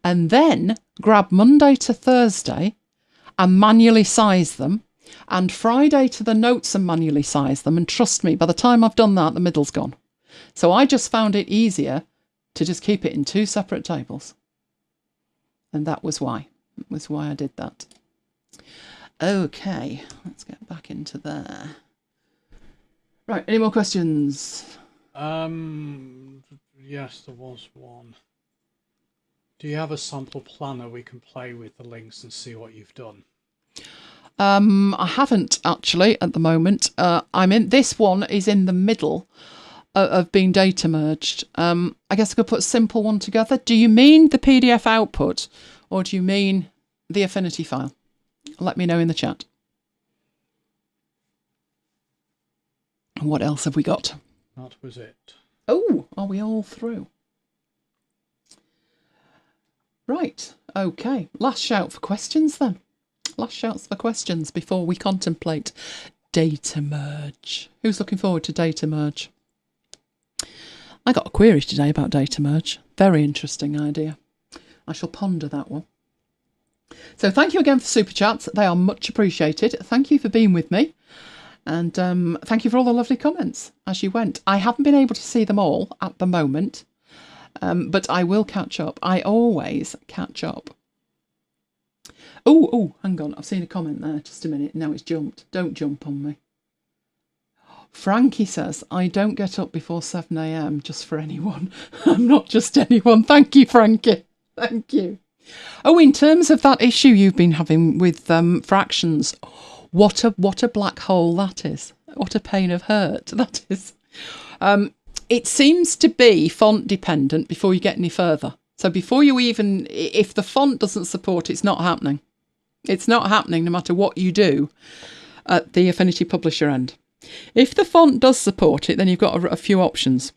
and then grab Monday to Thursday and manually size them, and Friday to the notes and manually size them. And trust me, by the time I've done that, the middle's gone. So I just found it easier to just keep it in 2 separate tables. And that was why. That was why I did that. Okay, let's get back into there. Right, any more questions? Yes, there was one. Do you have a sample planner we can play with the links and see what you've done? I haven't actually at the moment. This one is in the middle of being data merged. I guess I could put a simple one together. Do you mean the PDF output or do you mean the Affinity file? Let me know in the chat. What else have we got? That was it. Oh, are we all through? Right, okay. Last shout for questions then. Last shouts for questions before we contemplate data merge. Who's looking forward to data merge? I got a query today about data merge. Very interesting idea. I shall ponder that one. So thank you again for super chats. They are much appreciated. Thank you for being with me. And thank you for all the lovely comments as you went. I haven't been able to see them all at the moment, but I will catch up. I always catch up. Oh, hang on. I've seen a comment there. Just a minute. Now it's jumped. Don't jump on me. Frankie says, I don't get up before 7 a.m. just for anyone. I'm not just anyone. Thank you, Frankie. Thank you. Oh, in terms of that issue you've been having with fractions, what a black hole that is. What a pain of hurt that is. It seems to be font dependent before you get any further. So before you even, if the font doesn't support, it's not happening. It's not happening no matter what you do at the Affinity Publisher end. If the font does support it, then you've got a few options.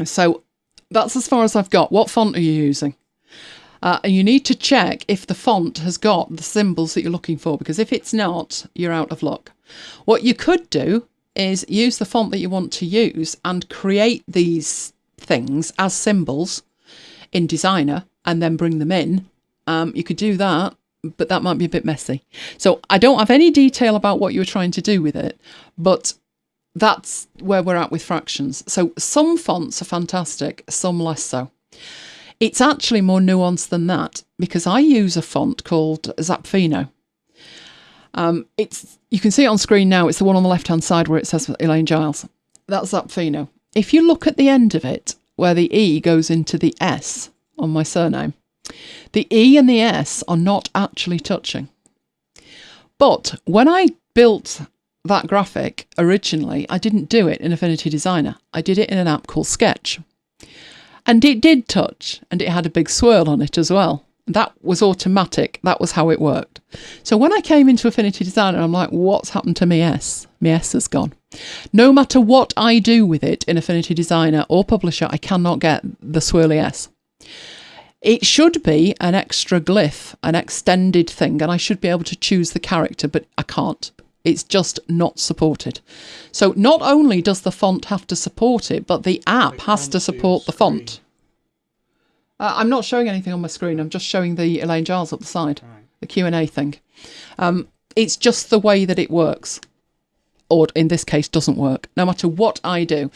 So that's as far as I've got. What font are you using? And you need to check if the font has got the symbols that you're looking for, because if it's not, you're out of luck. What you could do is use the font that you want to use and create these things as symbols in Designer and then bring them in. You could do that, but that might be a bit messy. So I don't have any detail about what you were trying to do with it, but that's where we're at with fractions. So some fonts are fantastic, some less so. It's actually more nuanced than that, because I use a font called Zapfino. You can see it on screen now. It's the one on the left-hand side where it says Elaine Giles. That's Zapfino. If you look at the end of it, where the E goes into the S on my surname, the E and the S are not actually touching. But when I built that graphic originally, I didn't do it in Affinity Designer. I did it in an app called Sketch. And it did touch, and it had a big swirl on it as well. That was automatic. That was how it worked. So when I came into Affinity Designer, I'm like, what's happened to my S? My S has gone. No matter what I do with it in Affinity Designer or Publisher, I cannot get the swirly S. It should be an extra glyph, an extended thing, and I should be able to choose the character, but I can't. It's just not supported. So not only does the font have to support it, but the app has to support the font. I'm not showing anything on my screen. I'm just showing the Elaine Giles up the side, the Q&A thing. It's just the way that it works, or in this case, doesn't work, no matter what I do.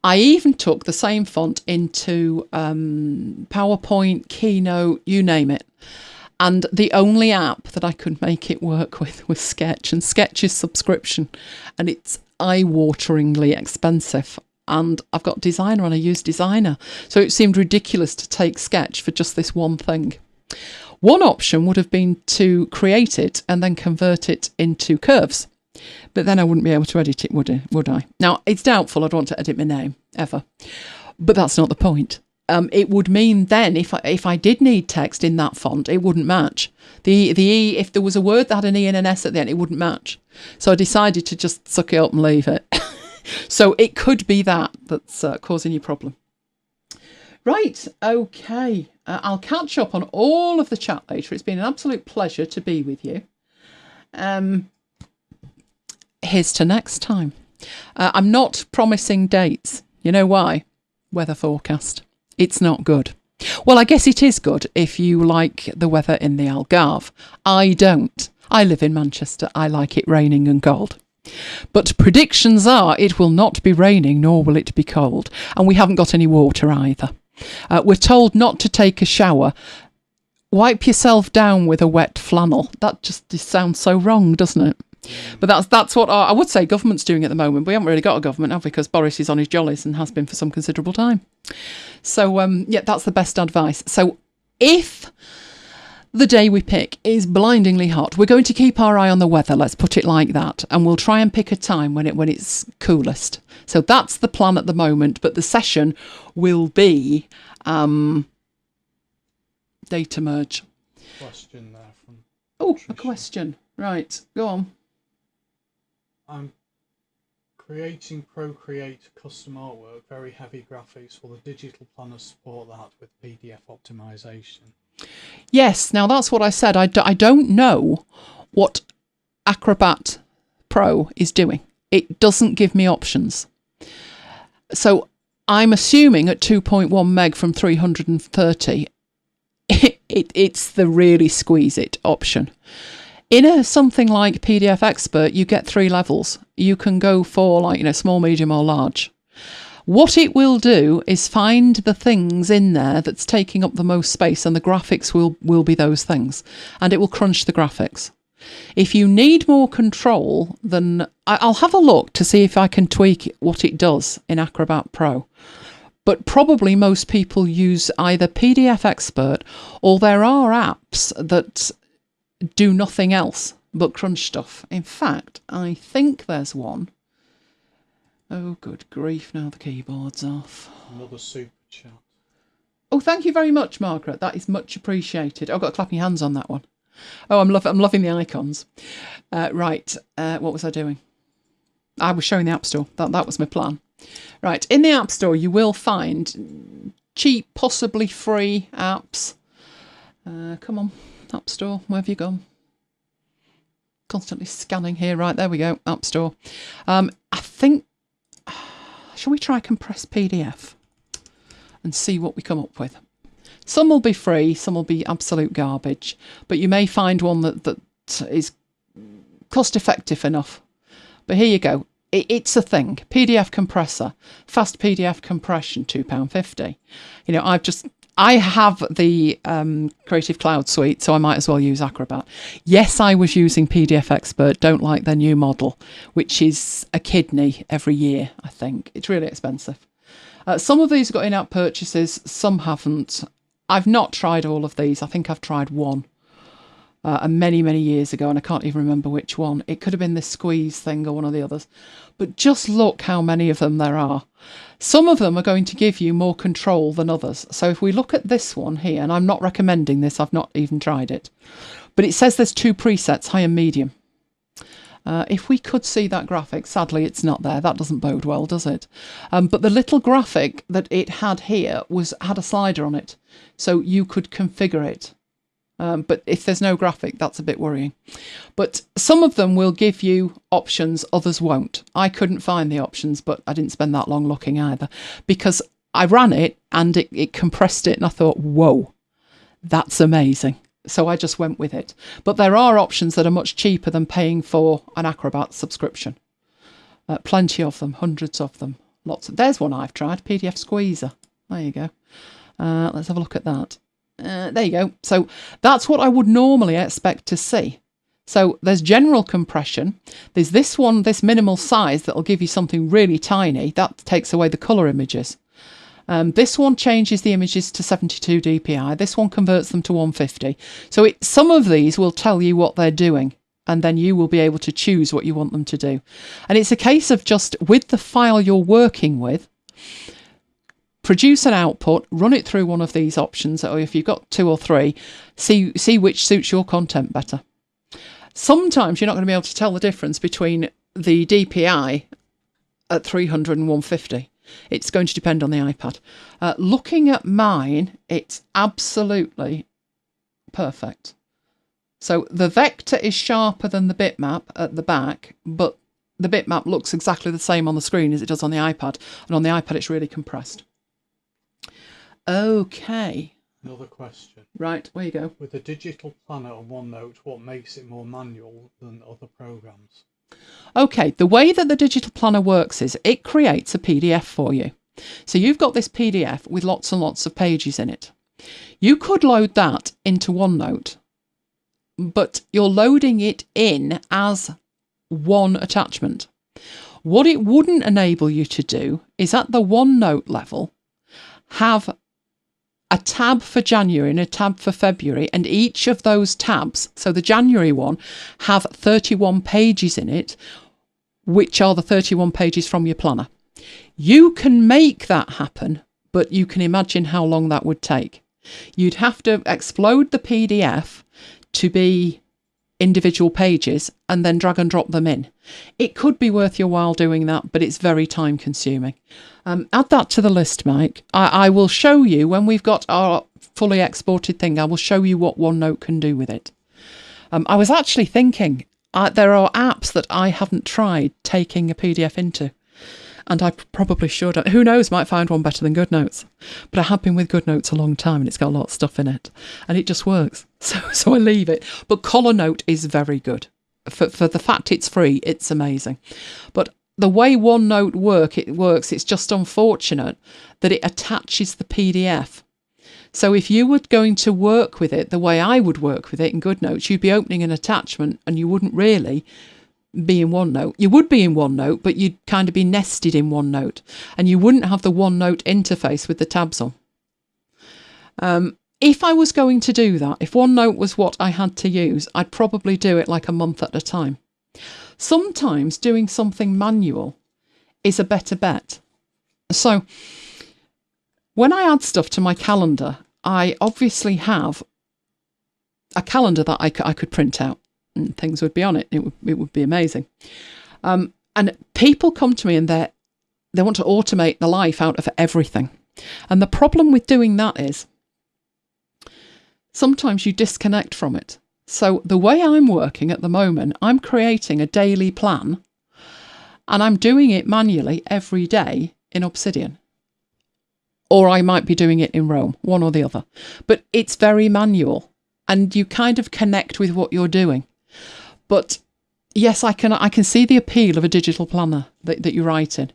I even took the same font into PowerPoint, Keynote, you name it. And the only app that I could make it work with was Sketch, and Sketch is subscription, and it's eye-wateringly expensive. And I've got Designer and I use Designer. So it seemed ridiculous to take Sketch for just this one thing. One option would have been to create it and then convert it into curves. But then I wouldn't be able to edit it, would I? Now, it's doubtful I'd want to edit my name, ever. But that's not the point. It would mean then, if I did need text in that font, it wouldn't match. The E, if there was a word that had an E and an S at the end, it wouldn't match. So I decided to just suck it up and leave it. So it could be that's causing you problem. Right, okay. I'll catch up on all of the chat later. It's been an absolute pleasure to be with you. Here's to next time. I'm not promising dates. You know why? Weather forecast. It's not good. Well, I guess it is good if you like the weather in the Algarve. I don't. I live in Manchester. I like it raining and cold. But predictions are it will not be raining, nor will it be cold. And we haven't got any water either. We're told not to take a shower. Wipe yourself down with a wet flannel. That just sounds so wrong, doesn't it? But that's what I would say government's doing at the moment. We haven't really got a government, have we? Because Boris is on his jollies and has been for some considerable time. So, yeah, that's the best advice. So if the day we pick is blindingly hot, we're going to keep our eye on the weather, let's put it like that, and we'll try and pick a time when it's coolest. So that's the plan at the moment, but the session will be data merge. Question there from Patricia. A question. Right, go on. I'm creating Procreate custom artwork, very heavy graphics. Will the digital planner support that with PDF optimization? Yes, now that's what I said. I don't know what Acrobat Pro is doing. It doesn't give me options. So I'm assuming at 2.1 meg from 330, it's the really squeeze it option. In something like PDF Expert, you get 3 levels. You can go for like, small, medium or large. What it will do is find the things in there that's taking up the most space, and the graphics will be those things, and it will crunch the graphics. If you need more control, then I'll have a look to see if I can tweak what it does in Acrobat Pro. But probably most people use either PDF Expert, or there are apps that do nothing else but crunch stuff. In fact, I think there's one. Oh, good grief, now the keyboard's off. Another super chat. Oh, thank you very much, Margaret. That is much appreciated. I've got to clap my hands on that one. Oh, I'm loving the icons. Right, what was I doing? I was showing the App Store. That was my plan. Right, in the App Store, you will find cheap, possibly free apps. Come on, App Store, where have you gone? Constantly scanning here. Right, there we go, App Store. I think, shall we try Compress PDF and see what we come up with? Some will be free, some will be absolute garbage, but you may find one that is cost effective enough. But here you go. It's a thing. PDF compressor, fast PDF compression, £2.50. I have the Creative Cloud suite, so I might as well use Acrobat. Yes, I was using PDF Expert. Don't like their new model, which is a kidney every year, I think. It's really expensive. Some of these have got in-app purchases, some haven't. I've not tried all of these. I think I've tried one many, many years ago, and I can't even remember which one. It could have been this squeeze thing or one of the others. But just look how many of them there are. Some of them are going to give you more control than others. So if we look at this one here, and I'm not recommending this, I've not even tried it, but it says there's 2 presets, high and medium. If we could see that graphic, sadly it's not there. That doesn't bode well, does it? But the little graphic that it had here had a slider on it, so you could configure it. But if there's no graphic, that's a bit worrying. But some of them will give you options, others won't. I couldn't find the options, but I didn't spend that long looking either, because I ran it and it compressed it, and I thought, whoa, that's amazing. So I just went with it. But there are options that are much cheaper than paying for an Acrobat subscription. Plenty of them, hundreds of them. Lots. There's one I've tried, PDF Squeezer. There you go. Let's have a look at that. There you go. So that's what I would normally expect to see. So there's general compression. There's this one, this minimal size that'll give you something really tiny. That takes away the colour images. This one changes the images to 72 dpi. This one converts them to 150. So some of these will tell you what they're doing, and then you will be able to choose what you want them to do. And it's a case of just, with the file you're working with, produce an output, run it through one of these options, or if you've got 2 or 3, see which suits your content better. Sometimes you're not going to be able to tell the difference between the DPI at 300 and 150. It's going to depend on the iPad. Looking at mine, it's absolutely perfect. So the vector is sharper than the bitmap at the back, but the bitmap looks exactly the same on the screen as it does on the iPad. And on the iPad, it's really compressed. Okay. Another question. Right, where you go. With the digital planner on OneNote, what makes it more manual than other programs? Okay, the way that the digital planner works is it creates a PDF for you. So you've got this PDF with lots and lots of pages in it. You could load that into OneNote, but you're loading it in as one attachment. What it wouldn't enable you to do is at the OneNote level have a tab for January and a tab for February, and each of those tabs, so the January one, have 31 pages in it, which are the 31 pages from your planner. You can make that happen, but you can imagine how long that would take. You'd have to explode the PDF to be individual pages and then drag and drop them in. It could be worth your while doing that, but it's very time consuming. Add that to the list, Mike. I will show you when we've got our fully exported thing. I will show you what OneNote can do with it. I was actually thinking there are apps that I haven't tried taking a PDF into. And I probably should. Who knows, might find one better than GoodNotes. But I have been with GoodNotes a long time and it's got a lot of stuff in it. And it just works. So I leave it. But ColorNote is very good. For the fact it's free, it's amazing. But the way OneNote works, it's just unfortunate that it attaches the PDF. So if you were going to work with it the way I would work with it in GoodNotes, you'd be opening an attachment and you wouldn't really be in OneNote. You would be in OneNote, but you'd kind of be nested in OneNote, and you wouldn't have the OneNote interface with the tabs on. If I was going to do that, if OneNote was what I had to use, I'd probably do it like a month at a time. Sometimes doing something manual is a better bet. So when I add stuff to my calendar, I obviously have a calendar that I could print out and things would be on it. It would be amazing. And people come to me and they want to automate the life out of everything. And the problem with doing that is sometimes you disconnect from it. So the way I'm working at the moment, I'm creating a daily plan and I'm doing it manually every day in Obsidian. Or I might be doing it in Rome, one or the other. But it's very manual and you kind of connect with what you're doing. But yes, I can see the appeal of a digital planner that you write in.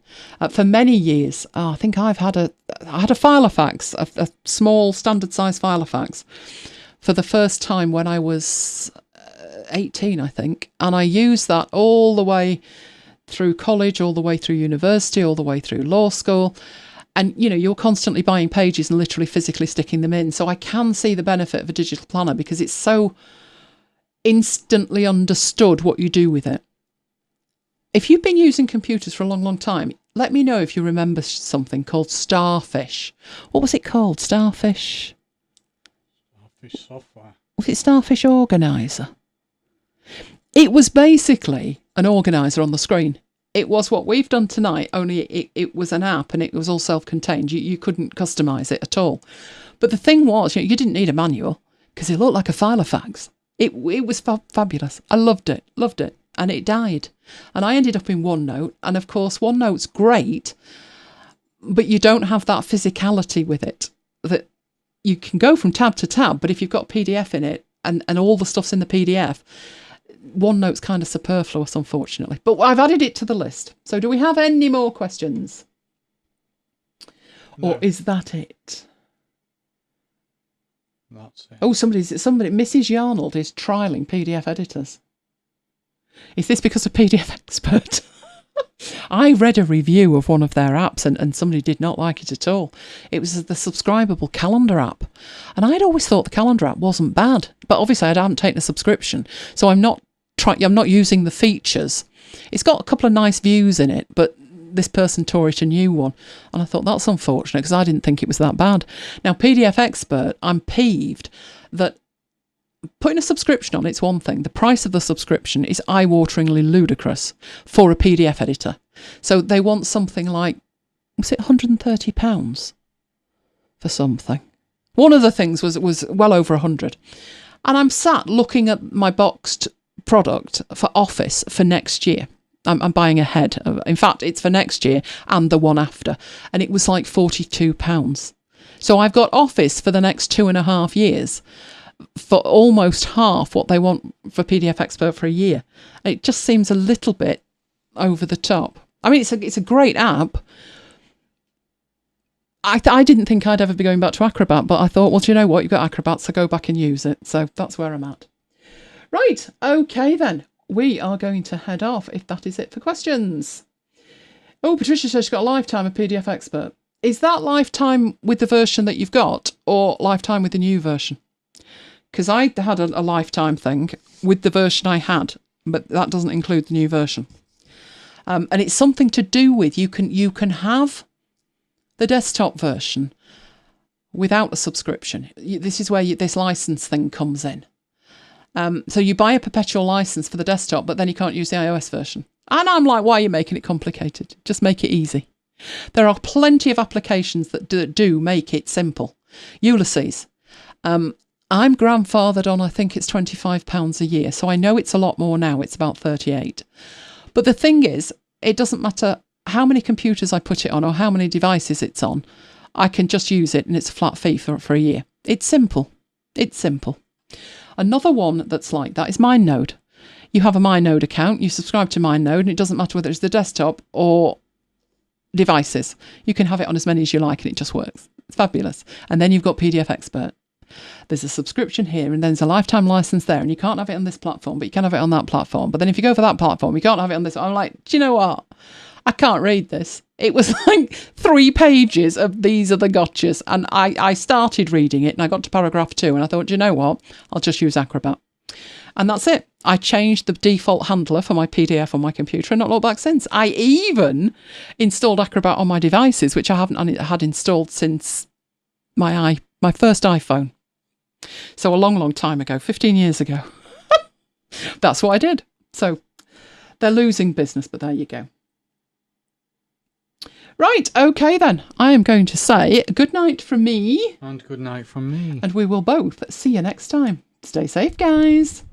For many years, I think I had a Filofax, a small standard size Filofax, for the first time when I was 18, I think. And I used that all the way through college, all the way through university, all the way through law school. And, you know, you're constantly buying pages and literally physically sticking them in. So I can see the benefit of a digital planner because it's so instantly understood what you do with it. If you've been using computers for a long, long time, let me know if you remember something called Starfish. What was it called? Starfish? Starfish software. Was it Starfish Organizer? It was basically an organizer on the screen. It was what we've done tonight, only it was an app and it was all self-contained. You couldn't customise it at all. But the thing was, you didn't need a manual because it looked like a Filofax. It was fabulous. I loved it. And it died. And I ended up in OneNote. And of course, OneNote's great, but you don't have that physicality with it. That you can go from tab to tab, but if you've got PDF in it and all the stuff's in the PDF, OneNote's kind of superfluous, unfortunately. But I've added it to the list. So do we have any more questions? No. Or is that it? That's it. Oh, Mrs. Yarnold is trialling PDF editors. Is this because of PDF Expert? I read a review of one of their apps and somebody did not like it at all. It was the subscribable calendar app. And I'd always thought the calendar app wasn't bad. But obviously I hadn't taken a subscription. So I'm not using the features. It's got a couple of nice views in it, but this person tore it a new one. And I thought, that's unfortunate because I didn't think it was that bad. Now, PDF Expert, I'm peeved that putting a subscription on, it's one thing. The price of the subscription is eye-wateringly ludicrous for a PDF editor. So they want something like, was it £130 for something? One of the things was well over 100. And I'm sat looking at my boxed product for Office for next year. I'm buying ahead. In fact, it's for next year and the one after. And it was like £42. So I've got Office for the next 2.5 years for almost half what they want for PDF Expert for a year. It just seems a little bit over the top. I mean, it's a great app. I didn't think I'd ever be going back to Acrobat, but I thought, well, do you know what? You've got Acrobat, so go back and use it. So that's where I'm at. Right, okay then. We are going to head off if that is it for questions. Oh, Patricia says she's got a lifetime of PDF Expert. Is that lifetime with the version that you've got or lifetime with the new version? Because I had a lifetime thing with the version I had, but that doesn't include the new version. And it's something to do with you can have the desktop version without a subscription. This is where this license thing comes in. So you buy a perpetual license for the desktop, but then you can't use the iOS version. And I'm like, why are you making it complicated? Just make it easy. There are plenty of applications that do make it simple. Ulysses. I'm grandfathered on, I think it's £25 a year. So I know it's a lot more now. It's about 38. But the thing is, it doesn't matter how many computers I put it on or how many devices it's on, I can just use it and it's a flat fee for a year. It's simple. It's simple. Another one that's like that is MindNode. You have a MindNode account, you subscribe to MindNode, and it doesn't matter whether it's the desktop or devices. You can have it on as many as you like and it just works. It's fabulous. And then you've got PDF Expert. There's a subscription here and then there's a lifetime license there, and you can't have it on this platform, but you can have it on that platform. But then if you go for that platform, you can't have it on this. I'm like, do you know what? I can't read this. It was like 3 pages of these are the gotchas. And I started reading it and I got to paragraph 2 and I thought, do you know what? I'll just use Acrobat. And that's it. I changed the default handler for my PDF on my computer and not looked back since. I even installed Acrobat on my devices, which I haven't had installed since my first iPhone. So a long, long time ago, 15 years ago. That's what I did. So they're losing business, but there you go. Right, okay then. I am going to say good night from me. And good night from me. And we will both see you next time. Stay safe, guys.